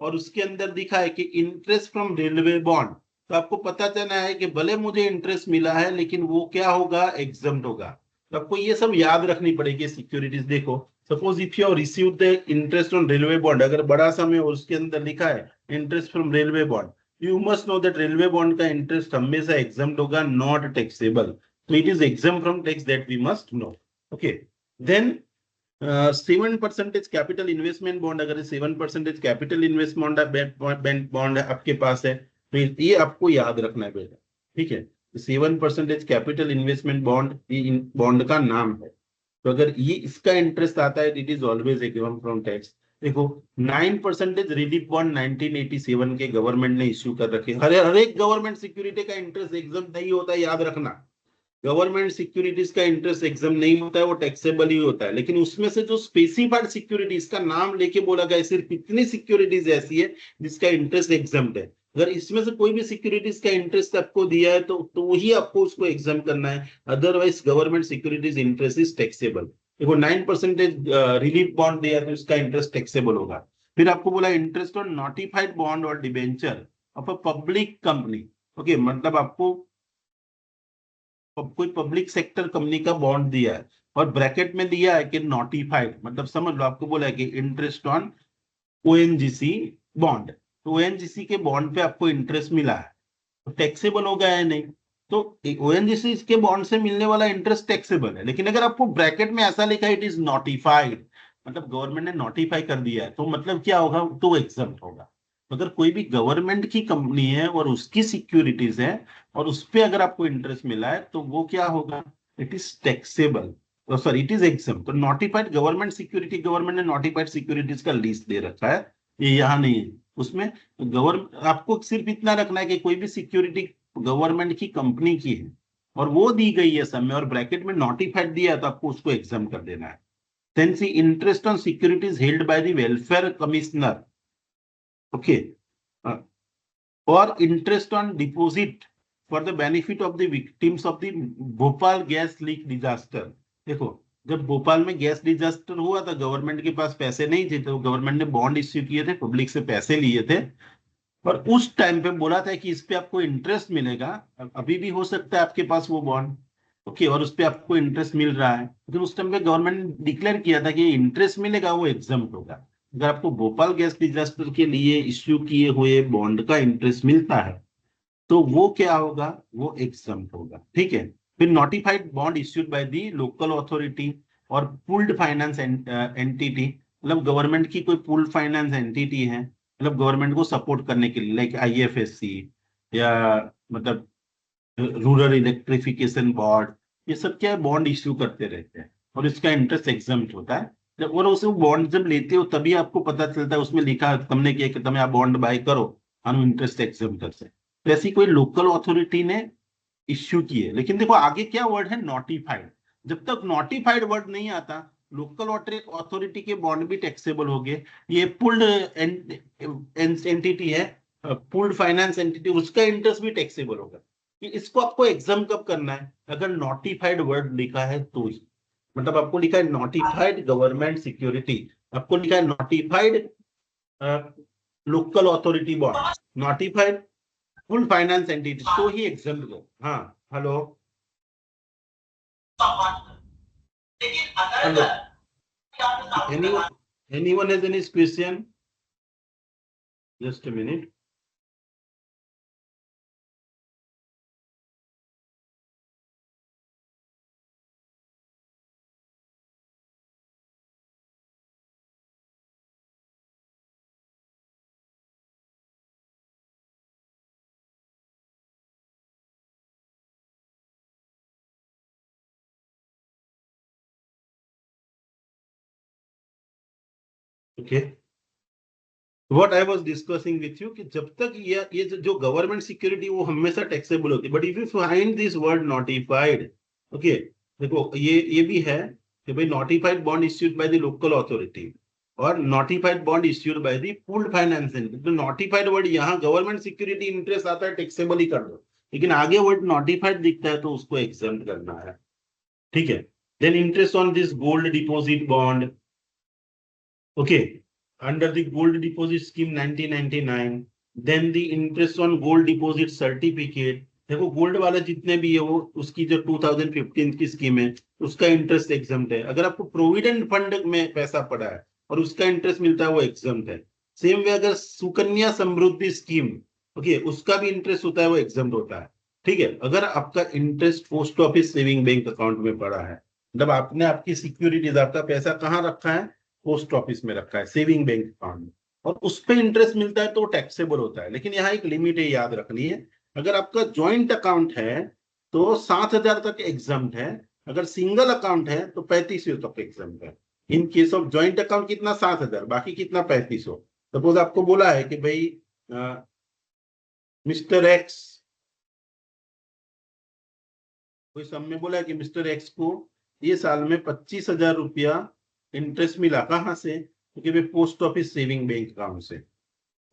S1: और उसके अंदर दिखा है कि इंटरेस्ट फ्रॉम रेलवे बॉन्ड, तो आपको पता चलना है कि भले मुझे इंटरेस्ट मिला है लेकिन वो क्या होगा, एग्जम्प्ट होगा। तो आपको ये सब याद रखनी पड़ेगी सिक्योरिटीज। देखो suppose if you receive the interest on railway bond, अगर बड़ा समय और उसके अंदर लिखा है interest from railway bond, you must know that railway bond का इंटरेस्ट हमेशा एग्जम्प्ट होगा, नॉट टैक्सेबल। तो it is exempt from tax, that we must know. Okay, then 7% capital investment bond, अगर 7% कैपिटल इन्वेस्टमेंट बॉन्ड आपके पास है तो ये आपको याद रखना है बेटा, ठीक है। 7% कैपिटल इन्वेस्टमेंट बॉन्ड, ये बॉन्ड का नाम है। तो अगर ये इसका इंटरेस्ट आता है, it is always exempt from tax. देखो 9% रिलीफ बॉन्ड 1987 के गवर्नमेंट ने इश्यू कर रखे। हर एक गवर्नमेंट सिक्योरिटी का इंटरेस्ट एग्जम्प्ट नहीं होता, याद रखना। गवर्नमेंट सिक्योरिटीज का इंटरेस्ट एग्जाम नहीं होता है, वो टैक्सेबल ही होता है। लेकिन उसमें से जो स्पेसिफाइड सिक्योरिटीज का नाम लेके बोला गया सिर्फ इतनी सिक्योरिटीज ऐसी है जिसका इंटरेस्ट एग्जाम है। अगर इसमें से कोई भी सिक्योरिटीज का इंटरेस्ट आपको दिया है तो ही आपको उसको एग्जाम करना है, otherwise government securities interest is taxable. देखो 9% रिलीफ बॉन्ड दिया तो इसका इंटरेस्ट टैक्सेबल होगा। फिर आपको बोला इंटरेस्ट ऑन नोटिफाइड बॉन्ड और debenture of a public company. Okay, मतलब आपको कोई पब्लिक सेक्टर कंपनी का बॉन्ड दिया है और ब्रैकेट में दिया है कि नोटिफाइड, मतलब समझ लो आपको बोला है कि इंटरेस्ट ऑन ओएनजीसी बॉन्ड, तो ओएनजीसी के बॉन्ड पे आपको इंटरेस्ट मिला है तो टैक्सेबल होगा या नहीं। तो ओएनजीसी के बॉन्ड से मिलने वाला इंटरेस्ट टैक्सेबल है। लेकिन अगर आपको ब्रैकेट में ऐसा लिखा है इट इज नोटिफाइड, मतलब गवर्नमेंट ने नोटिफाई कर दिया है, तो मतलब क्या होगा, तो एग्जम्प्ट होगा। अगर कोई भी गवर्नमेंट की कंपनी है और उसकी सिक्योरिटीज है और उस पे अगर आपको इंटरेस्ट मिला है तो वो क्या होगा, it is taxable, sorry it is exempt. तो नोटिफाइड गवर्नमेंट सिक्योरिटी, गवर्नमेंट ने नोटिफाइड सिक्योरिटीज का लिस्ट दे रखा है, ये यहाँ नहीं है। उसमें गवर्नमेंट आपको सिर्फ इतना रखना है कि कोई भी सिक्योरिटी गवर्नमेंट की कंपनी की है और वो दी गई है समय और ब्रैकेट में नोटिफाइड दिया है तो आपको उसको एग्जाम कर देना है। Then see interest on securities held by the welfare commissioner, okay, और interest on deposit for the benefit of the victims of the Bhopal gas leak disaster. देखो जब भोपाल में गैस डिजास्टर हुआ था गवर्नमेंट के पास पैसे नहीं थे तो गवर्नमेंट ने बॉन्ड इश्यू किए थे, पब्लिक से पैसे लिए थे और उस टाइम पे बोला था कि इस पे आपको इंटरेस्ट मिलेगा। अभी भी हो सकता है आपके पास वो बॉन्ड, ओके, और उस पे आपको इंटरेस्ट मिल रहा है, लेकिन उस टाइम पे गवर्नमेंट ने डिक्लेयर किया था कि इंटरेस्ट मिलेगा, वो एग्जम्प्ट होगा। अगर आपको भोपाल गैस डिजास्टर के लिए इश्यू किए हुए बॉन्ड का इंटरेस्ट मिलता है तो वो क्या होगा, वो एग्जम्प्ट होगा, ठीक है। फिर notified bond issued by the local authority और पूल्ड फाइनेंस एंटिटी, मतलब गवर्नमेंट की कोई पूल्ड फाइनेंस एंटिटी है, मतलब गवर्नमेंट को सपोर्ट करने के लिए, लाइक आईएफएससी या मतलब रूरल इलेक्ट्रिफिकेशन बोर्ड, ये सब क्या है, बॉन्ड इश्यू करते रहते हैं और इसका इंटरेस्ट एग्जम्प्ट होता है। जब और उसे बॉन्ड जब लेते हो तभी आपको पता चलता है, उसमें लिखा तुमने किया कि तुम्हें आप बॉन्ड बाय करो, हम इंटरेस्ट एग्जम्प्ट करते हैं। तो ऐसी कोई लोकल अथॉरिटी ने इश्यू की है। लेकिन देखो आगे क्या वर्ड है, नोटिफाइड। जब तक नोटिफाइड वर्ड नहीं आता लोकल अथॉरिटी के बॉन्ड भी टैक्सेबल हो गए। ये पुल्ड एंटिटी है, पुल्ड फाइनेंस एंटिटी, उसका इंटरेस्ट भी टैक्सेबल होगा। कि इसको आपको एग्जाम कब करना है, अगर नोटिफाइड वर्ड लिखा है तो ही, मतलब आपको लिखा है नोटिफाइड गवर्नमेंट सिक्योरिटी, आपको लिखा है notified local authority bond, notified full finance entity, तो ही एग्जाम दो। हाँ hello hello, anyone has any question? Just a minute. Okay. What I was discussing with you कि जब तक ये जो गवर्नमेंट सिक्योरिटी वो हमेशा टैक्सेबल होती है, but if you find this word notified, okay, देखो ये भी है कि भाई notified bond issued by the local authority और notified bond issued by the pooled finance entity. तो नोटिफाइड वर्ड यहाँ गवर्नमेंट सिक्योरिटी इंटरेस्ट आता है टैक्सेबल ही कर दो, लेकिन आगे वर्ड नोटिफाइड दिखता है तो उसको एग्जाम्प्ट करना है, ठीक है। Then interest on this gold deposit bond, okay, under the gold deposit scheme 1999, then the interest on gold deposit certificate. देखो गोल्ड वाला जितने भी है वो उसकी जो 2015 की स्कीम है उसका इंटरेस्ट एग्जम्प्ट है। अगर आपको प्रोविडेंट फंड में पैसा पड़ा है और उसका इंटरेस्ट मिलता है वो एग्जम्प्ट है। सेम वे अगर सुकन्या समृद्धि स्कीम, ओके, उसका भी इंटरेस्ट होता है वो एग्जम्प्ट होता है। ठीक है, अगर आपका interest post office saving bank account में पड़ा है, मतलब आपने आपकी सिक्योरिटीज, आपका पैसा कहाँ रखा है, पोस्ट ऑफिस में रखा है, सेविंग बैंक अकाउंट में, और उस पर इंटरेस्ट मिलता है तो टैक्सेबल होता है। लेकिन यहाँ एक लिमिट है, याद रखनी है। अगर आपका ज्वाइंट अकाउंट है तो 7,000 तक एग्जम्प्ट है, अगर सिंगल अकाउंट है तो 3500 तक एग्जम्प्ट है। In case of joint account कितना, 7,000, बाकी कितना, 3500। सपोज आपको बोला है कि भाई मिस्टर एक्स, कोई सब में बोला है कि मिस्टर एक्स को ये साल में 25,000 रुपया इंटरेस्ट मिला, कहाँ से, क्योंकि भाई post office saving bank account से,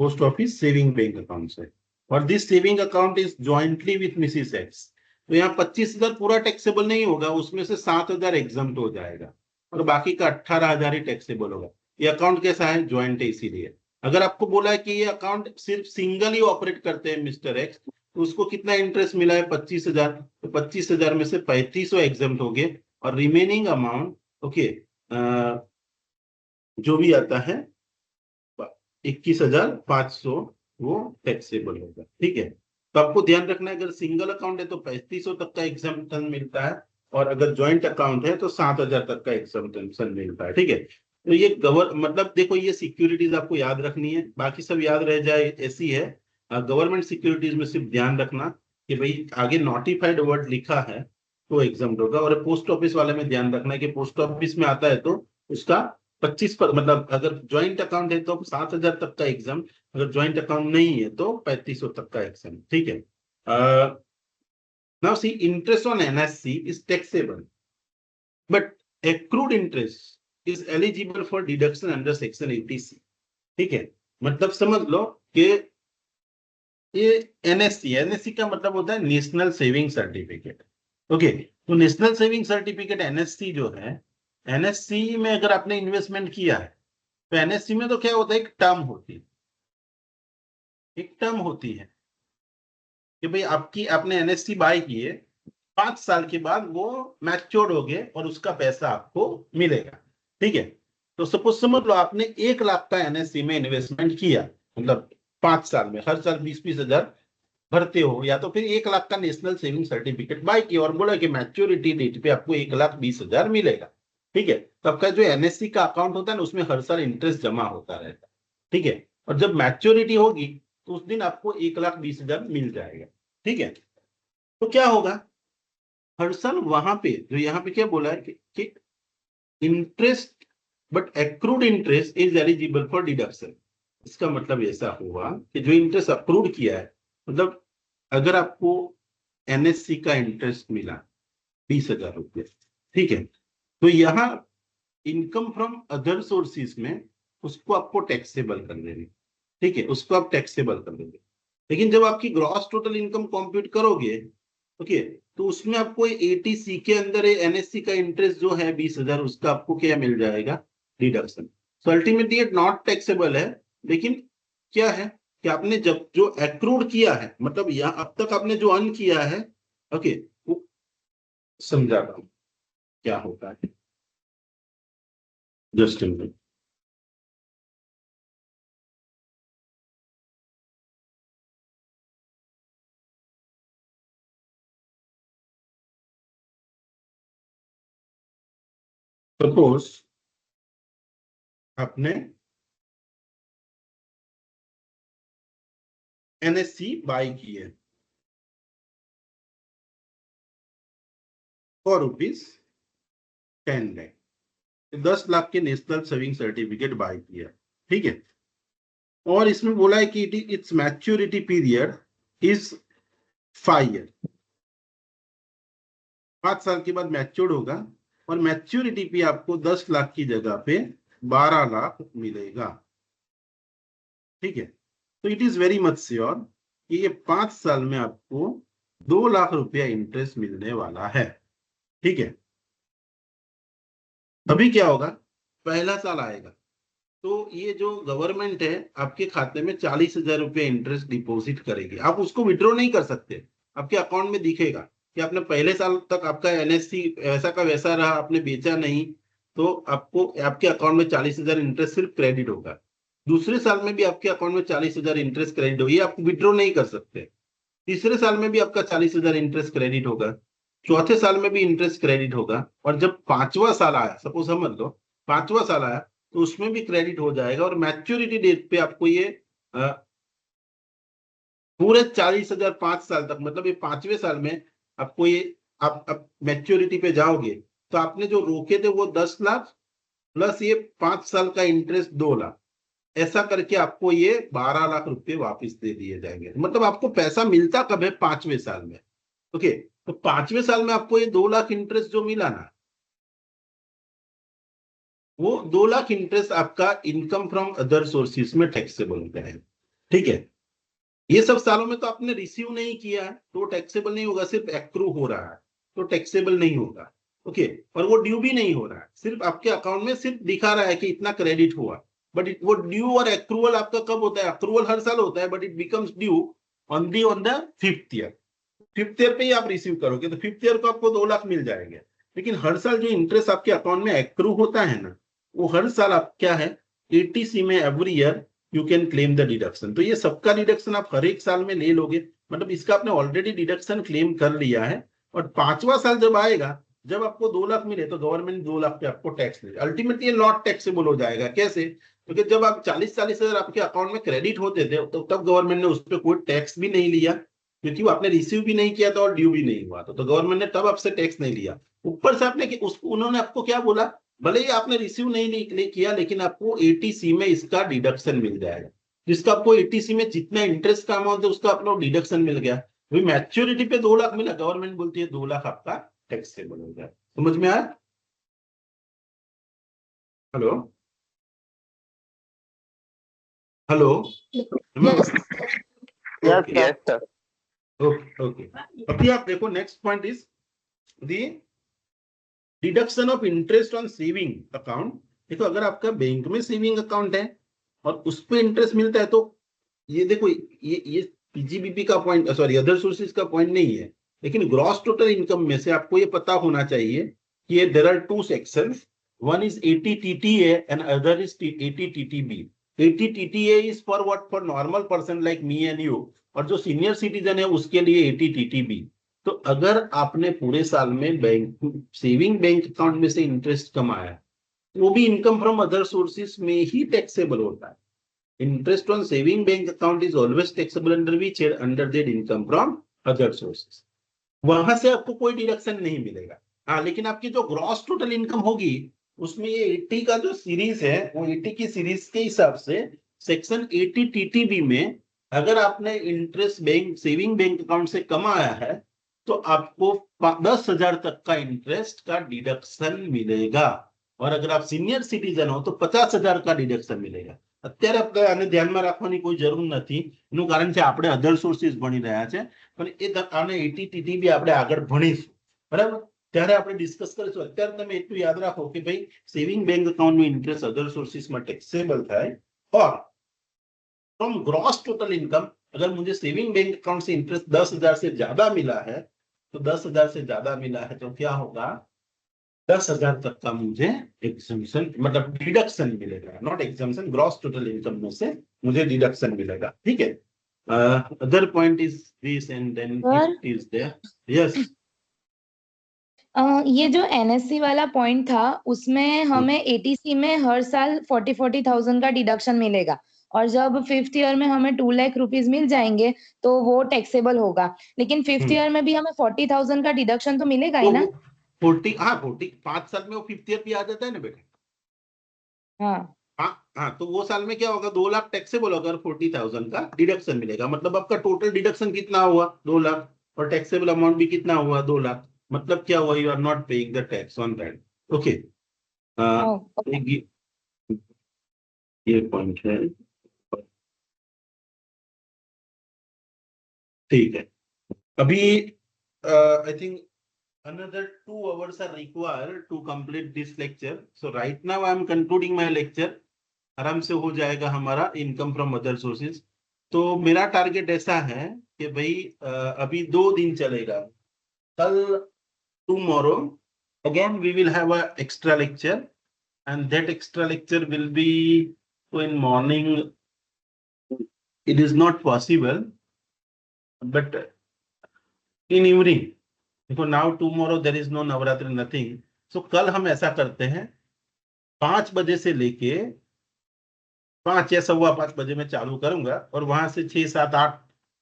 S1: post office saving bank account से, और this saving account is jointly with Mrs X. तो यहाँ 25,000 पूरा टैक्सेबल नहीं होगा, उसमें से 7,000 एग्जम्प्ट हो जाएगा और बाकी का 18,000 ही टैक्सेबल होगा। ये अकाउंट कैसा है, ज्वाइंट है, इसीलिए। अगर आपको बोला है कि ये अकाउंट सिर्फ सिंगल ही ऑपरेट करते हैं मिस्टर एक्स, तो उसको कितना इंटरेस्ट मिला है, 25,000, तो 25,000 में से 3500 एग्जम्प्ट हो गए और रिमेनिंग अमाउंट, ओके, जो भी आता है 21,500 वो टैक्सेबल होगा। ठीक है, तो आपको ध्यान रखना है, अगर सिंगल अकाउंट है तो 3500 तक का एग्जम्पशन मिलता है, और अगर ज्वाइंट अकाउंट है तो 7,000 तक का एग्जम्पशन मिलता है। ठीक है, तो ये मतलब देखो, ये सिक्योरिटीज आपको याद रखनी है, बाकी सब याद रह जाए ऐसी है। गवर्नमेंट सिक्योरिटीज में सिर्फ ध्यान रखना कि भाई आगे नोटिफाइड वर्ड लिखा है तो एग्जम्प्ट होगा, और पोस्ट ऑफिस वाले में ध्यान रखना है कि पोस्ट ऑफिस में आता है तो उसका 25 पर, मतलब अगर ज्वाइंट अकाउंट है तो 7,000 तक का एग्जाम, अगर ज्वाइंट अकाउंट नहीं है तो 3500 तक का एग्जाम। ठीक है, now C, interest on NSC is taxable but accrued interest is eligible for deduction under section 80C। ठीक है, मतलब समझ लो कि ये एनएससी का मतलब होता है नेशनल सेविंग सर्टिफिकेट। ओके, तो नेशनल सेविंग सर्टिफिकेट एनएससी जो है, एनएससी में अगर आपने इन्वेस्टमेंट किया है तो एनएससी में तो क्या होता है, एक टर्म होती है, एक टर्म होती है कि भाई आपने एनएससी बाय किए, 5 साल के बाद वो मैच्योर हो गए और उसका पैसा आपको मिलेगा। ठीक है, तो सपोज समझ लो आपने 1 लाख का एनएससी में इन्वेस्टमेंट किया, मतलब 5 साल में हर साल 20-20 हजार भरते हो, या तो फिर 1 लाख का नेशनल सेविंग सर्टिफिकेट बाय किया और बोला कि मैच्योरिटी डेट पे आपको 1,20,000 मिलेगा। ठीक है, तो आपका जो एनएससी का अकाउंट होता है ना, उसमें हर साल इंटरेस्ट जमा होता रहता है। ठीक है, और जब मैच्योरिटी होगी तो उस दिन आपको 1,20,000 मिल जाएगा। ठीक है, तो क्या होगा, हर साल वहां पे जो यहाँ पे क्या बोला है कि interest but accrued interest is eligible for deduction. इसका मतलब ऐसा हुआ कि जो इंटरेस्ट अप्रूव किया है, मतलब अगर आपको एनएससी का इंटरेस्ट मिला 20,000 रुपये, ठीक है, तो यहाँ इनकम फ्रॉम अदर सोर्सेज में उसको आपको टैक्सेबल कर देंगे। ठीक है, उसको आप टैक्सेबल कर देंगे। लेकिन जब आपकी ग्रॉस टोटल इनकम कंप्यूट करोगे, ओके, तो उसमें आपको 80C के अंदर एनएससी का इंटरेस्ट जो है 20,000, उसका आपको क्या मिल जाएगा, deduction. So ultimately it not taxable है, लेकिन क्या है कि आपने जब जो एक्रूड किया है, मतलब यहाँ अब तक आपने जो अर्न किया है, ओके, वो समझा रहा हूं क्या होता है, जस्ट इन मिनट। सपोज आपने एनएससी बाय की है फॉर ₹10 लाख, 10 लाख के नेशनल सेविंग सर्टिफिकेट बाय किया। ठीक है, और इसमें बोला है कि it's maturity period is 5 year, 5 साल के बाद मैच्योर्ड होगा, और मैच्योरिटी पे आपको 10 लाख की जगह पे 12 लाख मिलेगा। ठीक है, तो it is very much sure कि ये 5 साल में आपको 2 लाख रुपया इंटरेस्ट मिलने वाला है। ठीक है, अभी क्या होगा, पहला साल आएगा, तो ये जो गवर्नमेंट है आपके खाते में 40,000 रुपये इंटरेस्ट डिपॉजिट करेगी। आप उसको विड्रॉ नहीं कर सकते, आपके अकाउंट में दिखेगा कि आपने पहले साल तक आपका एनएससी वैसा का वैसा रहा, आपने बेचा नहीं, तो आपको आपके अकाउंट में 40,000 इंटरेस्ट सिर्फ क्रेडिट होगा। दूसरे साल में भी आपके अकाउंट में 40,000 इंटरेस्ट क्रेडिट होगी, आप विड्रॉ नहीं कर सकते। तीसरे साल में भी आपका 40,000 इंटरेस्ट क्रेडिट होगा, चौथे साल में भी इंटरेस्ट क्रेडिट होगा, और जब पांचवा साल आया, सपोज समझ लो पांचवा साल आया, तो उसमें भी क्रेडिट हो जाएगा, और मैच्योरिटी डेट पे आपको ये पूरे 40,000 5 साल तक, मतलब ये पांचवें साल में आपको ये आप मैच्योरिटी पे जाओगे तो आपने जो रोके थे वो 10 लाख प्लस ये 5 साल का इंटरेस्ट 2 लाख, ऐसा करके आपको ये 12 लाख रुपए वापस दे दिए जाएंगे। मतलब आपको पैसा मिलता कब है? पांचवें साल में। ओके, तो पांचवें साल में आपको ये 2 लाख इंटरेस्ट जो मिला ना, वो 2 लाख इंटरेस्ट आपका इनकम फ्रॉम अदर सोर्सेस में टैक्सेबल होता है। ठीक है, ये सब सालों में तो आपने रिसीव नहीं किया है तो टैक्सेबल नहीं होगा, सिर्फ एक्रू हो रहा है तो टैक्सेबल नहीं होगा। ओके, और वो ड्यू भी नहीं हो रहा है, सिर्फ आपके अकाउंट में सिर्फ दिखा रहा है कि इतना क्रेडिट हुआ, बट वो ड्यू और एक्रूवल आपका कब होता है? एक्रूवल हर साल होता है, but it becomes due on the 5th year. 5th year पे ही आप रिसीव करोगे तो 5th ईयर को आपको 2 लाख मिल जाएंगे। लेकिन हर साल जो इंटरेस्ट आपके अकाउंट में एक्रू होता है ना, वो हर साल आप क्या है, एटीसी में every year you can claim the deduction. तो ये सबका डिडक्शन आप हर एक साल में ले लोगे, मतलब इसका आपने ऑलरेडी डिडक्शन क्लेम कर लिया है, और पांचवा साल जब आएगा, जब आपको 2 लाख मिले तो गवर्नमेंट 2 लाख पे आपको टैक्स ले, अल्टीमेटली ये नॉट टैक्सेबल हो जाएगा। कैसे? क्योंकि जब आप 40,000 आपके अकाउंट में क्रेडिट होते थे तो तब गवर्नमेंट ने उस पर कोई टैक्स भी नहीं लिया, क्योंकि वो आपने रिसीव भी नहीं किया था और ड्यू भी नहीं हुआ था, तो गवर्नमेंट ने तब आपसे टैक्स नहीं लिया। ऊपर से आपने उन्होंने आपको क्या बोला, भले ही आपने रिसीव नहीं किया लेकिन आपको एटीसी में इसका डिडक्शन मिल जाएगा, जिसका आपको एटीसी में जितना इंटरेस्ट का अमाउंट है उसका आपको डिडक्शन मिल गया। वही मैच्योरिटी पे 2 लाख मिला, गवर्नमेंट बोलती है 2 लाख आपका टैक्सेबल हो जाए। समझ में आया? Hello hello
S2: Yes.
S4: Yes,
S1: okay
S4: sir.
S1: Okay okay. अभी आप देखो, next point is the deduction of interest on saving account. देखो, अगर आपका बैंक में सेविंग अकाउंट है और उस पर इंटरेस्ट मिलता है तो ये देखो, ये पीजीबीपी का पॉइंट, सॉरी अदर सोर्सेज का पॉइंट नहीं है, लेकिन ग्रॉस टोटल इनकम में से आपको ये पता होना चाहिए कि there are 2 sections, one is eighty TTA and other is eighty TTB. Eighty TTA is for what? For normal person like me and you, और जो सीनियर सिटीजन है उसके लिए एटीटीटीबी। तो अगर आपने पूरे साल में बैंक सेविंग बैंक अकाउंट में से इंटरेस्ट कमाया, वो भी इनकम फ्रॉम अदर सोर्सेस में ही टैक्सेबल होता है। Interest on saving bank account is always taxable under which? Under that income from other sources. वहां से आपको कोई डिडक्शन नहीं मिलेगा। हाँ, लेकिन आपकी जो ग्रॉस टोटल इनकम होगी उसमें ये 80 का जो सीरीज है, वो 80 की सीरीज के हिसाब से सेक्शन 80 टीटीबी में अगर आपने interest bank saving bank account से कमाया है तो आपको 10,000 तक का इंटरेस्ट का डिडक्शन मिलेगा, और अगर आप सीनियर सिटीजन हो तो 50,000 का डिडक्शन मिलेगा। અત્યારે આપણે આને ધ્યાનમાં રાખવાની કોઈ જરૂર નથી, એનું કારણ છે આપણે અધર સોર્સિસ ભણી રહ્યા છે, પણ એ આને એટીટીટી બી આપણે આગળ ભણીશું, બરાબર? ત્યારે આપણે ડિસ્કસ કરીશું। અત્યારે તમે એટલું યાદ રાખો કે ભાઈ સેવિંગ બેંક અકાઉન્ટ નું ઇન્ટરેસ્ટ અધર સોર્સિસ માં ટેક્सेबल થાય, और फ्रॉम ग्रॉस टोटल इनकम अगर मुझे सेविंग बैंक अकाउंट से इंटरेस्ट 10,000 से ज्यादा मिला है, तो 10,000 से ज्यादा मिला है तो क्या होगा, 10,000 तक का मुझे एग्जम्पशन मतलब डिडक्शन मिलेगा, not exemption, gross total income में से मुझे डिडक्शन मिलेगा। ठीक है, other point is this and then it is there. Yes,
S3: ये जो एनएससी वाला पॉइंट था उसमें हमें एटीसी में हर साल 40,000 का डिडक्शन मिलेगा, और जब 5th ईयर में हमें 2 लाख रुपीस मिल जाएंगे तो वो टैक्सेबल होगा। लेकिन 5th ईयर में भी हमें 40,000 का डिडक्शन तो मिलेगा ही ना?
S1: 40, हाँ 40 5 साल में वो 5th ईयर भी आ जाता है ना बेटा।
S3: हाँ
S1: हाँ हाँ, तो वो साल में क्या होगा, 2 लाख टैक्सेबल होगा, 40,000 का डिडक्शन मिलेगा, मतलब आपका टोटल डिडक्शन कितना हुआ, 2 लाख, और टैक्सेबल अमाउंट भी कितना हुआ, 2 लाख। मतलब क्या हुआ, you are not paying the tax on that. Okay,
S3: okay.
S1: ये पॉइंट है, ठीक है। अभी I think another 2 hours are required to complete this lecture, so right now I am concluding my lecture. आराम से हो जाएगा हमारा इनकम फ्रॉम अदर सोर्सेज। तो मेरा टारगेट ऐसा है कि भाई अभी 2 दिन चलेगा, कल tomorrow again we will have a extra lecture, and that extra lecture will be so in morning. It is not possible, but in evening, because now tomorrow there is no Navratri nothing. So कल हम ऐसा करते हैं, 5 बजे से लेके 5 या 5:15 मैं चालू करूंगा, और वहां से 6, 7, 8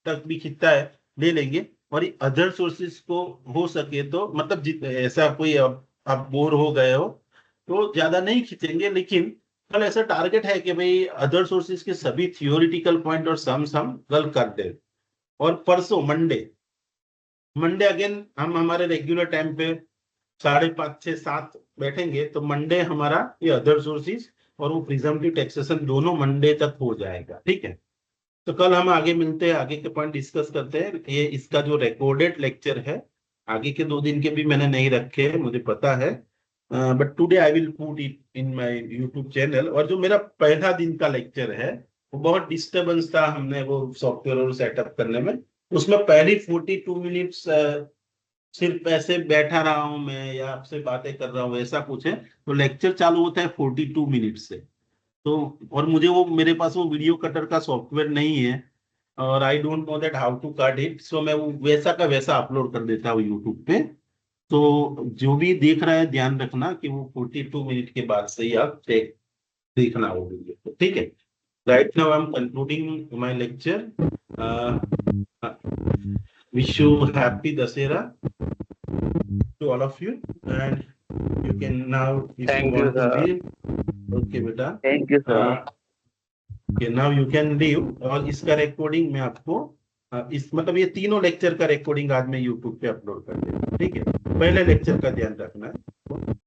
S1: तक भी खिंचता है ले लेंगे। और ये अदर सोर्सेज को हो सके तो मतलब ऐसा कोई आप बोर हो गए हो तो ज्यादा नहीं खींचेंगे, लेकिन कल ऐसा टारगेट है कि भाई अदर सोर्सेज के सभी थियोरिटिकल पॉइंट और सम्स हम कल कर दे। और परसों मंडे अगेन हम हमारे रेगुलर टाइम पे 5:30, 6, 7 बैठेंगे। तो मंडे हमारा ये अदर सोर्सेज और वो प्रिजम्पटिव टैक्सेशन दोनों मंडे तक हो जाएगा, ठीक है। तो कल हम आगे मिलते हैं, आगे के पॉइंट डिस्कस करते हैं। ये इसका जो रिकॉर्डेड लेक्चर है, आगे के 2 दिन के भी मैंने नहीं रखे हैं, मुझे पता है, but today I will put it in my YouTube channel. और जो मेरा पहला दिन का लेक्चर है वो बहुत डिस्टर्बेंस था, हमने वो सॉफ्टवेयर और सेटअप करने में। उसमें पहली 42 मिनट्स सिर्फ ऐसे बैठा रहा हूं मैं या आपसे बातें कर रहा हूँ, ऐसा कुछ है। तो लेक्चर चालू होता है 42 मिनट से। तो और मुझे वो मेरे पास वो वीडियो कटर का सॉफ्टवेयर नहीं है, और I don't know that how to cut it. So मैं वो वैसा का वैसा अपलोड कर देता हूँ यूट्यूब पे। तो जो भी देख रहा है ध्यान रखना कि वो 42 मिनट के बाद से ही आप देखना वो वीडियो, ठीक है। Right now I am concluding my lecture. Wish you happy Dussehra to all of you, and you can now, if
S4: Thank
S1: you
S4: you,
S1: want to
S4: sir.
S1: leave, okay बेटा,
S4: Thank you, sir.
S1: okay, now you can leave। और इसका रिकॉर्डिंग मैं आपको इस मतलब ये तीनों लेक्चर का रिकॉर्डिंग आज मैं यूट्यूब पे अपलोड कर दूंगा, ठीक है। पहले लेक्चर का ध्यान रखना है।